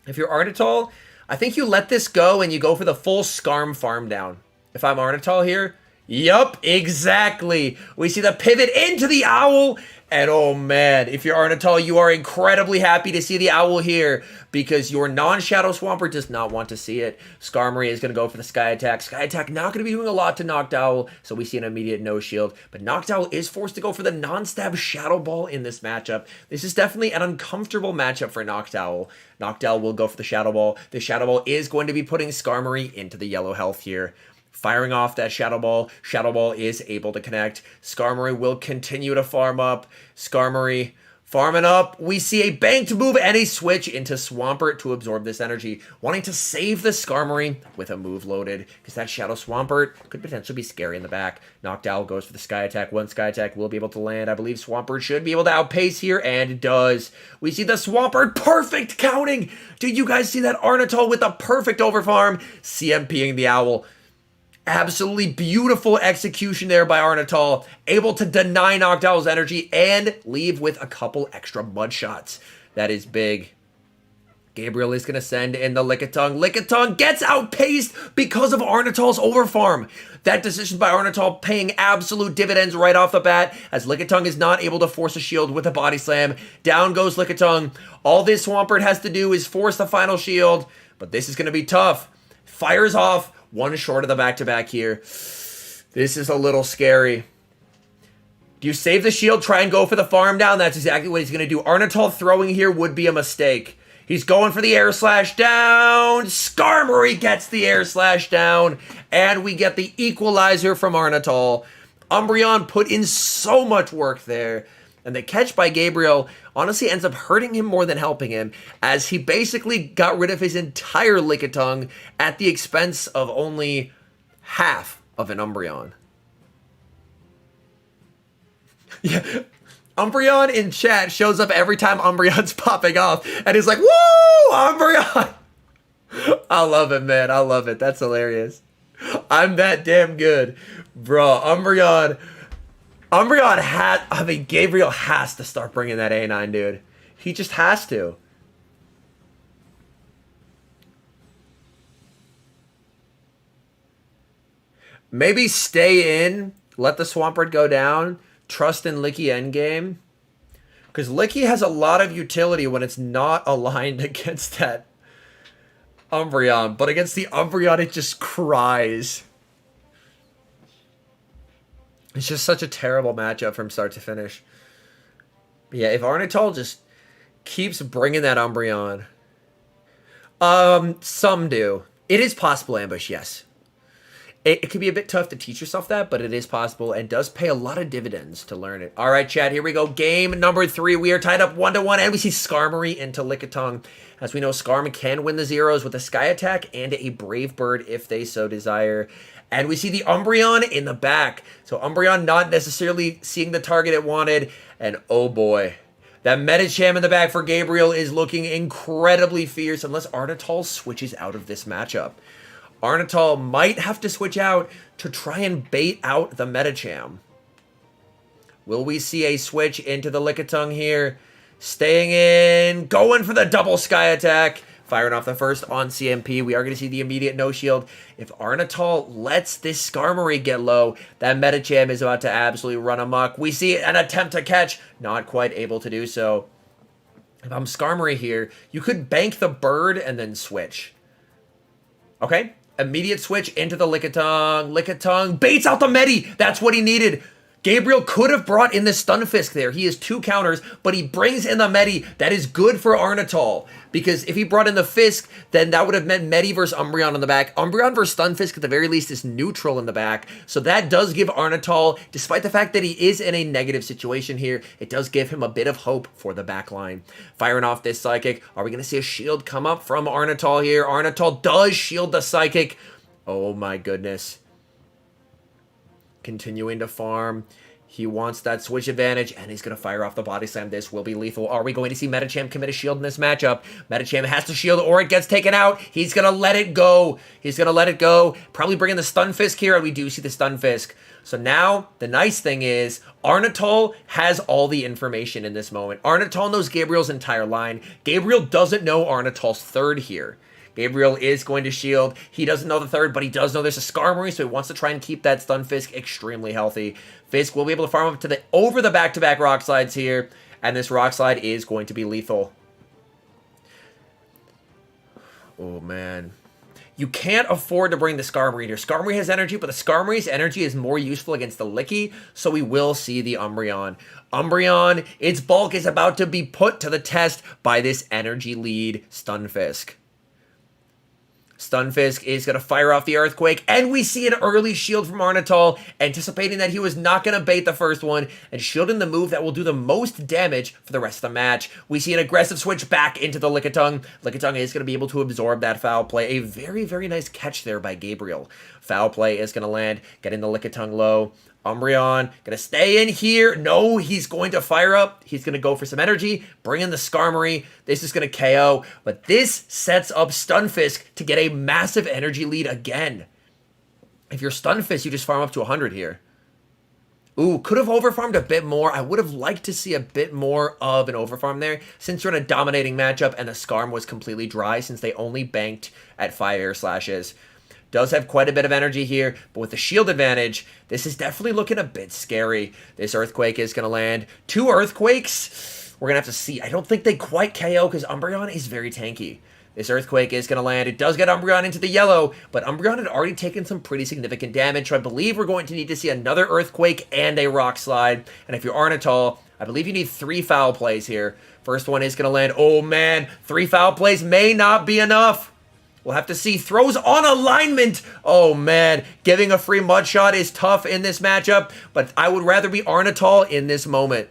If you're Arnatol, I think you let this go and you go for the full Skarm farm down. If I'm Arnatol here, yup, exactly. We see the pivot into the Owl, and oh man, if you're Arnatol, you are incredibly happy to see the Owl here, because your non-Shadow Swampert does not want to see it. Skarmory is going to go for the Sky Attack. Sky Attack not going to be doing a lot to Noctowl, so we see an immediate no shield, but Noctowl is forced to go for the non-stab Shadow Ball in this matchup. This is definitely an uncomfortable matchup for Noctowl. Noctowl will go for the Shadow Ball. The Shadow Ball is going to be putting Skarmory into the yellow health here. Firing off that Shadow Ball. Shadow Ball is able to connect. Skarmory will continue to farm up. Skarmory farming up. We see a banked move and a switch into Swampert to absorb this energy. Wanting to save the Skarmory with a move loaded, because that Shadow Swampert could potentially be scary in the back. Noctowl goes for the Sky Attack. One Sky Attack will be able to land. I believe Swampert should be able to outpace here, and does. We see the Swampert perfect counting. Did you guys see that Arnatol with a perfect overfarm? CMPing the Owl. Absolutely beautiful execution there by Arnatol, able to deny Noctowl's energy and leave with a couple extra mud shots. That is big. Gabriel is going to send in the Lickitung. Lickitung gets outpaced because of Arnatol's overfarm. That decision by Arnatol paying absolute dividends right off the bat, as Lickitung is not able to force a shield with a body slam. Down goes Lickitung. All this Swampert has to do is force the final shield, but this is going to be tough. Fires off, one short of the back-to-back here. This is a little scary. Do you save the shield, try and go for the farm down? That's exactly what he's going to do. Arnatol throwing here would be a mistake. He's going for the air slash down. Skarmory gets the air slash down. And we get the equalizer from Arnatol. Umbreon put in so much work there. And the catch by Gabriel honestly ends up hurting him more than helping him, as he basically got rid of his entire Lickitung at the expense of only half of an Umbreon. Yeah, Umbreon in chat shows up every time Umbreon's popping off, and he's like, "Woo, Umbreon!" I love it, man. I love it. That's hilarious. I'm that damn good, bro. Umbreon had. I mean, Gabriel has to start bringing that A9, dude. He just has to. Maybe stay in, let the Swampert go down. Trust in Licky endgame, because Licky has a lot of utility when it's not aligned against that Umbreon, but against the Umbreon it just cries. It's just such a terrible matchup from start to finish. But yeah, if Arnatol just keeps bringing that Umbreon, some do. It is possible ambush, yes. It can be a bit tough to teach yourself that, but it is possible and does pay a lot of dividends to learn it. All right, chat, here we go. Game number 3. We are tied up 1-1, and we see Skarmory into Lickitung. As we know, Skarm can win the zeros with a Sky Attack and a Brave Bird if they so desire. And we see the Umbreon in the back. So Umbreon not necessarily seeing the target it wanted. And oh boy, that Medicham in the back for Gabriel is looking incredibly fierce unless Arnatol switches out of this matchup. Arnatol might have to switch out to try and bait out the Medicham. Will we see a switch into the Lickitung here? Staying in, going for the double Sky Attack. Firing off the first on CMP. We are going to see the immediate no shield. If Arnatol lets this Skarmory get low, that Medicham is about to absolutely run amok. We see an attempt to catch, not quite able to do so. If I'm Skarmory here, you could bank the bird and then switch. Okay? Immediate switch into the Lickitung. Lickitung baits out the Medi. That's what he needed. Gabriel could have brought in the Stunfisk there. He has 2 counters, but he brings in the Medi. That is good for Arnatol, because if he brought in the Fisk, then that would have meant Medi versus Umbreon on the back. Umbreon versus Stunfisk at the very least is neutral in the back, so that does give Arnatol, despite the fact that he is in a negative situation here, it does give him a bit of hope for the back line. Firing off this Psychic. Are we going to see a shield come up from Arnatol here? Arnatol does shield the Psychic. Oh my goodness. Continuing to farm. He wants that switch advantage, and he's going to fire off the body slam. This will be lethal. Are we going to see Medicham commit a shield in this matchup? Medicham has to shield or it gets taken out. He's going to let it go. He's going to let it go. Probably bring in the Stunfisk here, and we do see the Stunfisk. So now, the nice thing is, Arnatol has all the information in this moment. Arnatol knows Gabriel's entire line. Gabriel doesn't know Arnatol's third here. Gabriel is going to shield. He doesn't know the third, but he does know there's a Skarmory, so he wants to try and keep that Stunfisk extremely healthy. Fisk will be able to farm up to the over the back-to-back rock slides here, and this rock slide is going to be lethal. Oh, man. You can't afford to bring the Skarmory here. Skarmory has energy, but the Skarmory's energy is more useful against the Licky, so we will see the Umbreon. Umbreon, its bulk is about to be put to the test by this energy lead Stunfisk. Stunfisk is going to fire off the Earthquake, and we see an early shield from Arnatol, anticipating that he was not going to bait the first one, and shielding the move that will do the most damage for the rest of the match. We see an aggressive switch back into the Lickitung. Lickitung is going to be able to absorb that foul play. A very, very nice catch there by Gabriel. Foul play is going to land, getting the Lickitung low. Umbreon going to stay in here. No, he's going to fire up. He's going to go for some energy, bring in the Skarmory. This is going to KO, but this sets up Stunfisk to get a massive energy lead again. If you're Stunfisk, you just farm up to 100 here. Ooh, could have overfarmed a bit more. I would have liked to see a bit more of an overfarm there, since you're in a dominating matchup and the Skarm was completely dry since they only banked at 5 air slashes. Does have quite a bit of energy here, but with the shield advantage, this is definitely looking a bit scary. This Earthquake is going to land. 2 Earthquakes. We're going to have to see. I don't think they quite KO because Umbreon is very tanky. This Earthquake is going to land. It does get Umbreon into the yellow, but Umbreon had already taken some pretty significant damage, so I believe we're going to need to see another Earthquake and a Rock Slide. And if you're Arnatol, I believe you need 3 foul plays here. First one is going to land. Oh, man. 3 foul plays may not be enough. We'll have to see. Throws on alignment. Oh, man. Giving a free mud shot is tough in this matchup, but I would rather be Arnatol in this moment.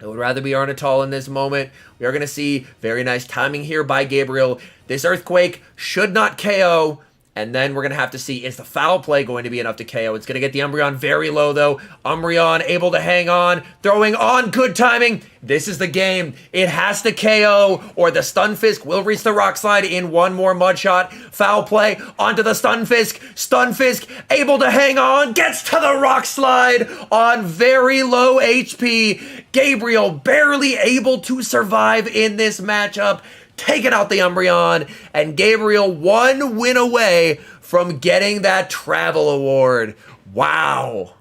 I would rather be Arnatol in this moment. We are going to see very nice timing here by Gabriel. This Earthquake should not KO. And then we're going to have to see, is the foul play going to be enough to KO? It's going to get the Umbreon very low, though. Umbreon able to hang on, throwing on, good timing. This is the game. It has to KO, or the Stunfisk will reach the Rock Slide in one more mud shot. Foul play onto the Stunfisk. Stunfisk able to hang on, gets to the Rock Slide on very low HP. Gabriel barely able to survive in this matchup, taking out the Umbreon, and Gabriel 1 win away from getting that travel award. Wow.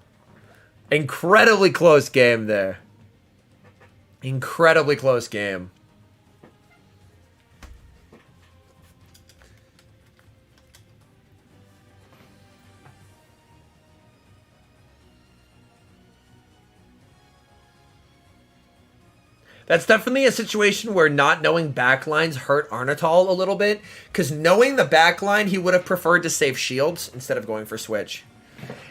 Incredibly close game there. Incredibly close game. That's definitely a situation where not knowing backlines hurt Arnatol a little bit, because knowing the backline, he would have preferred to save shields instead of going for switch.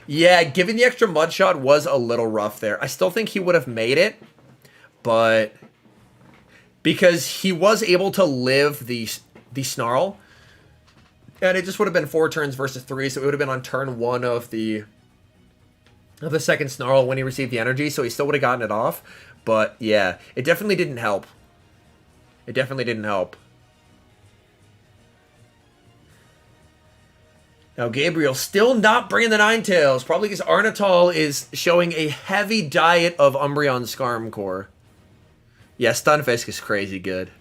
Yeah, giving the extra mud shot was a little rough there. I still think he would have made it, but because he was able to live the snarl, and it just would have been 4 turns versus 3, so it would have been on turn 1 of the second snarl when he received the energy, so he still would have gotten it off. But, yeah, it definitely didn't help. It definitely didn't help. Now, Gabriel still not bringing the Ninetales, probably because Arnatol is showing a heavy diet of Umbreon Skarmory. Yeah, Stunfisk is crazy good.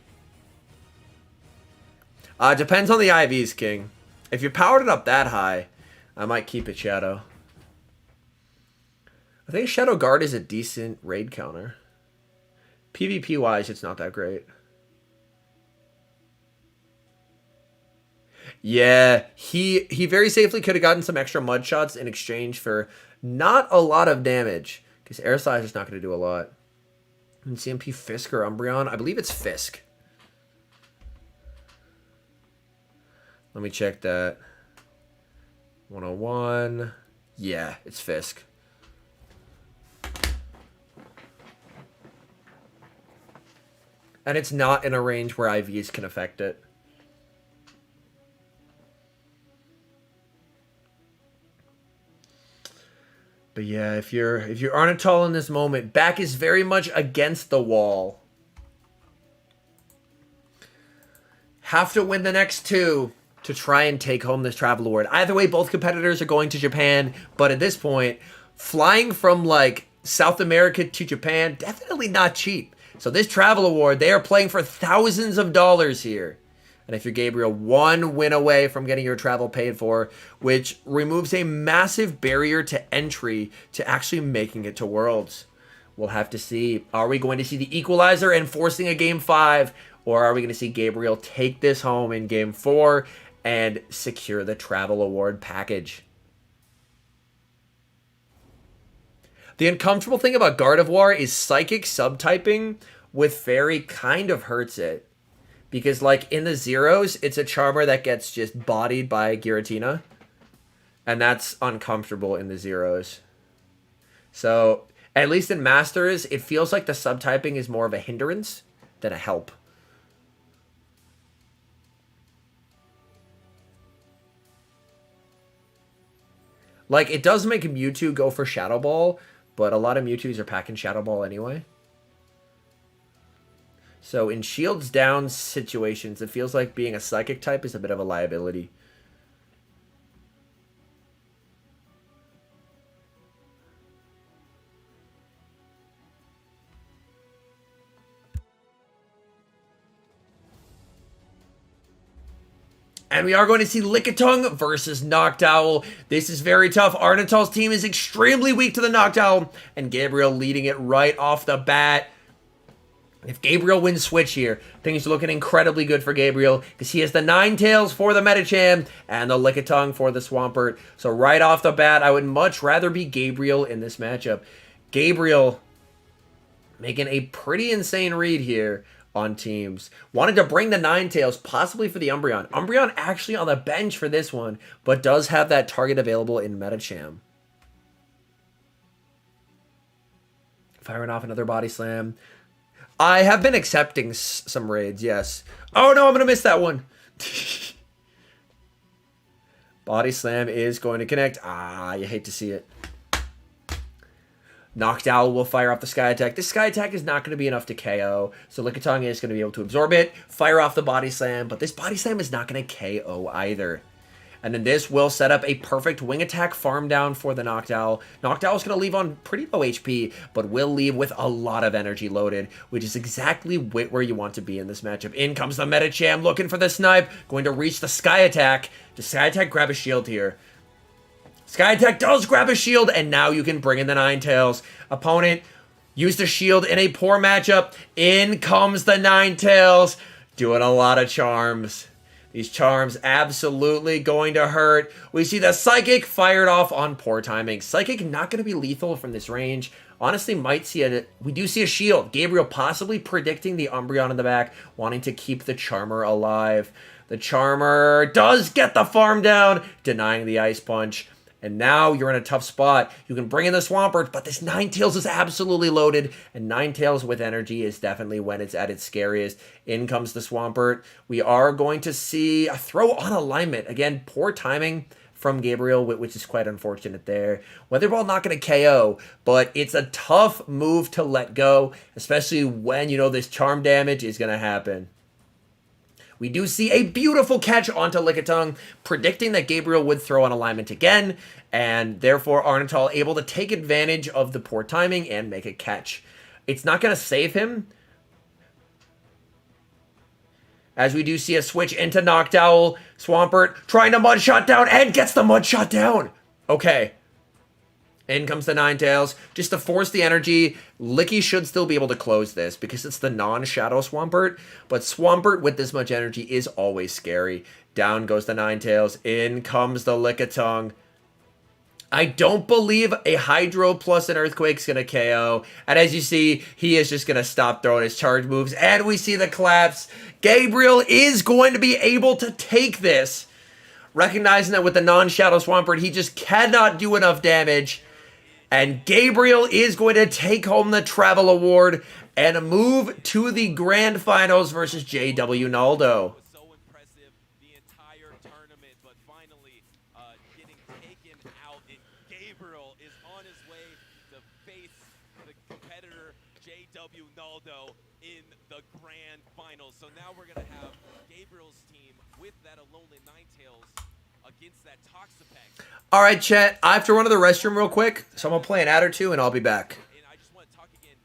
Depends on the IVs, King. If you powered it up that high, I might keep it Shadow. I think Shadow Guard is a decent raid counter. PvP-wise, it's not that great. Yeah, he very safely could have gotten some extra mud shots in exchange for not a lot of damage, because Air Size is not going to do a lot. And CMP Fisk or Umbreon? I believe it's Fisk. Let me check that. 101. Yeah, it's Fisk. And it's not in a range where IVs can affect it. But yeah, if you're Arnatol in this moment, back is very much against the wall. Have to win the next 2 to try and take home this travel award. Either way, both competitors are going to Japan, but at this point, flying from like South America to Japan, definitely not cheap. So this travel award, they are playing for thousands of dollars here. And if you're Gabriel, 1 win away from getting your travel paid for, which removes a massive barrier to entry to actually making it to Worlds. We'll have to see. Are we going to see the equalizer and forcing a Game 5? Or are we going to see Gabriel take this home in Game 4 and secure the travel award package? The uncomfortable thing about Gardevoir is Psychic subtyping with Fairy kind of hurts it. Because, like, in the Zeros, it's a Charmer that gets just bodied by Giratina. And that's uncomfortable in the Zeros. So, at least in Masters, it feels like the subtyping is more of a hindrance than a help. Like, it does make Mewtwo go for Shadow Ball, but a lot of Mewtwo's are packing Shadow Ball anyway. So in shields down situations, it feels like being a Psychic type is a bit of a liability. And we are going to see Lickitung versus Noctowl. This is very tough. Arnatol's team is extremely weak to the Noctowl, and Gabriel leading it right off the bat. If Gabriel wins Switch here, things are looking incredibly good for Gabriel because he has the Ninetales for the Medicham and the Lickitung for the Swampert. So right off the bat, I would much rather be Gabriel in this matchup. Gabriel making a pretty insane read here on teams. Wanted to bring the Ninetales, possibly for the Umbreon. Umbreon actually on the bench for this one, but does have that target available in Medicham. Firing off another Body Slam. I have been accepting some raids, yes. Oh no, I'm going to miss that one. Body Slam is going to connect. Ah, you hate to see it. Noctowl will fire off the Sky Attack. This Sky Attack is not going to be enough to KO, so Lickitung is going to be able to absorb it, fire off the Body Slam, but this Body Slam is not going to KO either. And then this will set up a perfect Wing Attack farm down for the Noctowl. Noctowl's going to leave on pretty low HP, but will leave with a lot of energy loaded, which is exactly where you want to be in this matchup. In comes the Medicham, looking for the snipe, going to reach the Sky Attack. Does Sky Attack grab a shield here? Sky Attack does grab a shield, and now you can bring in the Ninetales. Opponent used a shield in a poor matchup. In comes the Ninetales, doing a lot of charms. These charms absolutely going to hurt. We see the Psychic fired off on poor timing. Psychic not going to be lethal from this range. Honestly, might see a... We do see a shield. Gabriel possibly predicting the Umbreon in the back, wanting to keep the Charmer alive. The Charmer does get the farm down, denying the Ice Punch. And now you're in a tough spot. You can bring in the Swampert, but this Ninetales is absolutely loaded. And Ninetales with energy is definitely when it's at its scariest. In comes the Swampert. We are going to see a throw on alignment. Again, poor timing from Gabriel, which is quite unfortunate there. Weather Ball not going to KO, but it's a tough move to let go, especially when you know this charm damage is going to happen. We do see a beautiful catch onto Lickitung, predicting that Gabriel would throw on alignment again, and therefore Arnatol able to take advantage of the poor timing and make a catch. It's not going to save him, as we do see a switch into Noctowl. Swampert trying to Mud Shot down and gets the Mud Shot down. Okay. In comes the Ninetales, just to force the energy. Licky should still be able to close this because it's the non-Shadow Swampert, but Swampert with this much energy is always scary. Down goes the Ninetales, in comes the Lickitung. I don't believe a Hydro plus an Earthquake is going to KO, and as you see, he is just going to stop throwing his charge moves, and we see the collapse. Gabriel is going to be able to take this, recognizing that with the non-Shadow Swampert, he just cannot do enough damage. And Gabriel is going to take home the Travel Award and move to the Grand Finals versus JW Naldo. So impressive the entire tournament, but finally getting taken out, and Gabriel is on his way to face the competitor JW Naldo in the Grand Finals. So now we're going to have Gabriel's team with that Alolan Ninetales against that Toxapex. All right, chat. I have to run to the restroom real quick, so I'm going to play an ad or two, and I'll be back. And I just want to talk again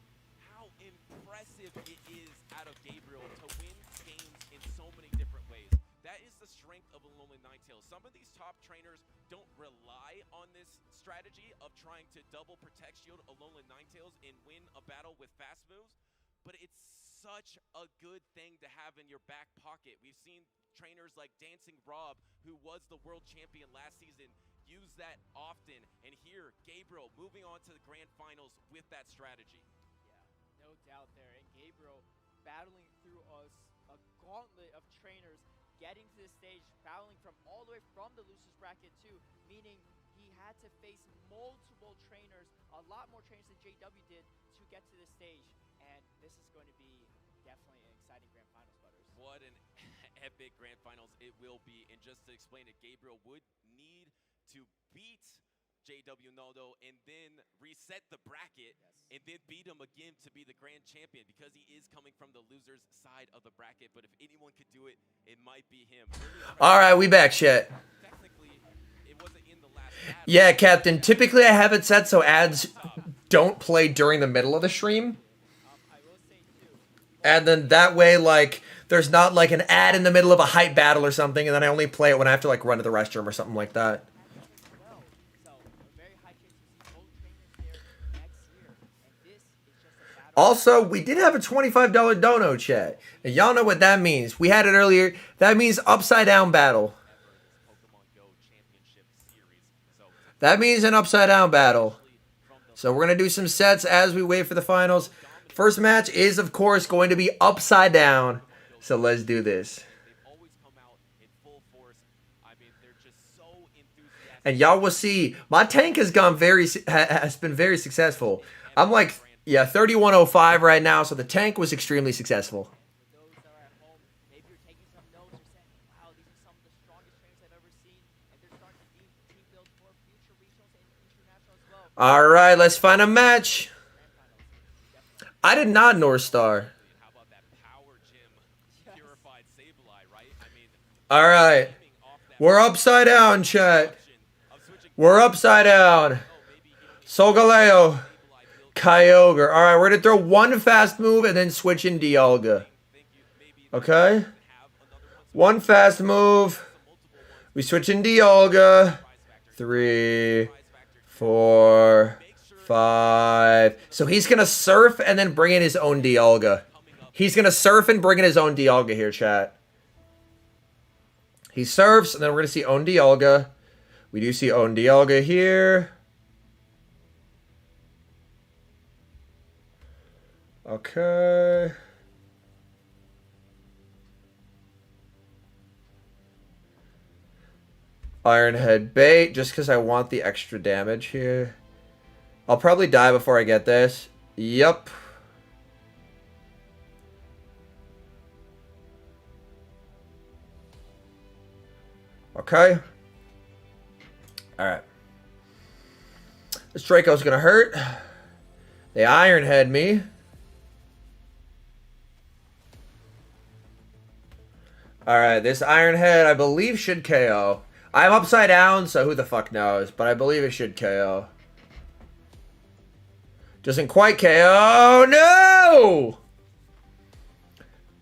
how impressive it is out of Gabriel to win games in so many different ways. That is the strength of Alolan Ninetales. Some of these top trainers don't rely on this strategy of trying to double protect shield Alolan Ninetales and win a battle with fast moves, but it's such a good thing to have in your back pocket. We've seen trainers like Dancing Rob, who was the world champion last season, use that often. And here, Gabriel moving on to the Grand Finals with that strategy. Yeah, no doubt there. And Gabriel battling through a gauntlet of trainers, getting to the stage, battling from all the way from the losers bracket too, meaning he had to face multiple trainers, a lot more trainers than JW did to get to the stage. And this is going to be definitely an exciting Grand Finals, Butters. What an epic Grand Finals it will be. And just to explain it, Gabriel would need to beat JW Naldo and then reset the bracket, and then beat him again to be the grand champion, because he is coming from the loser's side of the bracket. But if anyone could do it, it might be him. All right, we back, chat. Technically, it wasn't in the last battle. Yeah, Captain. Typically, I have it set so ads don't play during the middle of the stream. I will say too, And then that way, like, there's not like an ad in the middle of a hype battle or something, and then I only play it when I have to like run to the restroom or something like that. So, a very high chance to see both trainers there next year. And this is just a battle. Also, we did have a $25 dono chat. And y'all know what that means. We had it earlier. That means upside down battle. Pokemon Go Championship Series. So That means an upside down battle. So we're going to do some sets as we wait for the finals. First match is, of course, going to be upside down. So let's do this. they've always come out in full force. I mean, they're just so enthusiastic. And y'all will see, my tank has been very successful. I'm like, yeah, 3105 right now, so the tank was extremely successful. For those that are at home, maybe you're taking some notes or saying, wow, these are some of the strongest trainers I've ever seen. And they're starting to team build for future regionals and international as well. All right, let's find a match. I did not North Star. How about that power gym purified Sableye, right? I mean, All right, coming off that we're upside down, chat. of switching We're upside down. Solgaleo, Kyogre. All right, we're going to throw one fast move and then switch in Dialga. Okay? One fast move. We switch in Dialga. 3, 4, 5. So he's going to surf and then bring in his own Dialga. He's going to surf and bring in his own Dialga here, chat. He surfs, and then we're going to see own Dialga. We do see own Dialga here. Okay. Iron Head bait, just because I want the extra damage here. I'll probably die before I get this. Yup. Okay. Alright. This Draco's gonna hurt. They Iron Head me. Alright, this Iron Head, I believe, should KO. I'm upside down, so who the fuck knows? But I believe it should KO. Doesn't quite KO. No!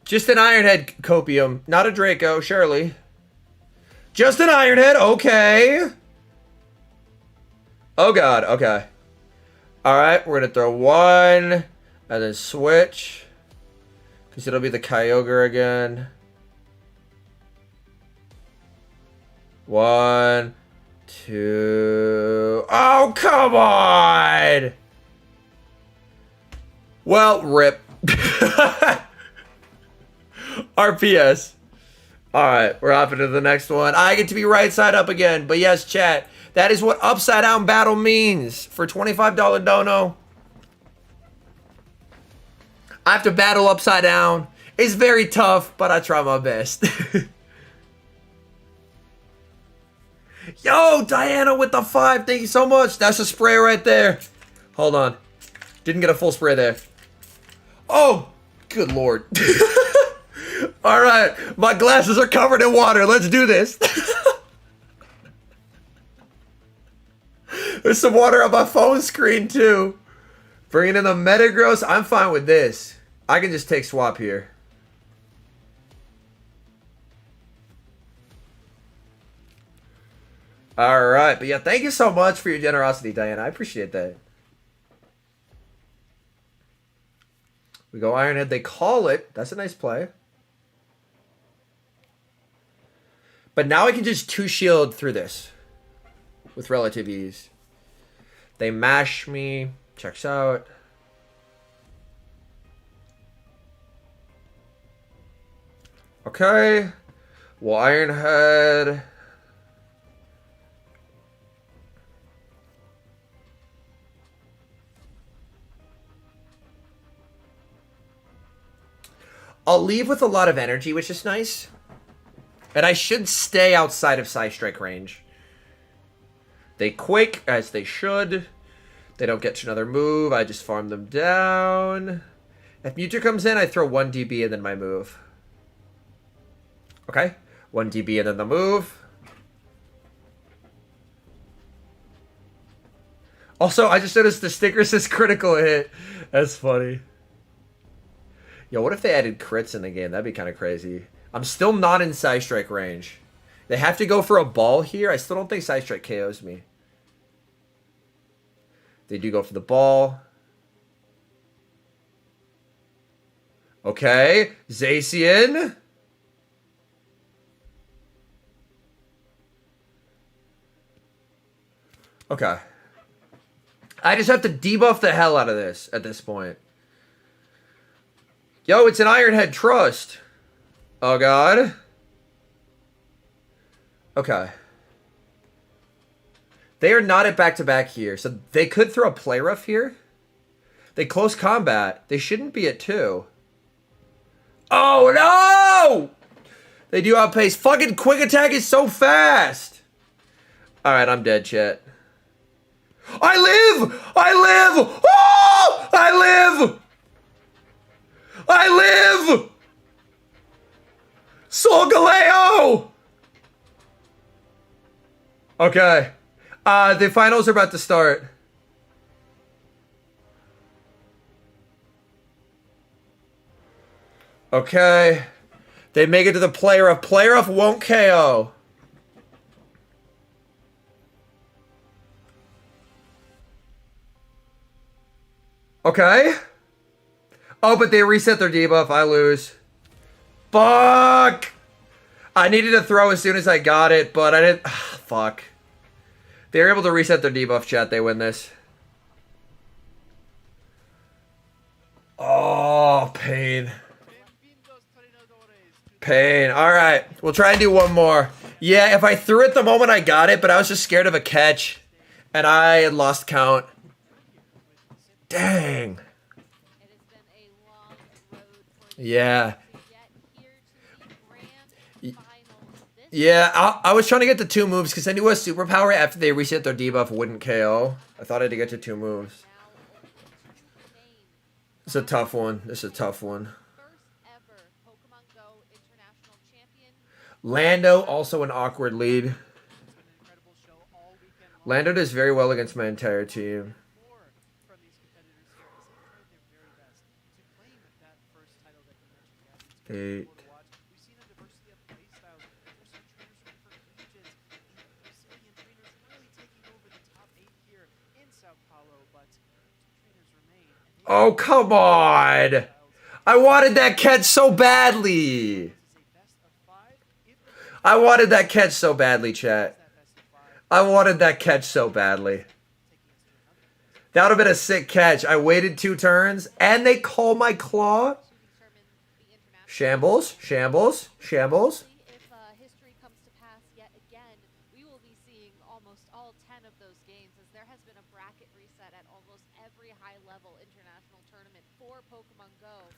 Just an Iron Head Copium. Not a Draco, surely. Just an Iron Head, okay. Oh god, okay. Alright, we're gonna throw one. And then switch. Because it'll be the Kyogre again. 1, 2. Oh, come on! Well, rip. RPS. Alright, we're off into the next one. I get to be right side up again. But yes, chat, that is what upside down battle means. For $25 dono, I have to battle upside down. It's very tough, but I try my best. Yo, Diana with the 5. Thank you so much. That's a spray right there. Hold on. Didn't get a full spray there. Oh, good lord. All right. My glasses are covered in water. Let's do this. There's some water on my phone screen, too. Bringing in the Metagross. I'm fine with this. I can just take swap here. All right, but yeah, thank you so much for your generosity, Diana. I appreciate that. We go Iron Head. They call it. That's a nice play. But now I can just 2-shield through this with relative ease. They mash me. Checks out. Okay. Well, Iron Head. I'll leave with a lot of energy, which is nice. And I should stay outside of Psystrike range. They Quake, as they should. They don't get to another move. I just farm them down. If Mewtwo comes in, I throw 1 DB and then my move. Okay. 1 DB and then the move. Also, I just noticed the sticker says critical hit. That's funny. Yo, what if they added crits in the game? That'd be kind of crazy. I'm still not in Side Strike range. They have to go for a ball here. I still don't think Side Strike KOs me. They do go for the ball. Okay. Zacian. Okay. I just have to debuff the hell out of this at this point. Yo, it's an Ironhead Trust. Oh, God. Okay. They are not at back-to-back here, so they could throw a play rough here. They close combat. They shouldn't be at 2. Oh, no! They do outpace. Fucking quick attack is so fast. All right, I'm dead, chat. I live! I live! Oh! I live! I live! Solgaleo! Okay. The finals are about to start. Okay. They make it to the player off. Player off won't KO. Okay. Oh, but they reset their debuff. I lose. Fuck! I needed to throw as soon as I got it, but I didn't... fuck. They were able to reset their debuff, chat. They win this. Oh, pain. Pain. All right. We'll try and do one more. Yeah, if I threw it the moment I got it, but I was just scared of a catch. And I had lost count. Dang. Yeah. Yeah, I was trying to get to 2 moves because I knew a superpower after they reset their debuff wouldn't KO. I thought I had to get to 2 moves. It's a tough one. This is a tough one. Lando, also an awkward lead. Lando does very well against my entire team. 8. Oh, come on! I wanted that catch so badly! I wanted that catch so badly, chat. I wanted that catch so badly. That would have been a sick catch. I waited 2 turns, and they call my claw. Shambles, shambles, shambles. If history comes to pass yet again, we will be seeing almost all 10 of those games, as there has been a bracket reset at almost every high-level international tournament for Pokemon Go.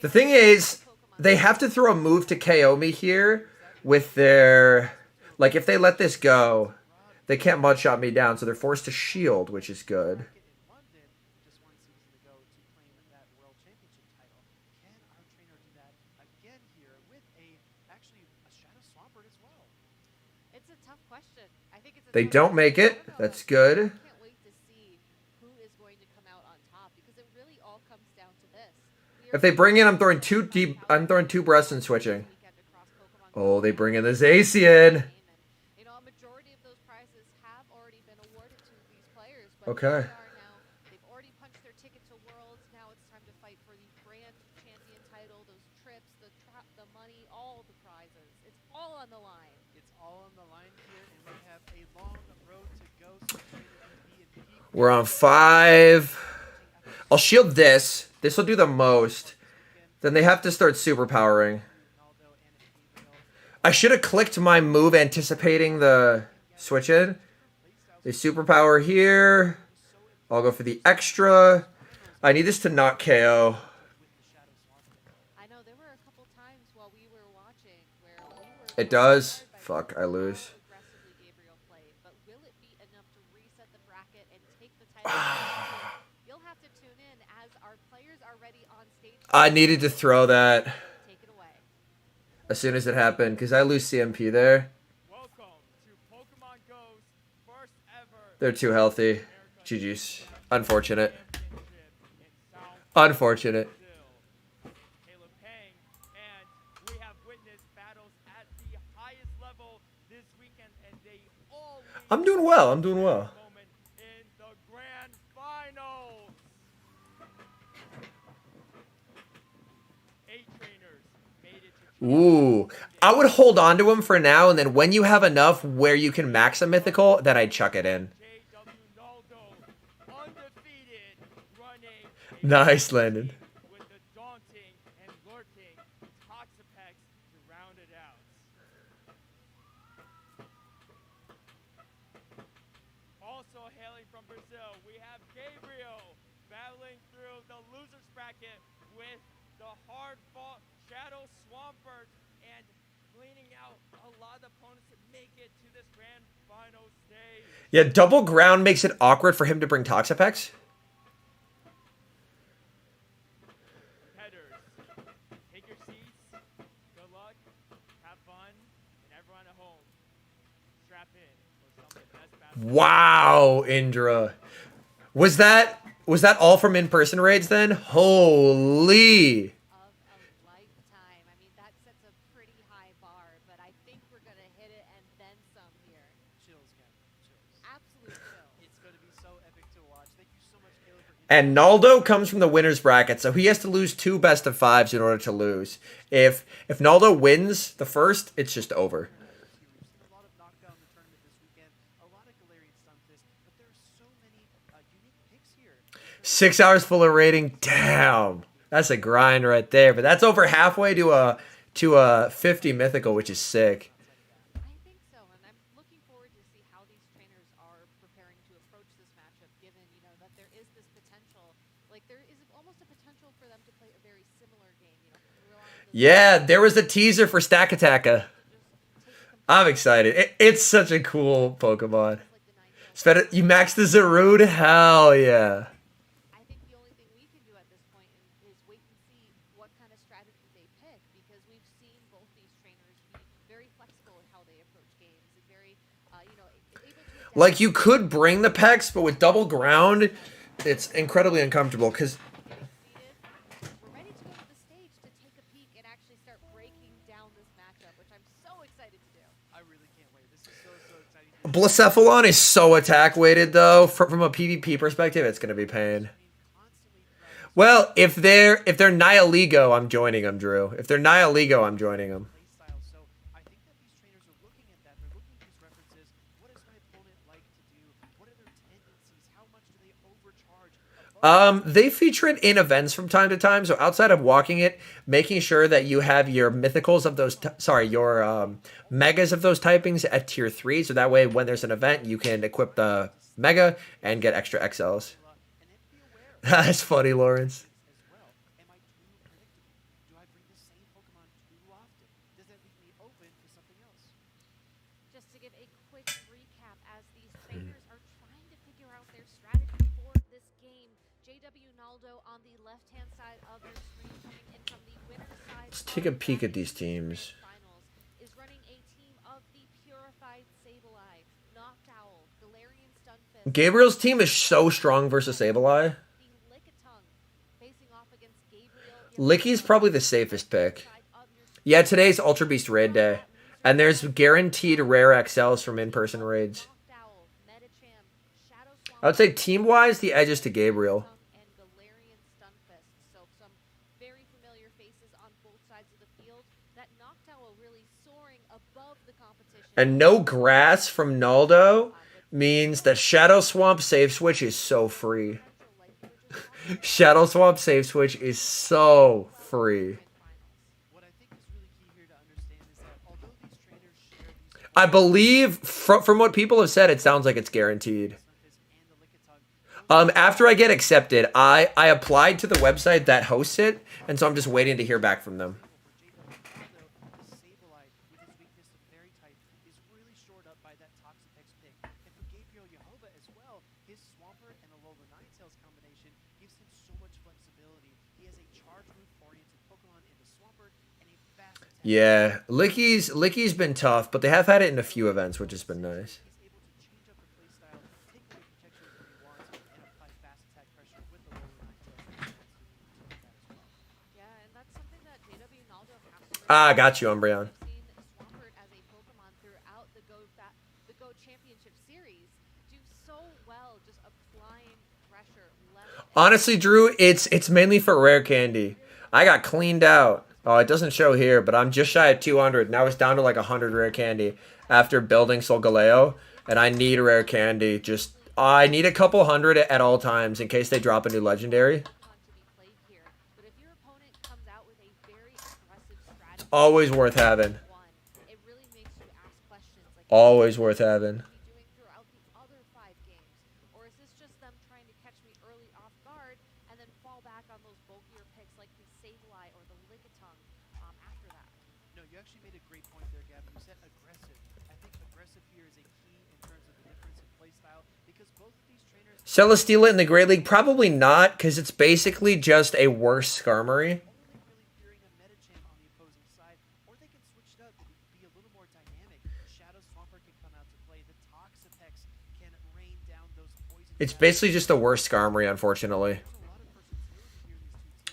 The thing is, they have to throw a move to KO me here with their... Like, if they let this go, they can't mudshot me down, so they're forced to shield, which is good. They don't make it. That's good. If they bring in, I'm throwing 2 deep. I'm throwing 2 breaths and switching. Oh, they bring in the Zacian. Okay. They've already punched their ticket to Worlds. Now it's time to fight for the brand champion title, those trips, the money, all the prizes. It's all on the line. It's all on the line here, and we have a long road to go. We're on 5. I'll shield this. This will do the most. Then they have to start superpowering. I should have clicked my move anticipating the switch in. They superpower here. I'll go for the extra. I need this to not KO. I know there were a couple times while we were watching where it does. Fuck, I lose. But will it be enough to reset the bracket and take the title? You'll have to tune in as our players are ready on stage. I needed to throw that Take it away. as soon as it happened because I lose CMP there. They're too healthy. GG's. Unfortunate. Unfortunate. I'm doing well. I'm doing well. Moment in the grand finals. 8 trainers made it to Ooh. I would hold on to him for now, and then when you have enough where you can max a mythical, then I'd chuck it in. JW Naldo, undefeated, running Nice, Landon. with the daunting and lurking Toxapex to round it out. Also hailing from Brazil, we have Gabriel battling through the losers bracket with the hard-fought Shadow Swampert and cleaning out a lot of opponents to make it to this grand final stage. Yeah, double ground makes it awkward for him to bring Toxapex. Headers, take your seats, good luck, have fun, and everyone at home, strap in for some of the best battles. Wow, Indra. Was that all from in-person raids then? Holy. Of a lifetime. I mean, that sets a pretty high bar, but I think we're going to hit it and then some here. Chills, Gabby. Chills. Absolute chills. It's going to be so epic to watch. Thank you so much, Caleb, for And Naldo comes from the winner's bracket, so he has to lose 2 best of 5s in order to lose. If Naldo wins the first, it's just over. We've seen a lot of knockdown in the tournament this weekend, a lot of Galarian Stunfisk, but there are so many unique picks here. 6 hours full of rating. Damn. That's a grind right there. But that's over halfway to a 50 mythical, which is sick. I think so, and I'm looking forward to see how these trainers are preparing to approach this matchup, given, you know, that there is this potential, like there is almost a potential for them to play a very similar game, you know, rely on the Yeah, there was a teaser for Stack Attacka. I'm excited. It's such a cool Pokemon. like the Ninetales. You max the Zarude? Hell yeah. I think the only thing we can do at this point is wait and see what kind of strategy they pick, because we've seen both these trainers be very flexible in how they approach games and very, you know, able to adapt. Like, you could bring the Pex, but with double ground, it's incredibly uncomfortable because We're ready to go to the stage to take a peek and actually start breaking down this matchup, which I'm so excited to do. I really can't wait. This is so exciting. Blacephalon is so attack weighted, though. From a PvP perspective, it's going to be pain. Well, if they're Nihiligo, I'm joining them, Drew. If they're Nihiligo, I'm joining them. Playstyle. So I think that these trainers are looking at that. They're looking at these references. What does my opponent like to do? What are their tendencies? How much do they overcharge? They feature it in events from time to time. So outside of walking it, making sure that you have your mythicals of those, your megas of those typings at tier 3. So that way, when there's an event, you can equip the mega and get extra XLs. And then be aware That's funny, Lawrence. as well. Am I too predictable? Do I bring the same Pokemon too often? Does that leave me open to something else? Just to give a quick recap, as these trainers are trying to figure out their strategy for this game, JW Naldo on the left-hand side of your screen, coming in from the winner's side. Let's take a peek at these teams. Finals, is running a team of the purified Sableye, Noctowl, Galarian Stunfisk. Gabriel's team is so strong versus Sableye. The Lickitung facing off against Gabriel. Licky's probably the safest pick. Yeah, today's Ultra Beast raid day. And there's guaranteed rare XLs from in-person raids. Noctowl, Medicham, Shadow Swamp, I would say team-wise, the edge is to Gabriel. and Galarian Stunfisk. So some very familiar faces on both sides of the field. That Noctowl really soaring above the competition. And no grass from Naldo means that Shadow Swamp save switch is so free. Shadow Swamp save switch is so free. What I think is really key here to understand is that although these trainers share these I believe, from what people have said, it sounds like it's guaranteed. Stunfisk and the Lickitung, After I get accepted, I applied to the website that hosts it, and so I'm just waiting to hear back from them. for JW Naldo, the Sableye, with his weakness of Fairy type, is really shored up by that Toxapex pick. And for Gabriel Yehovah as well, his Swampert and Alola Ninetales combination gives him so much flexibility. He has a charge move oriented Pokemon in the Swampert and a fast attack. Yeah, Licky's been tough, but they have had it in a few events, which has been nice. He's able to change up the playstyle, take away protection when he wants, and apply fast attack pressure with the Alola Ninetales. Yeah, and that's something that JW Naldo has to Ah, got you, Umbreon. We've seen Swampert as a Pokemon throughout the Go Championship Series. Honestly, Drew, it's mainly for rare candy. I got cleaned out. Oh, it doesn't show here, but I'm just shy of 200. Now it's down to like 100 rare candy after building Solgaleo, and I need rare candy. I need a couple hundred at all times in case they drop a new legendary. It's always worth having. Always worth having. Or is this just them trying to catch me early off guard and then fall back on those bulkier picks like the Sableye or the Lickitung after that? No, you actually made a great point there, Gabby. You said aggressive. I think aggressive here is a key in terms of the difference in play style because both of these trainers... Celesteela in the Great League? Probably not, because it's basically just a worse Skarmory. Really fearing a Medicham on the opposing side, or they can switch it up and be a little more dynamic. Shadow Swampert can come out to play. The Toxapex can rain down those poison... It's basically just a worse Skarmory, unfortunately.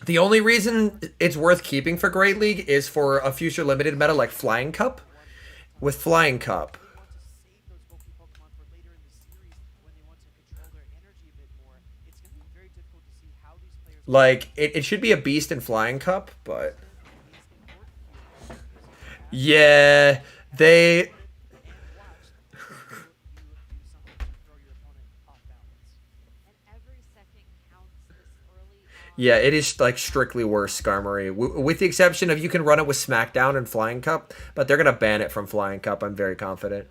The only reason it's worth keeping for Great League is for a future limited meta like Flying Cup. With Flying Cup, like, it should be a beast in Flying Cup, but... Yeah, they... Yeah, it is like strictly worse Skarmory, with the exception of you can run it with Smackdown and Flying Cup, but they're gonna ban it from Flying Cup. I'm very confident.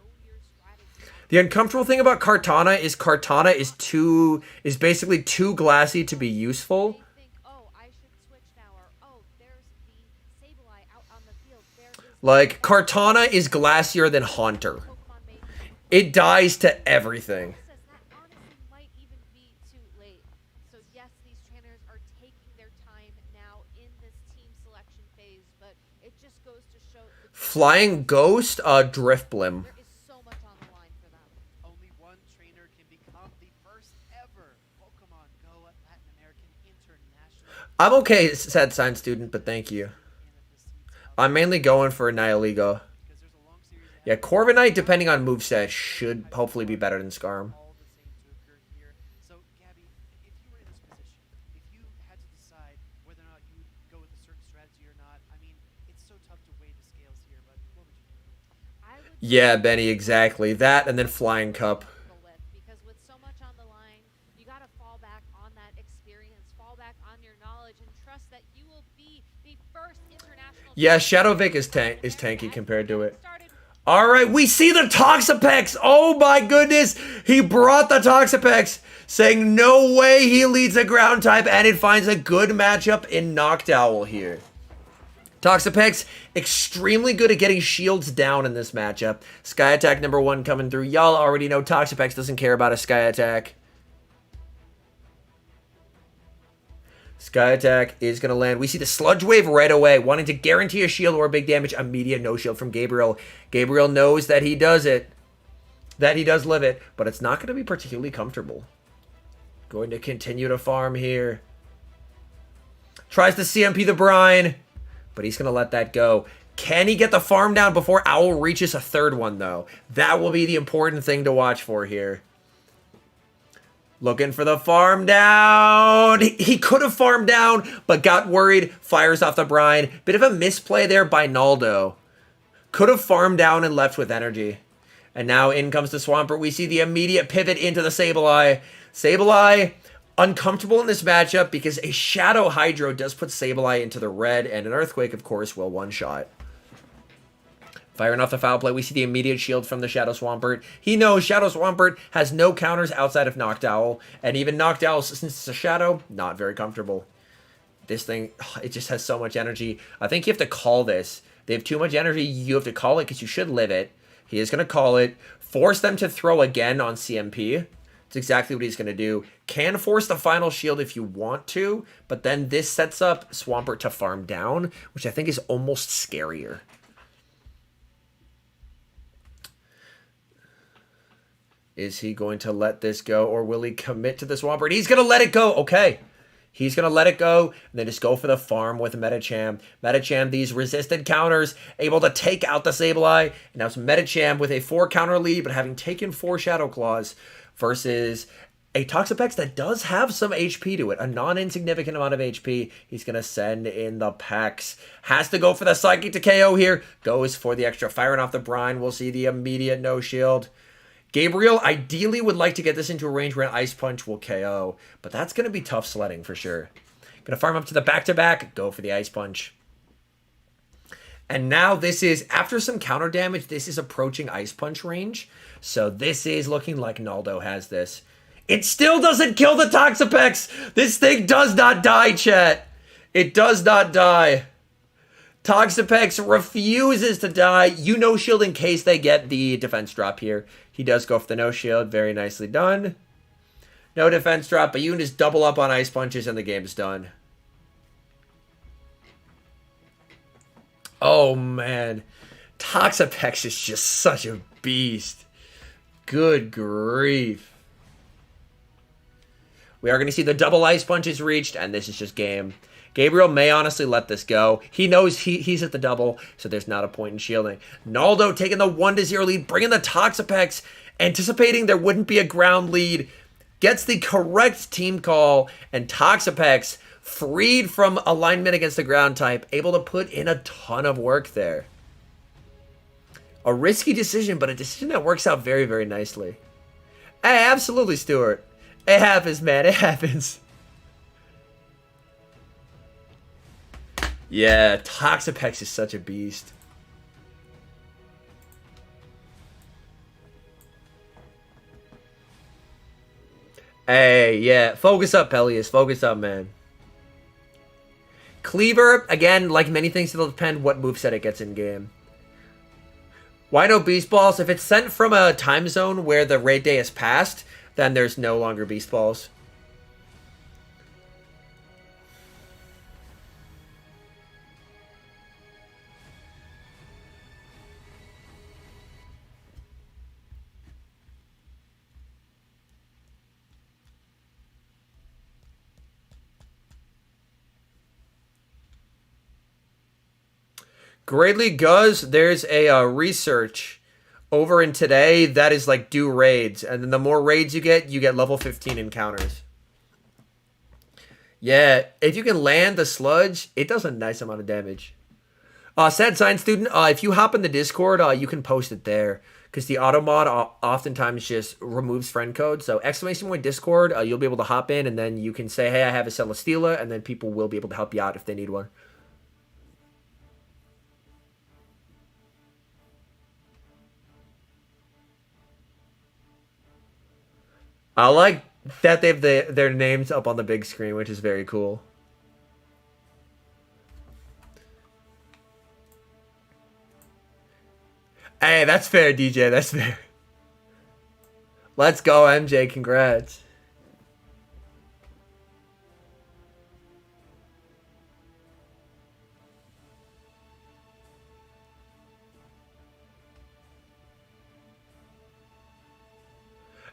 The uncomfortable thing about Kartana is basically too glassy to be useful. Like, Kartana is glassier than Haunter. It dies to everything. Flying Ghost, Drift Blim. There is so much on the line for them. Only one trainer can become the first ever Pokemon Go Latin American International. I'm okay, sad sign student, but thank you. I'm mainly going for Nihiligo. Yeah, Corviknight, depending on moveset, should hopefully be better than Skarm. So, Gabby, if you were in this position, if you had to decide whether or not you would go with a certain strategy or not, I mean, it's so tough to weigh the scales here, but what would you do? Yeah, Benny, exactly. That and then Flying Cup. Because with so much on the line, you got to fall back on that experience, fall back on your knowledge, and trust that you will be the first international... Yeah, Shadow Vic is tanky compared to it. All right, we see the Toxapex. Oh my goodness. He brought the Toxapex, saying no way he leads a ground type, and it finds a good matchup in Noctowl here. Toxapex, extremely good at getting shields down in this matchup. Sky Attack #1 coming through. Y'all already know Toxapex doesn't care about a Sky Attack. Sky Attack is going to land. We see the Sludge Wave right away, wanting to guarantee a shield or big damage. Immediate no shield from Gabriel. Gabriel knows that he does it. That he does live it, but it's not going to be particularly comfortable. Going to continue to farm here. Tries to CMP the Brine, but he's going to let that go. Can he get the farm down before Owl reaches a third one, though? That will be the important thing to watch for here. Looking for the farm down. He could have farmed down, but got worried. Fires off the Brine. Bit of a misplay there by Naldo. Could have farmed down and left with energy. And now in comes the Swampert. We see the immediate pivot into the Sableye. Sableye, uncomfortable in this matchup because a Shadow Hydro does put Sableye into the red, and an Earthquake, of course, will one-shot. Firing off the foul play, we see the immediate shield from the Shadow Swampert. He knows Shadow Swampert has no counters outside of Noctowl, and even Noctowl, since it's a Shadow, not very comfortable. This thing, it just has so much energy. I think you have to call this. They have too much energy, you have to call it because you should live it. He is going to call it. Force them to throw again on CMP. That's exactly what he's going to do. Can force the final shield if you want to, but then this sets up Swampert to farm down, which I think is almost scarier. Is he going to let this go, or will he commit to the Swampert? He's going to let it go. Okay. He's going to let it go, and then just go for the farm with Medicham. Medicham, these resisted counters, able to take out the Sableye. And now it's Medicham with a 4 counter lead, but having taken 4 Shadow Claws versus a Toxapex that does have some HP to it, a non-insignificant amount of HP. He's going to send in the Pex. Has to go for the Psychic to KO here. Goes for the extra firing off the Brine. We'll see the immediate no shield. Gabriel ideally would like to get this into a range where an Ice Punch will KO, but that's going to be tough sledding for sure. Going to farm up to the back-to-back, go for the Ice Punch. And now this is, after some counter damage, this is approaching Ice Punch range. So this is looking like Naldo has this. It still doesn't kill the Toxapex! This thing does not die, chat! It does not die. Toxapex refuses to die. You no shield in case they get the defense drop here. He does go for the no shield. Very nicely done. No defense drop, but you can just double up on Ice Punches and the game's done. Oh, man. Toxapex is just such a beast. Good grief. We are going to see the double Ice Punches reached, and this is just game. Gabriel may honestly let this go. He knows he's at the double, so there's not a point in shielding. Naldo taking the 1-0 lead, bringing the Toxapex, anticipating there wouldn't be a ground lead, gets the correct team call, and Toxapex, freed from alignment against the ground type, able to put in a ton of work there. A risky decision, but a decision that works out very, very nicely. Hey, absolutely, Stuart. It happens, man. It happens. Yeah, Toxapex is such a beast. Hey, yeah. Focus up, Peleus. Focus up, man. Cleaver, again, like many things, it'll depend what moveset it gets in game. Why no Beast Balls? If it's sent from a time zone where the raid day has passed, then there's no longer Beast Balls. Greatly Guz, there's a research over in today that is like do raids. And then the more raids you get level 15 encounters. Yeah, if you can land the sludge, it does a nice amount of damage. Sad Science Student, if you hop in the Discord, you can post it there. Because the auto mod oftentimes just removes friend code. So ! Discord, you'll be able to hop in and then you can say, hey, I have a Celesteela, and then people will be able to help you out if they need one. I like that they have their names up on the big screen, which is very cool. Hey, that's fair, DJ. That's fair. Let's go, MJ. Congrats.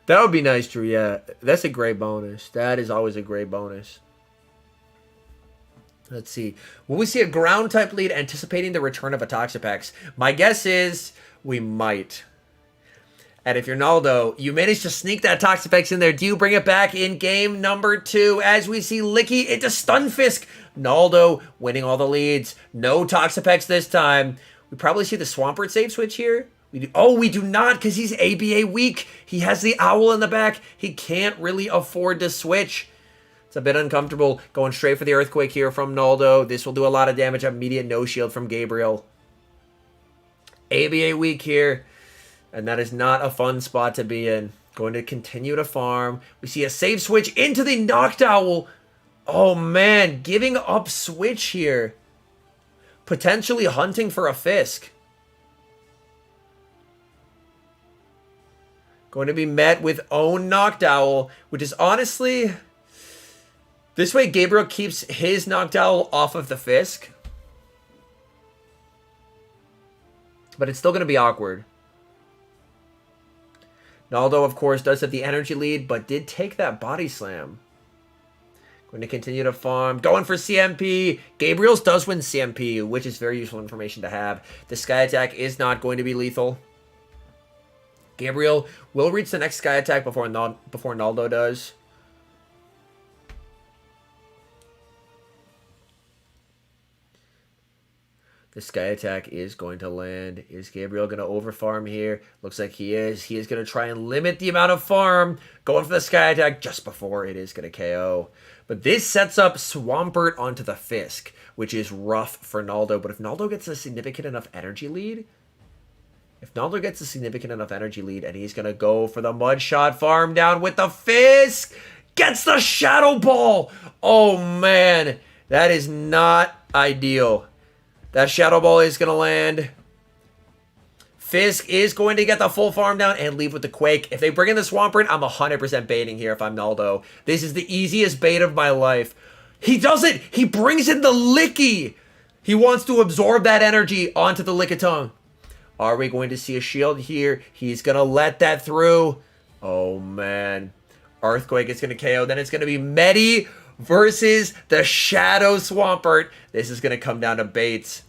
That would be nice, Drew. Yeah, that's a great bonus. That is always a great bonus. Let's see. Will we see a ground type lead anticipating the return of a Toxapex? My guess is we might. And if you're Naldo, you managed to sneak that Toxapex in there. Do you bring it back in game number 2 as we see Licky into Stunfisk? Naldo winning all the leads. No Toxapex this time. We probably see the Swampert save switch here. We do not, because he's ABA weak. He has the owl in the back. He can't really afford to switch. It's a bit uncomfortable going straight for the Earthquake here from Naldo. This will do a lot of damage. Immediate no shield from Gabriel. ABA weak here. And that is not a fun spot to be in. Going to continue to farm. We see a save switch into the Noctowl. Oh man, giving up switch here. Potentially hunting for a Fisk. Going to be met with own Noctowl, which is honestly... This way Gabriel keeps his Noctowl off of the Fisk. But it's still going to be awkward. Naldo, of course, does have the energy lead, but did take that body slam. Going to continue to farm. Going for CMP. Gabriel's does win CMP, which is very useful information to have. The Sky Attack is not going to be lethal. Gabriel will reach the next Sky Attack before Naldo does. The Sky Attack is going to land. Is Gabriel going to overfarm here? Looks like he is. He is going to try and limit the amount of farm. Going for the Sky Attack just before it is going to KO. But this sets up Swampert onto the Fisk, which is rough for Naldo. But if Naldo gets a significant enough energy lead... and he's going to go for the Mud Shot farm down with the Fisk, gets the Shadow Ball. Oh, man. That is not ideal. That Shadow Ball is going to land. Fisk is going to get the full farm down and leave with the Quake. If they bring in the Swampert, I'm 100% baiting here if I'm Naldo. This is the easiest bait of my life. He does it! He brings in the Licky! He wants to absorb that energy onto the Lickitung. Are we going to see a shield here? He's going to let that through. Oh, man. Earthquake is going to KO. Then it's going to be Medi versus the Shadow Swampert. This is going to come down to baits.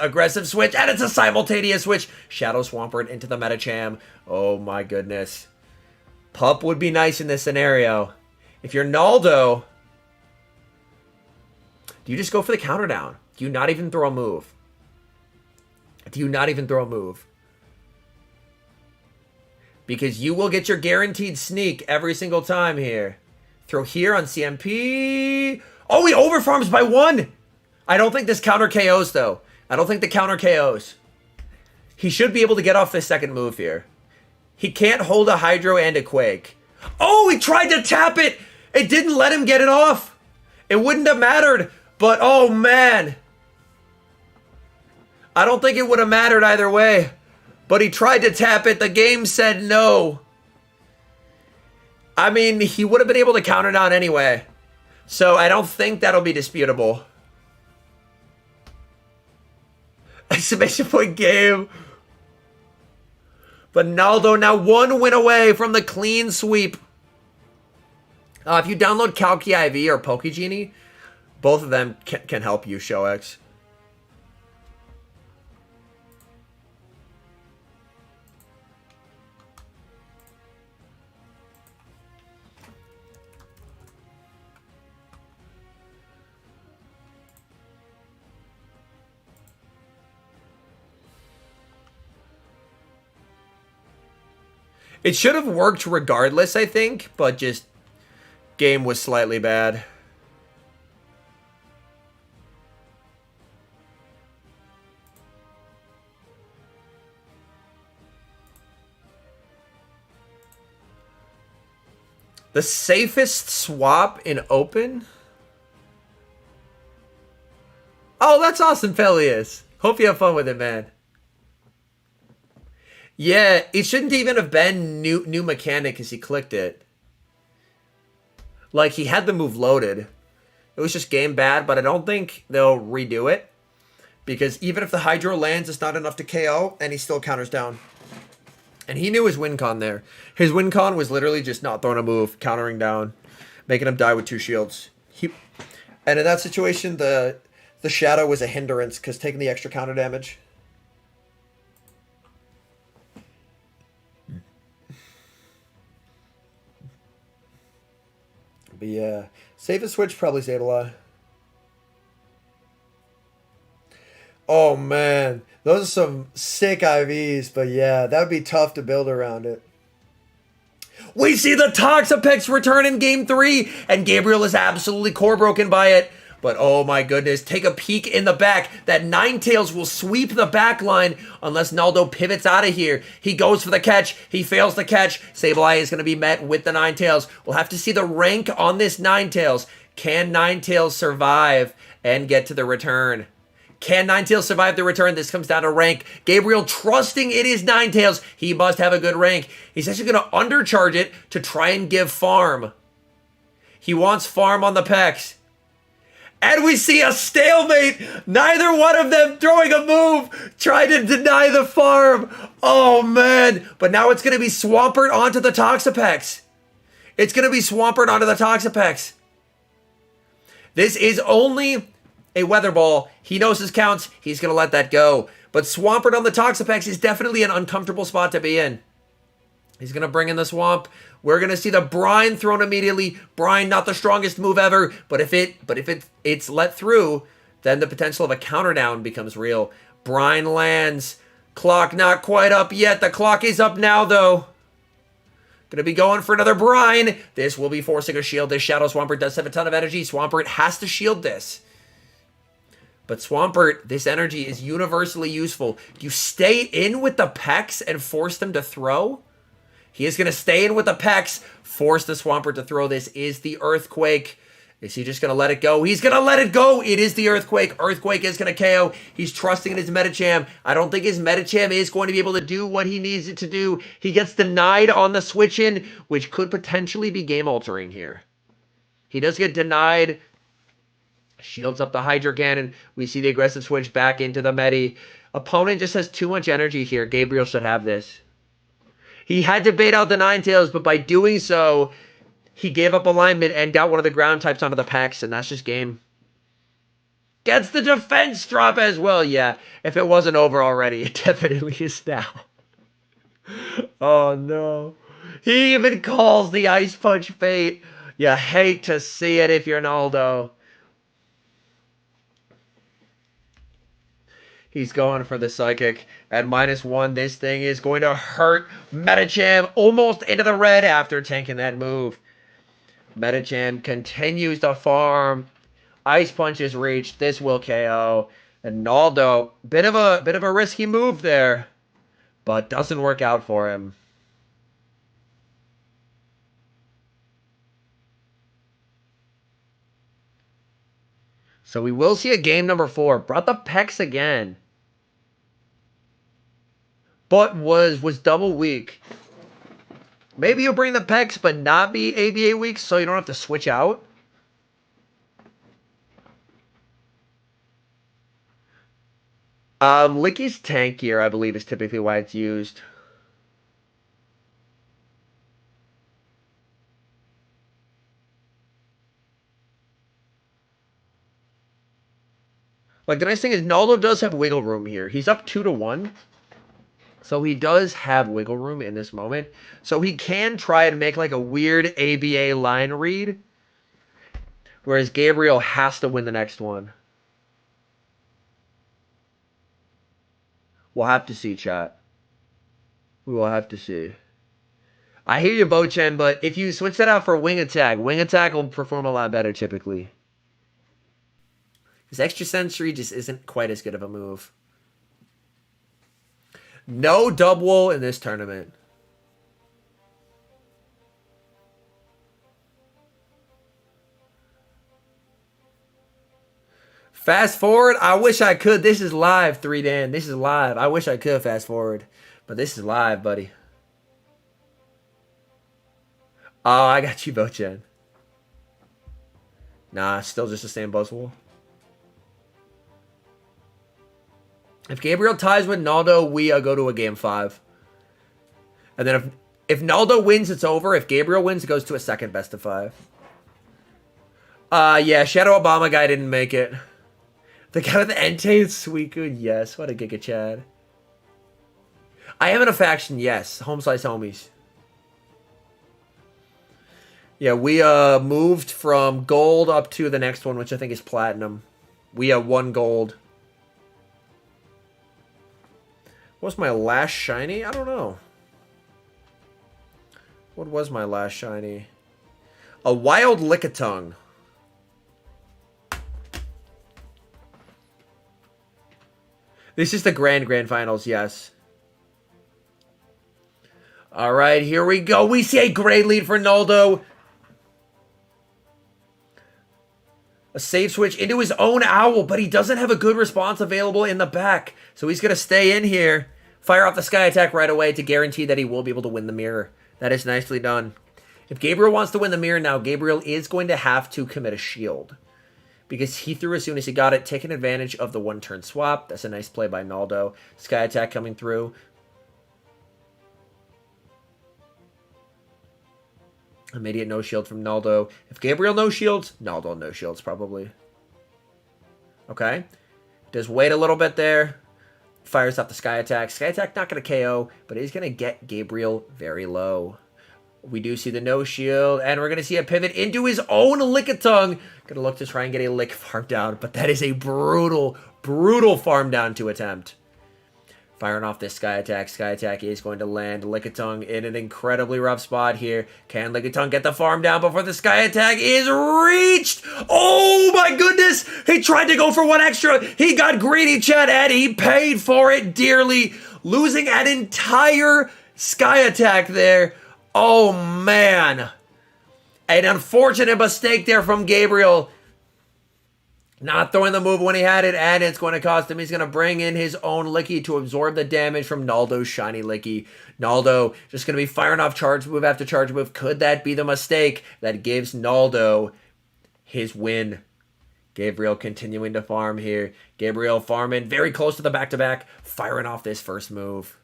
Aggressive switch, and it's a simultaneous switch. Shadow Swampert into the Medicham. Oh my goodness. Pup would be nice in this scenario. If you're Naldo, do you just go for the counter down? Do you not even throw a move? Because you will get your guaranteed sneak every single time here. Throw here on CMP. Oh, he overfarms by 1. I don't think this counter KOs, though. He should be able to get off this second move here. He can't hold a Hydro and a Quake. Oh, he tried to tap it. It didn't let him get it off. It wouldn't have mattered. But, oh, man. I don't think it would have mattered either way. But he tried to tap it. The game said no. I mean, he would have been able to counter down anyway. So I don't think that'll be disputable. Exclamation point game. But Naldo now 1 win away from the clean sweep. If you download Calci IV or Pokegenie, both of them can help you, ShowX. It should have worked regardless, I think, but just game was slightly bad. The safest swap in open? Oh, that's awesome, Peleus. Hope you have fun with it, man. Yeah, it shouldn't even have been new mechanic because he clicked it. Like, he had the move loaded. It was just game bad, but I don't think they'll redo it. Because even if the Hydro lands, it's not enough to KO, and he still counters down. And he knew his win con there. His win con was literally just not throwing a move, countering down, making him die with 2 shields. And in that situation, the Shadow was a hindrance because taking the extra counter damage. But yeah, safest switch, probably Sableye. Oh man, those are some sick IVs, but yeah, that would be tough to build around it. We see the Toxapex return in Game 3, and Gabriel is absolutely core broken by it. But oh my goodness, take a peek in the back. That Ninetales will sweep the back line unless Naldo pivots out of here. He goes for the catch. He fails the catch. Sableye is going to be met with the Ninetales. We'll have to see the rank on this Ninetales. Can Ninetales survive and get to the return? Can Ninetales survive the return? This comes down to rank. Gabriel trusting it is Ninetales. He must have a good rank. He's actually going to undercharge it to try and give farm. He wants farm on the Pex. And we see a stalemate. Neither one of them throwing a move. Trying to deny the farm. Oh, man. But now it's going to be Swampert onto the Toxapex. It's going to be Swampert onto the Toxapex. This is only a Weather Ball. He knows his counts. He's going to let that go. But Swampert on the Toxapex is definitely an uncomfortable spot to be in. He's going to bring in the Swamp. We're going to see the Brine thrown immediately. Brine, not the strongest move ever, but if it's let through, then the potential of a counter down becomes real. Brine lands. Clock not quite up yet. The clock is up now, though. Going to be going for another Brine. This will be forcing a shield. This Shadow Swampert does have a ton of energy. Swampert has to shield this. But Swampert, this energy is universally useful. You stay in with the Pex and force them to throw. He is going to stay in with the Pex, force the Swampert to throw. This is the Earthquake. Is he just going to let it go? He's going to let it go. It is the Earthquake. Earthquake is going to KO. He's trusting in his Medicham. I don't think his Medicham is going to be able to do what he needs it to do. He gets denied on the switch in, which could potentially be game altering here. He does get denied. Shields up the Hydro Cannon. We see the aggressive switch back into the Medi. Opponent just has too much energy here. Gabriel should have this. He had to bait out the Ninetales, but by doing so, he gave up alignment and got one of the ground types onto the Pex, and that's just game. Gets the defense drop as well. Yeah, if it wasn't over already, it definitely is now. Oh, no. He even calls the Ice Punch bait. You hate to see it if you're Naldo. He's going for the Psychic at -1. This thing is going to hurt Medicham almost into the red after tanking that move. Medicham continues to farm. Ice Punch is reached. This will KO. And Naldo, bit of a risky move there, but doesn't work out for him. So we will see a game number 4. Brought the Pex again. But was double weak. Maybe you'll bring the Pex, but not be ABA weak, so you don't have to switch out. Licky's tankier, I believe, is typically why it's used. Like, the nice thing is Naldo does have wiggle room here. He's up 2-1. So he does have wiggle room in this moment. So he can try and make like a weird ABA line read. Whereas Gabriel has to win the next one. We'll have to see, chat. We will have to see. I hear you, Bochen, but if you switch that out for Wing Attack will perform a lot better typically. His Extra Sensory just isn't quite as good of a move. No double in this tournament. Fast forward? I wish I could. This is live, 3Dan. This is live. I wish I could fast forward. But this is live, buddy. Oh, I got you, Bochen. Nah, still just the same Buzzwole. If Gabriel ties with Naldo, we go to a game 5. And then if Naldo wins, it's over. If Gabriel wins, it goes to a second best of 5. Yeah, Shadow Obama guy didn't make it. The guy with the Entei is Suicune, yes. What a Giga Chad. I am in a faction, yes. Home Slice Homies. Yeah, we moved from gold up to the next one, which I think is platinum. We have 1 gold. What was my last shiny? I don't know. What was my last shiny? A Wild Lickitung. This is the grand finals, yes. All right, here we go. We see a great lead for Naldo. A save switch into his own Owl, but he doesn't have a good response available in the back. So he's going to stay in here, fire off the Sky Attack right away to guarantee that he will be able to win the mirror. That is nicely done. If Gabriel wants to win the mirror now, Gabriel is going to have to commit a shield. Because he threw as soon as he got it, taking advantage of the 1-turn swap. That's a nice play by Naldo. Sky Attack coming through. Immediate no shield from Naldo. If Gabriel no shields, Naldo no shields probably. Okay. Just wait a little bit there. fires up the Sky Attack. Sky Attack not going to KO, but it is going to get Gabriel very low. We do see the no shield, and we're going to see a pivot into his own Lickitung. Going to look to try and get a Lick farm down, but that is a brutal, brutal farm down to attempt. Firing off this Sky Attack. Sky Attack is going to land Lickitung in an incredibly rough spot here. Can Lickitung get the farm down before the Sky Attack is reached? Oh my goodness! He tried to go for one extra. He got greedy, chat, and he paid for it dearly. Losing an entire Sky Attack there. Oh man. An unfortunate mistake there from Gabriel. Not throwing the move when he had it, and it's going to cost him. He's going to bring in his own Licky to absorb the damage from Naldo's shiny Licky. Naldo just going to be firing off charge move after charge move. Could that be the mistake that gives Naldo his win? Gabriel continuing to farm here. Gabriel farming very close to the back-to-back, firing off this first move.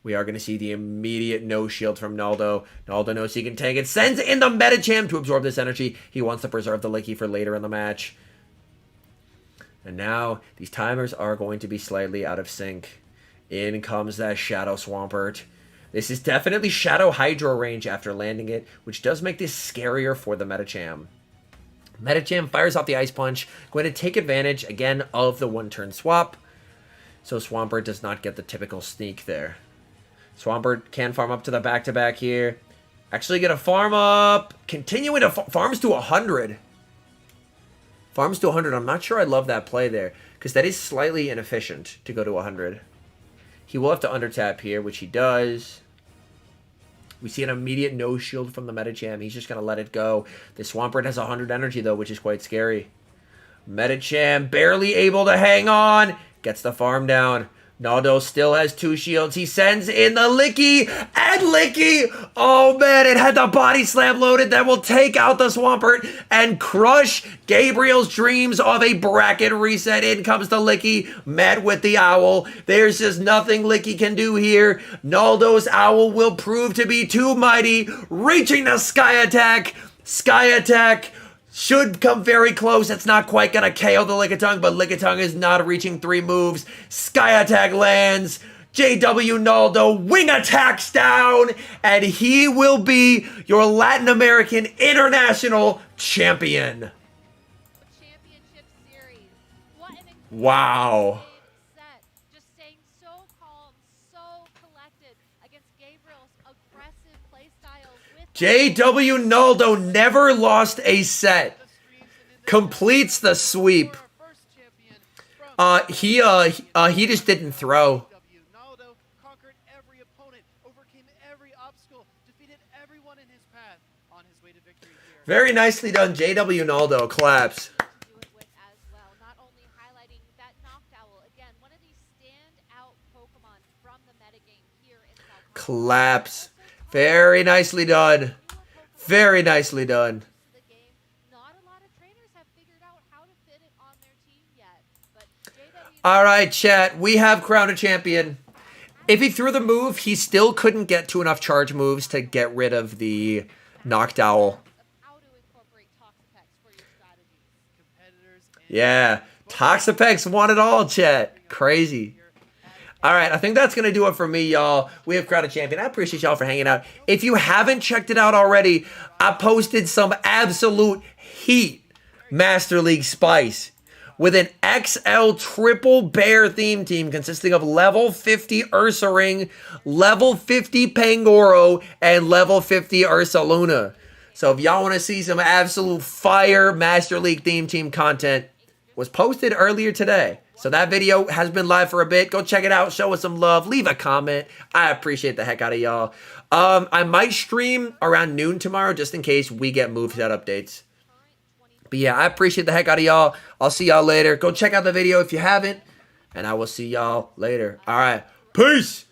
We are going to see the immediate no shield from Naldo. Naldo knows he can tank it. Sends in the Medicham to absorb this energy. He wants to preserve the Licky for later in the match. And now these timers are going to be slightly out of sync. In comes that Shadow Swampert. This is definitely Shadow Hydro range after landing it, which does make this scarier for the Medicham. Medicham fires off the Ice Punch. Going to take advantage, again, of the one-turn swap. So Swampert does not get the typical sneak there. Swampert can farm up to the back-to-back here. Actually get a farm up. Continuing to farms to 100. Farms to 100. I'm not sure I love that play there, because that is slightly inefficient to go to 100. He will have to undertap here, which he does. We see an immediate no shield from the Medicham. He's just going to let it go. The Swampert has 100 energy, though, which is quite scary. Medicham barely able to hang on. Gets the farm down. Naldo still has 2 shields. He sends in the Licky, and Licky, oh man, it had the body slam loaded that will take out the Swampert and crush Gabriel's dreams of a bracket reset. In comes the Licky, met with the Owl. There's just nothing Licky can do here. Naldo's Owl will prove to be too mighty, reaching the Sky Attack. Sky Attack should come very close. It's not quite going to KO the Lickitung, but Lickitung is not reaching 3 moves. Sky Attack lands. JW Naldo wing attacks down, and he will be your Latin American International Champion. Championship series. What an Wow. set. Just staying so calm, so collected against Gabriel's aggressive playstyle. JW Naldo never lost a set. Completes the sweep. He just didn't throw. Naldo conquered every opponent, overcame every obstacle, defeated everyone in his path on his way to victory here. Very nicely done, JW Naldo. Claps. Do it with as well. Not only highlighting that Noctowl, again, one of these standout Pokemon from the metagame here in South Carolina. Claps. Very nicely done. Very nicely done. The game, not a lot of trainers have figured out how to fit it on their team yet, but JW All right, chat. We have crowned a champion. If he threw the move, he still couldn't get to enough charge moves to get rid of the Noctowl. of how to incorporate Toxapex for your strategies. Competitors and Yeah. Toxapex won it all, chat. Crazy. All right, I think that's going to do it for me, y'all. We have crowned a champion. I appreciate y'all for hanging out. If you haven't checked it out already, I posted some absolute heat Master League Spice with an XL triple bear theme team consisting of level 50 Ursaring, level 50 Pangoro, and level 50 Ursaluna. So if y'all want to see some absolute fire Master League theme team content, was posted earlier today. So that video has been live for a bit. Go check it out. Show us some love. Leave a comment. I appreciate the heck out of y'all. I might stream around noon tomorrow just in case we get moveset updates. But yeah, I appreciate the heck out of y'all. I'll see y'all later. Go check out the video if you haven't. And I will see y'all later. All right. Peace.